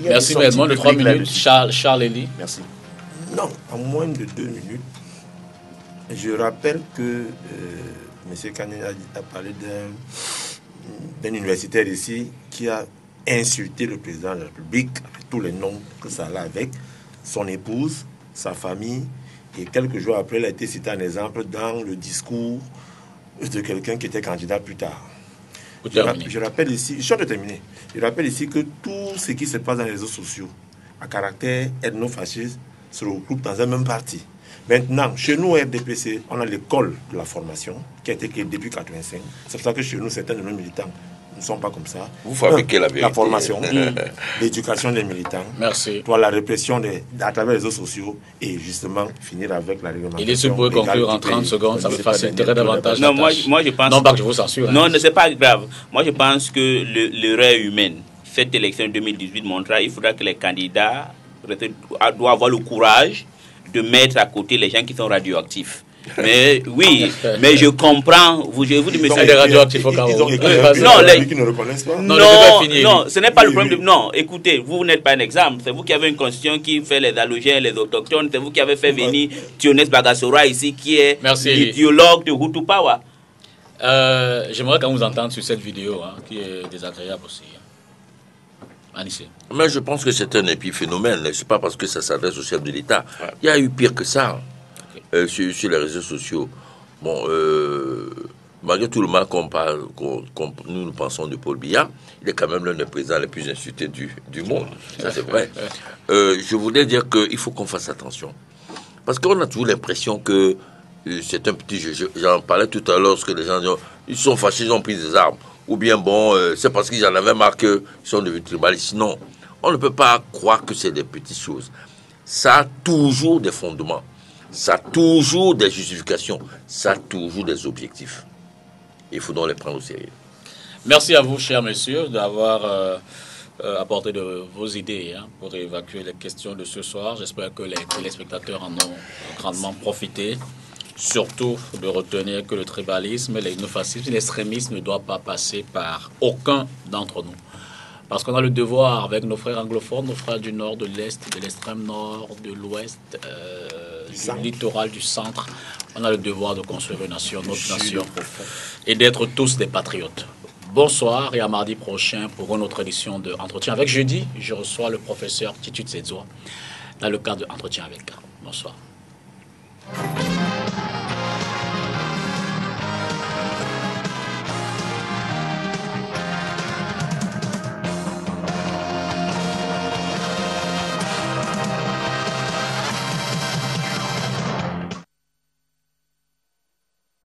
Merci, mais moins de 3 minutes. Charles Elie. Merci. Non, en moins de 2 minutes, je rappelle que M. Kané a parlé d'un universitaire ici qui a insulté le président de la République, avec tous les noms que ça a avec, son épouse, sa famille, et quelques jours après, il a été cité en exemple dans le discours de quelqu'un qui était candidat plus tard. Je rappelle ici, je suis en train de terminer, je rappelle ici que tout ce qui se passe dans les réseaux sociaux, à caractère ethno-fasciste, se regroupe dans un même parti. Maintenant, chez nous, RDPC, on a l'école de la formation qui a été créée depuis 1985. C'est pour ça que chez nous, certains de nos militants ne sont pas comme ça. Vous fabriquez la vérité. La formation, l'éducation des militants, la répression à travers les réseaux sociaux et justement finir avec la réglementation. Il est supposé conclure en 30 secondes, ça me faciliterait davantage. Non, moi je pense. Non, pas que je vous censure. Non, c'est pas grave. Moi je pense que l'erreur humaine, cette élection 2018 montrera, il faudra que les candidats doivent avoir le courage de mettre à côté les gens qui sont radioactifs. Mais oui, mais je comprends. Je vous dis, monsieur, des radioactifs au Cameroun. Non, ce n'est pas le problème. Non, écoutez, vous n'êtes pas un exemple. C'est vous qui avez une constitution qui fait les allogènes, les autochtones. C'est vous qui avez fait venir Tionès Bagassora ici, qui est l'idéologue de Hutu Pawa. J'aimerais quand vous entendre sur cette vidéo, qui est désagréable aussi. Anissé. Mais je pense que c'est un épiphénomène. Ce n'est pas parce que ça s'adresse au chef de l'État. Il y a eu pire que ça. Sur les réseaux sociaux. Bon, malgré tout le mal nous pensons de Paul Biya, il est quand même l'un des présidents les plus insultés du monde. Ça, c'est vrai. Je voudrais dire qu'il faut qu'on fasse attention. Parce qu'on a toujours l'impression que c'est un petit jeu. J'en parlais tout à l'heure, lorsque les gens disent ils sont fâchés, ils ont pris des armes. Ou bien, c'est parce qu'ils en avaient marre qu'ils sont devenus tribalistes. Non, on ne peut pas croire que c'est des petites choses. Ça a toujours des fondements. Ça a toujours des justifications. Ça a toujours des objectifs. Il faut donc les prendre au sérieux. Merci à vous, chers messieurs, d'avoir apporté de vos idées pour évacuer les questions de ce soir. J'espère que les téléspectateurs en ont grandement profité. Surtout de retenir que le tribalisme, l'ethnofascisme, l'extrémisme ne doit pas passer par aucun d'entre nous. Parce qu'on a le devoir, avec nos frères anglophones, nos frères du nord, de l'est, de l'extrême nord, de l'ouest, du littoral, du centre, on a le devoir de construire une nation, notre nation, et d'être tous des patriotes. Bonsoir et à mardi prochain pour une autre édition de Entretien avec. Jeudi, je reçois le professeur Titu Tsedzoa dans le cadre de Entretien avec. Bonsoir.